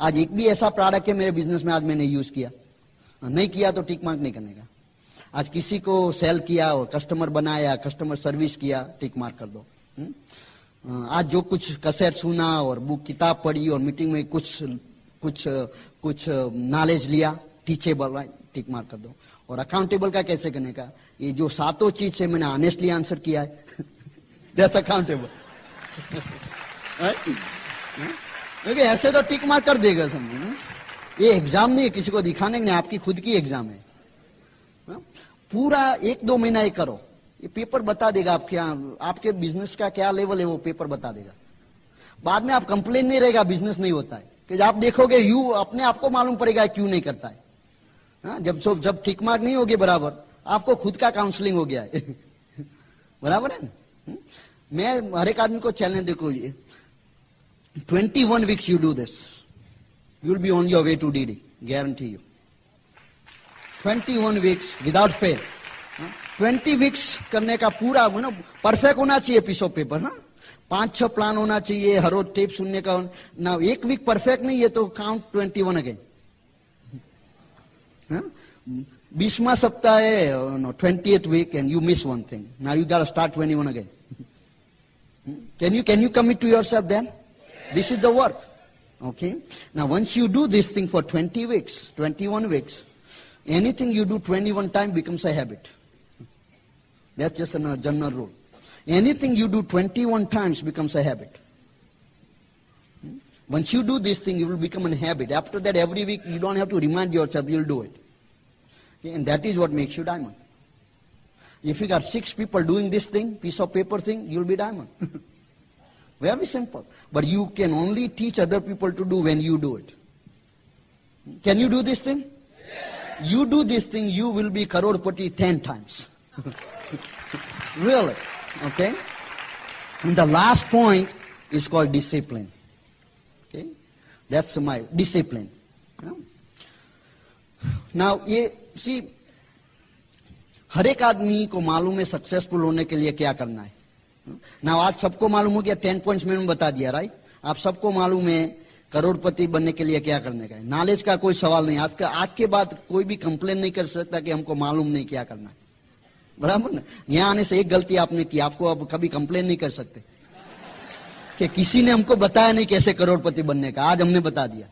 आज एक भी ऐसा प्रोडक्ट है मेरे बिजनेस में आज मैंने यूज किया, नहीं किया तो टिक मार्क नहीं करने का। आज किसी को सेल किया और कस्टमर बनाया, कस्टमर सर्विस किया, टिक मार्क कर दो। आज जो कुछ कैसेट सुना और बुक किताब पढ़ी और मीटिंग में कुछ नॉलेज लिया, टीचेबल, टिक मार्क कर दो। और अकाउंटेबल का कैसे करने का, ये जो 7 चीज से मैंने ऑनेस्टली आंसर किया है, दैट्स अकाउंटेबल। क्योंकि ऐसे तो टिक मार्क कर देगा समझो। ये एग्जाम नहीं है किसी को दिखाने नहीं, आपकी खुद की एग्जाम है। पूरा 1-2 महीना ये करो, ये पेपर बता देगा आपके बिजनेस का क्या लेवल है, वो पेपर बता देगा। बाद में आप कंप्लेन नहीं रहेगा बिजनेस नहीं होता है, कि आप देखोगे अपने आपको मालूम पड़ेगा क्यों नहीं करता है। जब टिक मार्क नहीं होगी बराबर, आपको खुद का काउंसलिंग हो गया है। बराबर है ना। मैं हर एक आदमी को चैलेंज, देखो ये 21 weeks you do this, you will be on your way to DD, guarantee you. 21 weeks without fail. 20 weeks करने का पूरा परफेक्ट होना चाहिए पीस ऑफ पेपर, हाँ 5-6 प्लान होना चाहिए, हर रोज टेप सुनने का ना। एक वीक परफेक्ट नहीं है तो काउंट 21 अगेन। 20वां सप्ताह है 20th week and you miss one thing, now you got start 21 again. Can you commit to yourself then? This is the work. Okay. Now once you do this thing for 20 weeks, 21 weeks, anything you do 21 times becomes a habit. That's just a general rule. Anything you do 21 times becomes a habit. Once you do this thing, you will become a habit. After that, every week, you don't have to remind yourself, you'll do it. Okay? And that is what makes you diamond. If you got 6 people doing this thing, piece of paper thing, you'll be diamond. Very simple. But you can only teach other people to do when you do it. Can you do this thing? Yes. You do this thing, you will be crorepati 10 times. Really. Okay? And the last point is called discipline. Okay? That's my discipline. Yeah? Now, see, हर एक आदमी को मालूम है सक्सेसफुल होने के लिए क्या करना है ना। आज सबको मालूम हो गया, 10 पॉइंट्स मैंने बता दिया, राइट। आप सबको मालूम है करोड़पति बनने के लिए क्या करने का है। नॉलेज का कोई सवाल नहीं। आज के बाद कोई भी कंप्लेन नहीं कर सकता कि हमको मालूम नहीं क्या करना है, बराबर ना। यहां आने से एक गलती आपने की, आपको अब कभी कंप्लेन नहीं कर सकते कि किसी ने हमको बताया नहीं कैसे करोड़पति बनने का, आज हमने बता दिया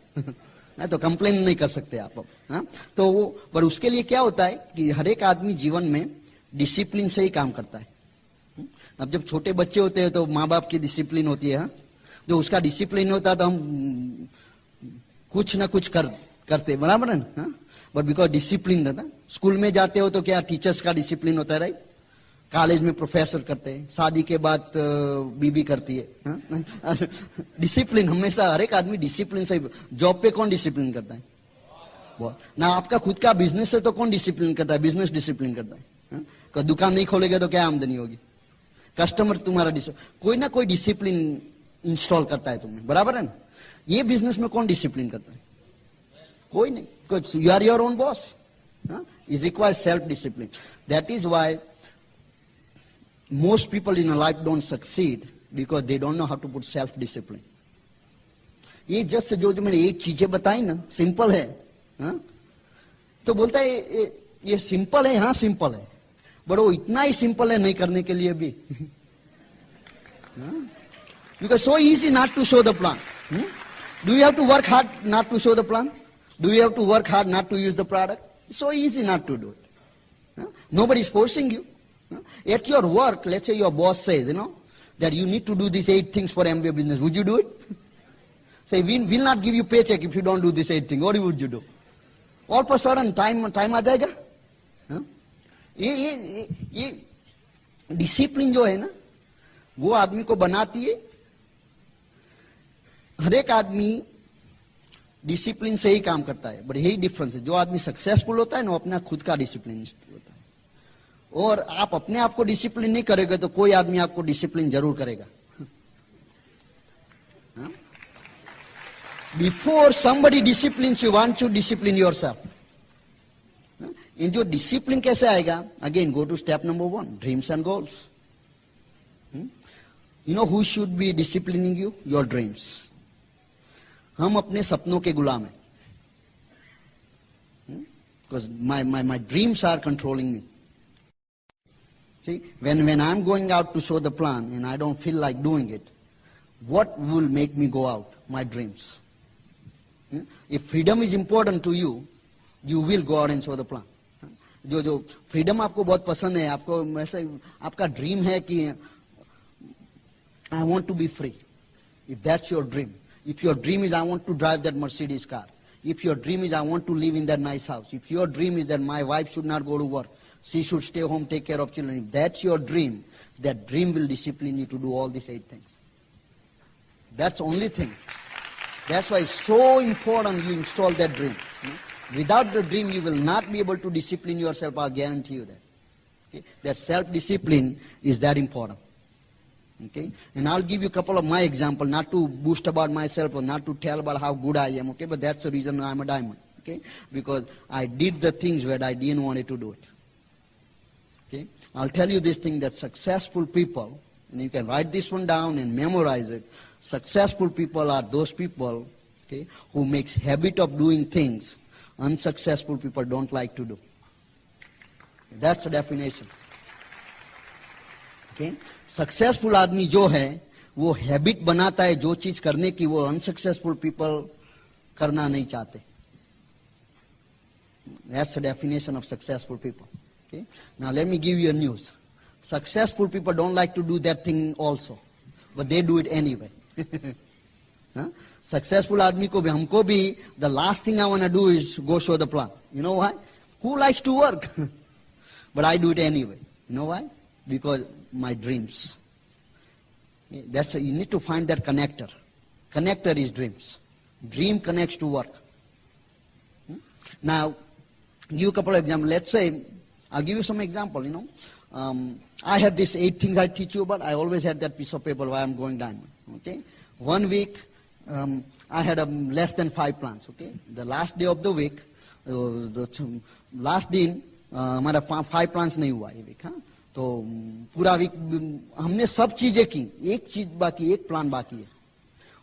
तो कंप्लेन नहीं कर सकते आप अब। हाँ? तो वो पर उसके लिए क्या होता है कि हर एक आदमी जीवन में डिसिप्लिन से ही काम करता है। अब जब छोटे बच्चे होते हैं तो माँ बाप की डिसिप्लिन होती है, हाँ? जो उसका डिसिप्लिन होता तो हम कुछ ना कुछ करते, बराबर है ना। बट बिकॉज डिसिप्लिन रहता। स्कूल में जाते हो तो क्या टीचर्स का डिसिप्लिन होता है, राइट। कॉलेज में प्रोफेसर करते हैं, शादी के बाद बीबी करती है। डिसिप्लिन हमेशा हर एक आदमी डिसिप्लिन से। जॉब पे कौन डिसिप्लिन करता है ना। आपका खुद का बिजनेस है तो कौन डिसिप्लिन करता है, बिजनेस डिसिप्लिन करता है। दुकान नहीं खोलेगा तो क्या आमदनी होगी, कस्टमर तुम्हारा कोई ना कोई डिसिप्लिन इंस्टॉल करता है तुम्हें, बराबर है ना। ये बिजनेस में कौन डिसिप्लिन करता है, कोई नहीं। You are your own boss. It requires self discipline. That is why most people in a life don't succeed because they don't know how to put self discipline. ये जस्ट जो मैंने 8 चीजें बताई ना, सिंपल है, हाँ? तो बोलता है ये सिंपल है, हाँ सिंपल है, बट वो इतना ही सिंपल है नहीं करने के लिए भी। Because so easy not to show the plan. Do you have to work hard not to show the plan? Do you have to work hard not to use the product? It's so easy not to do it. Nobody is forcing you. At your work, let's say your boss says, that you need to do these 8 things for MBA business. Would you do it? Say, we will not give you paycheck if you don't do these 8 things. What would you do? All of a sudden, time आ जाएगा। ये डिसिप्लिन जो है ना, वो आदमी को बनाती है। हर एक आदमी डिसिप्लिन से ही काम करता है, बट यही डिफरेंस है। जो आदमी सक्सेसफुल होता है ना, वो अपना खुद का डिसिप्लिन होता है। और आप अपने आप को डिसिप्लिन नहीं करेंगे तो कोई आदमी आपको डिसिप्लिन जरूर करेगा। Before somebody discipline you want to discipline yourself. इन जो डिसिप्लिन कैसे आएगा, again go to step number 1, dreams and goals. You know who should be disciplining you, your dreams. हम अपने सपनों के गुलाम हैं, because my dreams are controlling me. See, when I'm going out to show the plan and I don't feel like doing it, what will make me go out? My dreams. If freedom is important to you, you will go out and show the plan. जो freedom आपको बहुत पसंद है, आपको वैसे आपका dream है कि I want to be free. If that's your dream, if your dream is I want to drive that Mercedes car, if your dream is I want to live in that nice house, if your dream is that my wife should not go to work, she should stay home, take care of children. If that's your dream, that dream will discipline you to do all these 8 things. That's the only thing. That's why it's so important you install that dream. Without the dream, you will not be able to discipline yourself. I'll guarantee you that. Okay? That self-discipline is that important. Okay? And I'll give you a couple of my examples, not to boast about myself or not to tell about how good I am. Okay? But that's the reason I'm a diamond. Okay? Because I did the things where I didn't want to do it. Okay? I'll tell you this thing that successful people, and you can write this one down and memorize it. Successful people are those people, okay, who makes habit of doing things unsuccessful people don't like to do. That's the definition. Okay? Successful आदमी जो है वो हैबिट बनाता है जो चीज करने की वो अनसक्सेसफुल पीपल करना नहीं चाहते. That's the definition of successful people. Okay? Now let me give you a news. Successful people don't like to do that thing also, but they do it anyway. Huh? Successful आदमी को भी हमको भी the last thing I want to do is go show the plan. You know why? Who likes to work? But I do it anyway. You know why? Because my dreams. That's you need to find that connector. Connector is dreams. Dream connects to work. Now, give you a couple of examples. Let's say, I'll give you some example. You know, I have these 8 things I teach you about. I always had that piece of paper while I'm going diamond. Okay, 1 week I had less than 5 plans. Okay, the last day of the week, the last दिन हमारा 5 plans नहीं हुआ ये वीक. हाँ, तो पूरा वीक हमने सब चीजें की, एक चीज बाकी, एक प्लान बाकी है.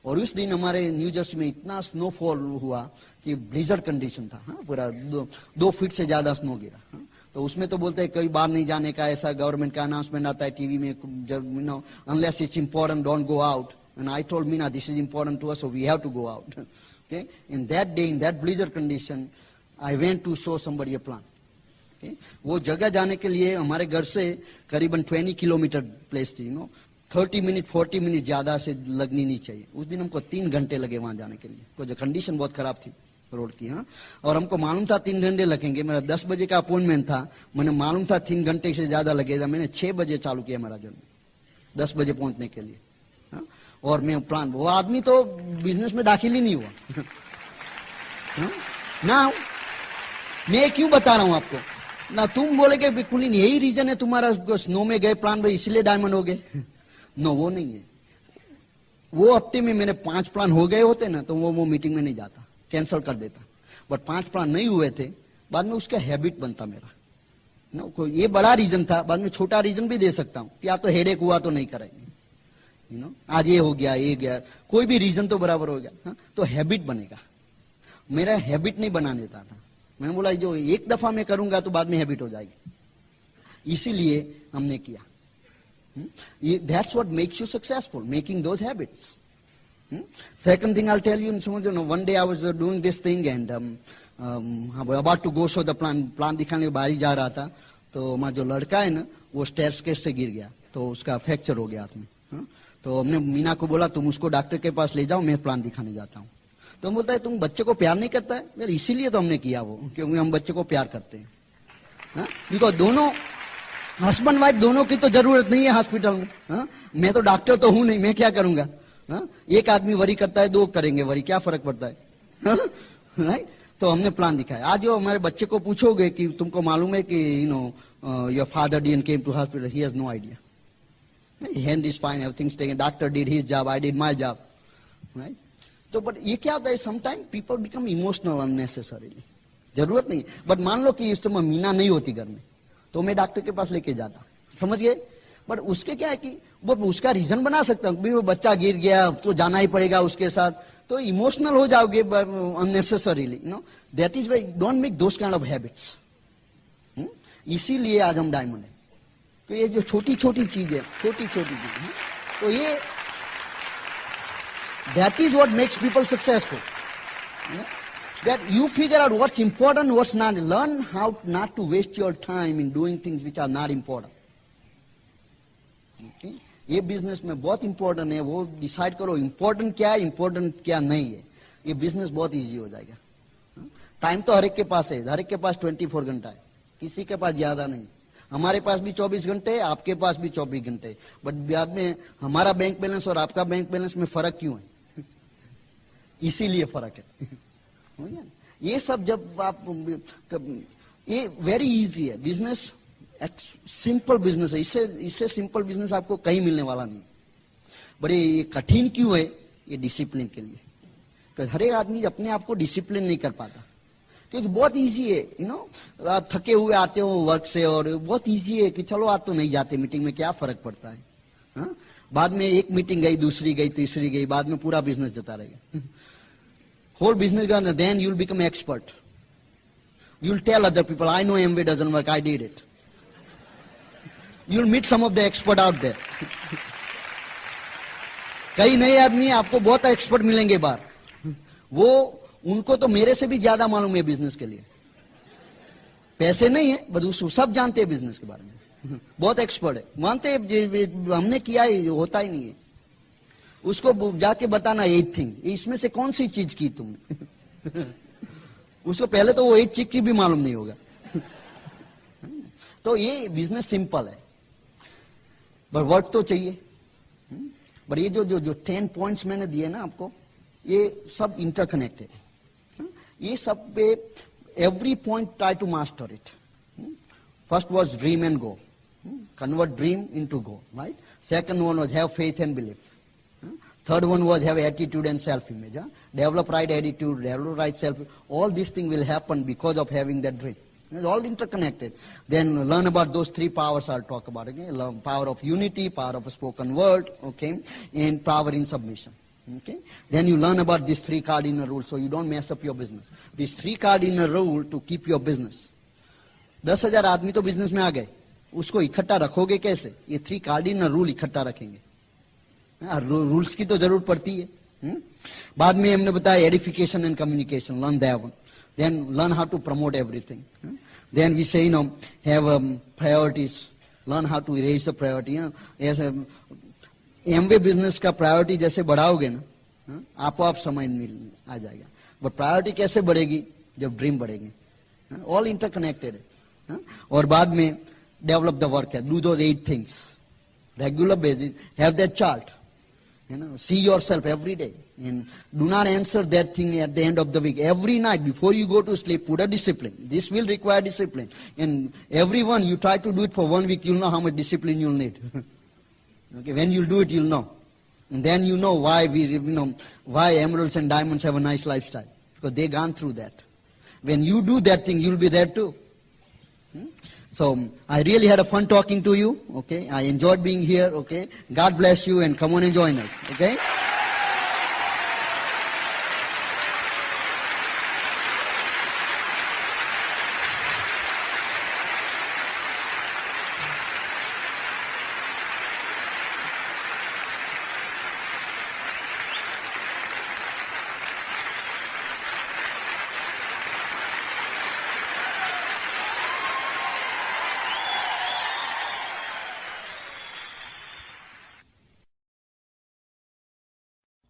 और उस दिन हमारे न्यू जर्सी में इतना स्नोफॉल हुआ कि ब्लिजर्ड कंडीशन था. हाँ, पूरा 2 फीट से ज्यादा स्नो गिरा. हाँ, तो उसमें तो बोलते हैं कई बार नहीं जाने का, ऐसा गवर्नमेंट का अनाउंसमेंट आता है टीवी में, you know, unless it's important don't go out. And I told Meena this is important to us, so we have to go out. Okay, in that day, in that blizzard condition, I went to show somebody a plan. वो जगह जाने के लिए हमारे घर से करीबन 20 किलोमीटर प्लेस थी. यू नो, 30 मिनट 40 मिनट ज्यादा से लगनी नहीं चाहिए. उस दिन हमको 3 घंटे लगे वहां जाने के लिए, तो कंडीशन बहुत खराब थी रोड की. हाँ, और हमको मालूम था 3 घंटे लगेंगे. मेरा 10 बजे का अपॉइंटमेंट था, मैंने मालूम था 3 घंटे से ज्यादा लगेगा. मैंने 6 बजे चालू किया मेरा जर्नी 10 बजे पहुंचने के लिए. हाँ, और मैं प्लान, वो आदमी तो बिजनेस में दाखिल ही नहीं हुआ. ना, मैं क्यों बता रहा हूं आपको ना, तुम बोलेगे बिल्कुल ही यही रीजन है तुम्हारा स्नो में गए प्लान में इसलिए डायमंड हो गए. नो, वो नहीं है. वो हफ्ते में मेरे 5 प्लान हो गए होते ना तो वो मीटिंग में नहीं जाता, कैंसिल कर देता. बट 5 प्लान नहीं हुए थे, बाद में उसका हैबिट बनता मेरा. नो, कोई ये बड़ा रीजन था, बाद में छोटा रीजन भी दे सकता हूं, या तो हेडेक हुआ तो नहीं करेंगे. यू नो, आज ये हो गया, ये गया, कोई भी रीजन तो बराबर हो गया. हाँ, तो हैबिट बनेगा. मेरा हैबिट नहीं बना देता था. मैंने बोला जो एक दफा मैं करूंगा तो बाद में हैबिट हो जाएगी, इसीलिए हमने किया. That's what makes you successful, making those habits. Second thing I'll tell you, one day I was doing this thing and about to go show the plan दिखाने के बाहर ही जा रहा था, तो हमारा जो लड़का है ना वो स्टेयरकेस से गिर गया, तो उसका फ्रैक्चर हो गया हाथ में. तो हमने मीना को बोला तुम उसको डॉक्टर के पास ले जाओ, मैं प्लान दिखाने जाता हूँ. तो हम बोलता है तुम बच्चे को प्यार नहीं करता है. वेल, इसीलिए तो हमने किया वो, क्योंकि हम बच्चे को प्यार करते हैं. बिकॉज दोनों हस्बैंड वाइफ दोनों की तो जरूरत नहीं है हॉस्पिटल में. मैं तो डॉक्टर तो हूं नहीं, मैं क्या करूंगा. एक आदमी वरी करता है, 2 करेंगे वरी, क्या फर्क पड़ता है. राइट. तो हमने प्लान दिखाया. आज जो हमारे बच्चे को पूछोगे कि तुमको मालूम है कि you know your father didn't came to hospital, he has no idea. Hand is fine, everything is taken, doctor did his job, I did my job. Right. तो बट ये क्या होता है, sometime people become emotional unnecessarily. जरूरत नहीं. बट मान लो कि इस समय मीना नहीं होती घर में तो मैं डॉक्टर के पास लेके जाता, समझ गए. बट उसके क्या है कि वो उसका रीजन बना सकता हूँ, वो बच्चा गिर गया तो जाना ही पड़ेगा उसके साथ, तो इमोशनल हो जाओगे unnecessarily. No, that is why don't make those kind of habits. इसीलिए आज हम डायमंड है. तो ये जो छोटी छोटी चीज है, छोटी छोटी चीज, तो ये that is what makes people successful. That you figure out what's important, what's not. Learn how not to waste your time in doing things which are not important. Okay? ये बिजनेस में बहुत इंपॉर्टेंट है, वो डिसाइड करो इंपॉर्टेंट क्या है, इंपॉर्टेंट क्या नहीं है. ये बिजनेस बहुत इजी हो जाएगा. टाइम तो हर एक के पास है, हर एक के पास 24 घंटा है, किसी के पास ज्यादा नहीं. हमारे पास भी 24 घंटे है, आपके पास भी 24 घंटे. बट बाद में हमारा बैंक बैलेंस और आपका बैंक बैलेंस में फर्क क्यों है? इसीलिए फर्क है. ये सब जब आप, ये वेरी इजी है बिजनेस, सिंपल बिजनेस है. इससे सिंपल बिजनेस आपको कहीं मिलने वाला नहीं. बड़े ये कठिन क्यों है? ये डिसिप्लिन के लिए. हर एक आदमी अपने आप को डिसिप्लिन नहीं कर पाता. क्योंकि बहुत इजी है, यू नो, थके हुए आते हो वर्क से और बहुत इजी है कि चलो आज तो नहीं जाते मीटिंग में, क्या फर्क पड़ता है, हाँ? बाद में एक मीटिंग गई, दूसरी गई, तीसरी गई, बाद में पूरा बिजनेस जता रहेगा, whole business gone, then you will become expert. You'll tell other people, I know Amway doesn't work, I did it. You'll meet some of the expert out there. कई नए आदमी आपको बहुत एक्सपर्ट मिलेंगे बाहर, वो उनको तो मेरे से भी ज्यादा मालूम है बिजनेस के लिए. पैसे नहीं है, बस सब जानते हैं बिजनेस के बारे में, बहुत एक्सपर्ट है, मानते हैं हमने किया है, होता ही नहीं है. उसको जाके बताना 8 थिंग्स, इसमें से कौन सी चीज की तुमने. उसको पहले तो वो 8 चीज की भी मालूम नहीं होगा. तो ये बिजनेस सिंपल है, पर वर्क तो चाहिए. पर ये जो 10 पॉइंट्स मैंने दिए ना आपको, ये सब इंटरकनेक्टेड है. ये सब पे every point try to master it. First was dream and go, convert dream into go, right. Second one was have faith and believe. Third one was have attitude and self-image. Develop right attitude, develop right self. All these things will happen because of having that dream. It's all interconnected. Then learn about those 3 powers I'll talk about again. Learn power of unity, power of a spoken word, okay, and power in submission. Okay. Then you learn about these 3 cardinal rules so you don't mess up your business. These 3 cardinal rules to keep your business. 10,000 आदमी तो बिजनेस में आ गए, उसको इकट्ठा रखोगे कैसे? ये 3 कार्डिनल रूल इकट्ठा रखेंगे. रूल्स की तो जरूरत पड़ती है. बाद में हमने बताया edification and communication, learn that one. Then learn how to promote everything. Then we say have priorities, learn how to erase the priority. ऐसे एमवे बिजनेस का प्रायोरिटी जैसे बढ़ाओगे ना, आपो आप समझ मिल आ जाएगा. बट प्रायोरिटी कैसे बढ़ेगी? जब ड्रीम बढ़ेगी. ऑल इंटरकनेक्टेड है. और बाद में डेवलप द वर्क है, do those 8 things regular basis, have that chart. You know, see yourself every day and do not answer that thing at the end of the week. Every night before you go to sleep, put a discipline. This will require discipline. And everyone, you try to do it for 1 week, you'll know how much discipline you'll need. Okay, when you'll do it, you'll know. And then you know why emeralds and diamonds have a nice lifestyle. Because they've gone through that. When you do that thing, you'll be there too. So I really had a fun talking to you. Okay, I enjoyed being here. Okay, God bless you and come on and join us. Okay.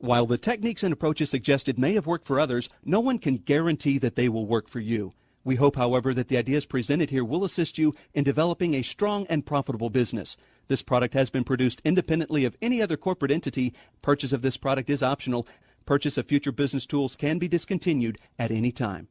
While the techniques and approaches suggested may have worked for others, no one can guarantee that they will work for you. We hope, however, that the ideas presented here will assist you in developing a strong and profitable business. This product has been produced independently of any other corporate entity. Purchase of this product is optional. Purchase of future business tools can be discontinued at any time.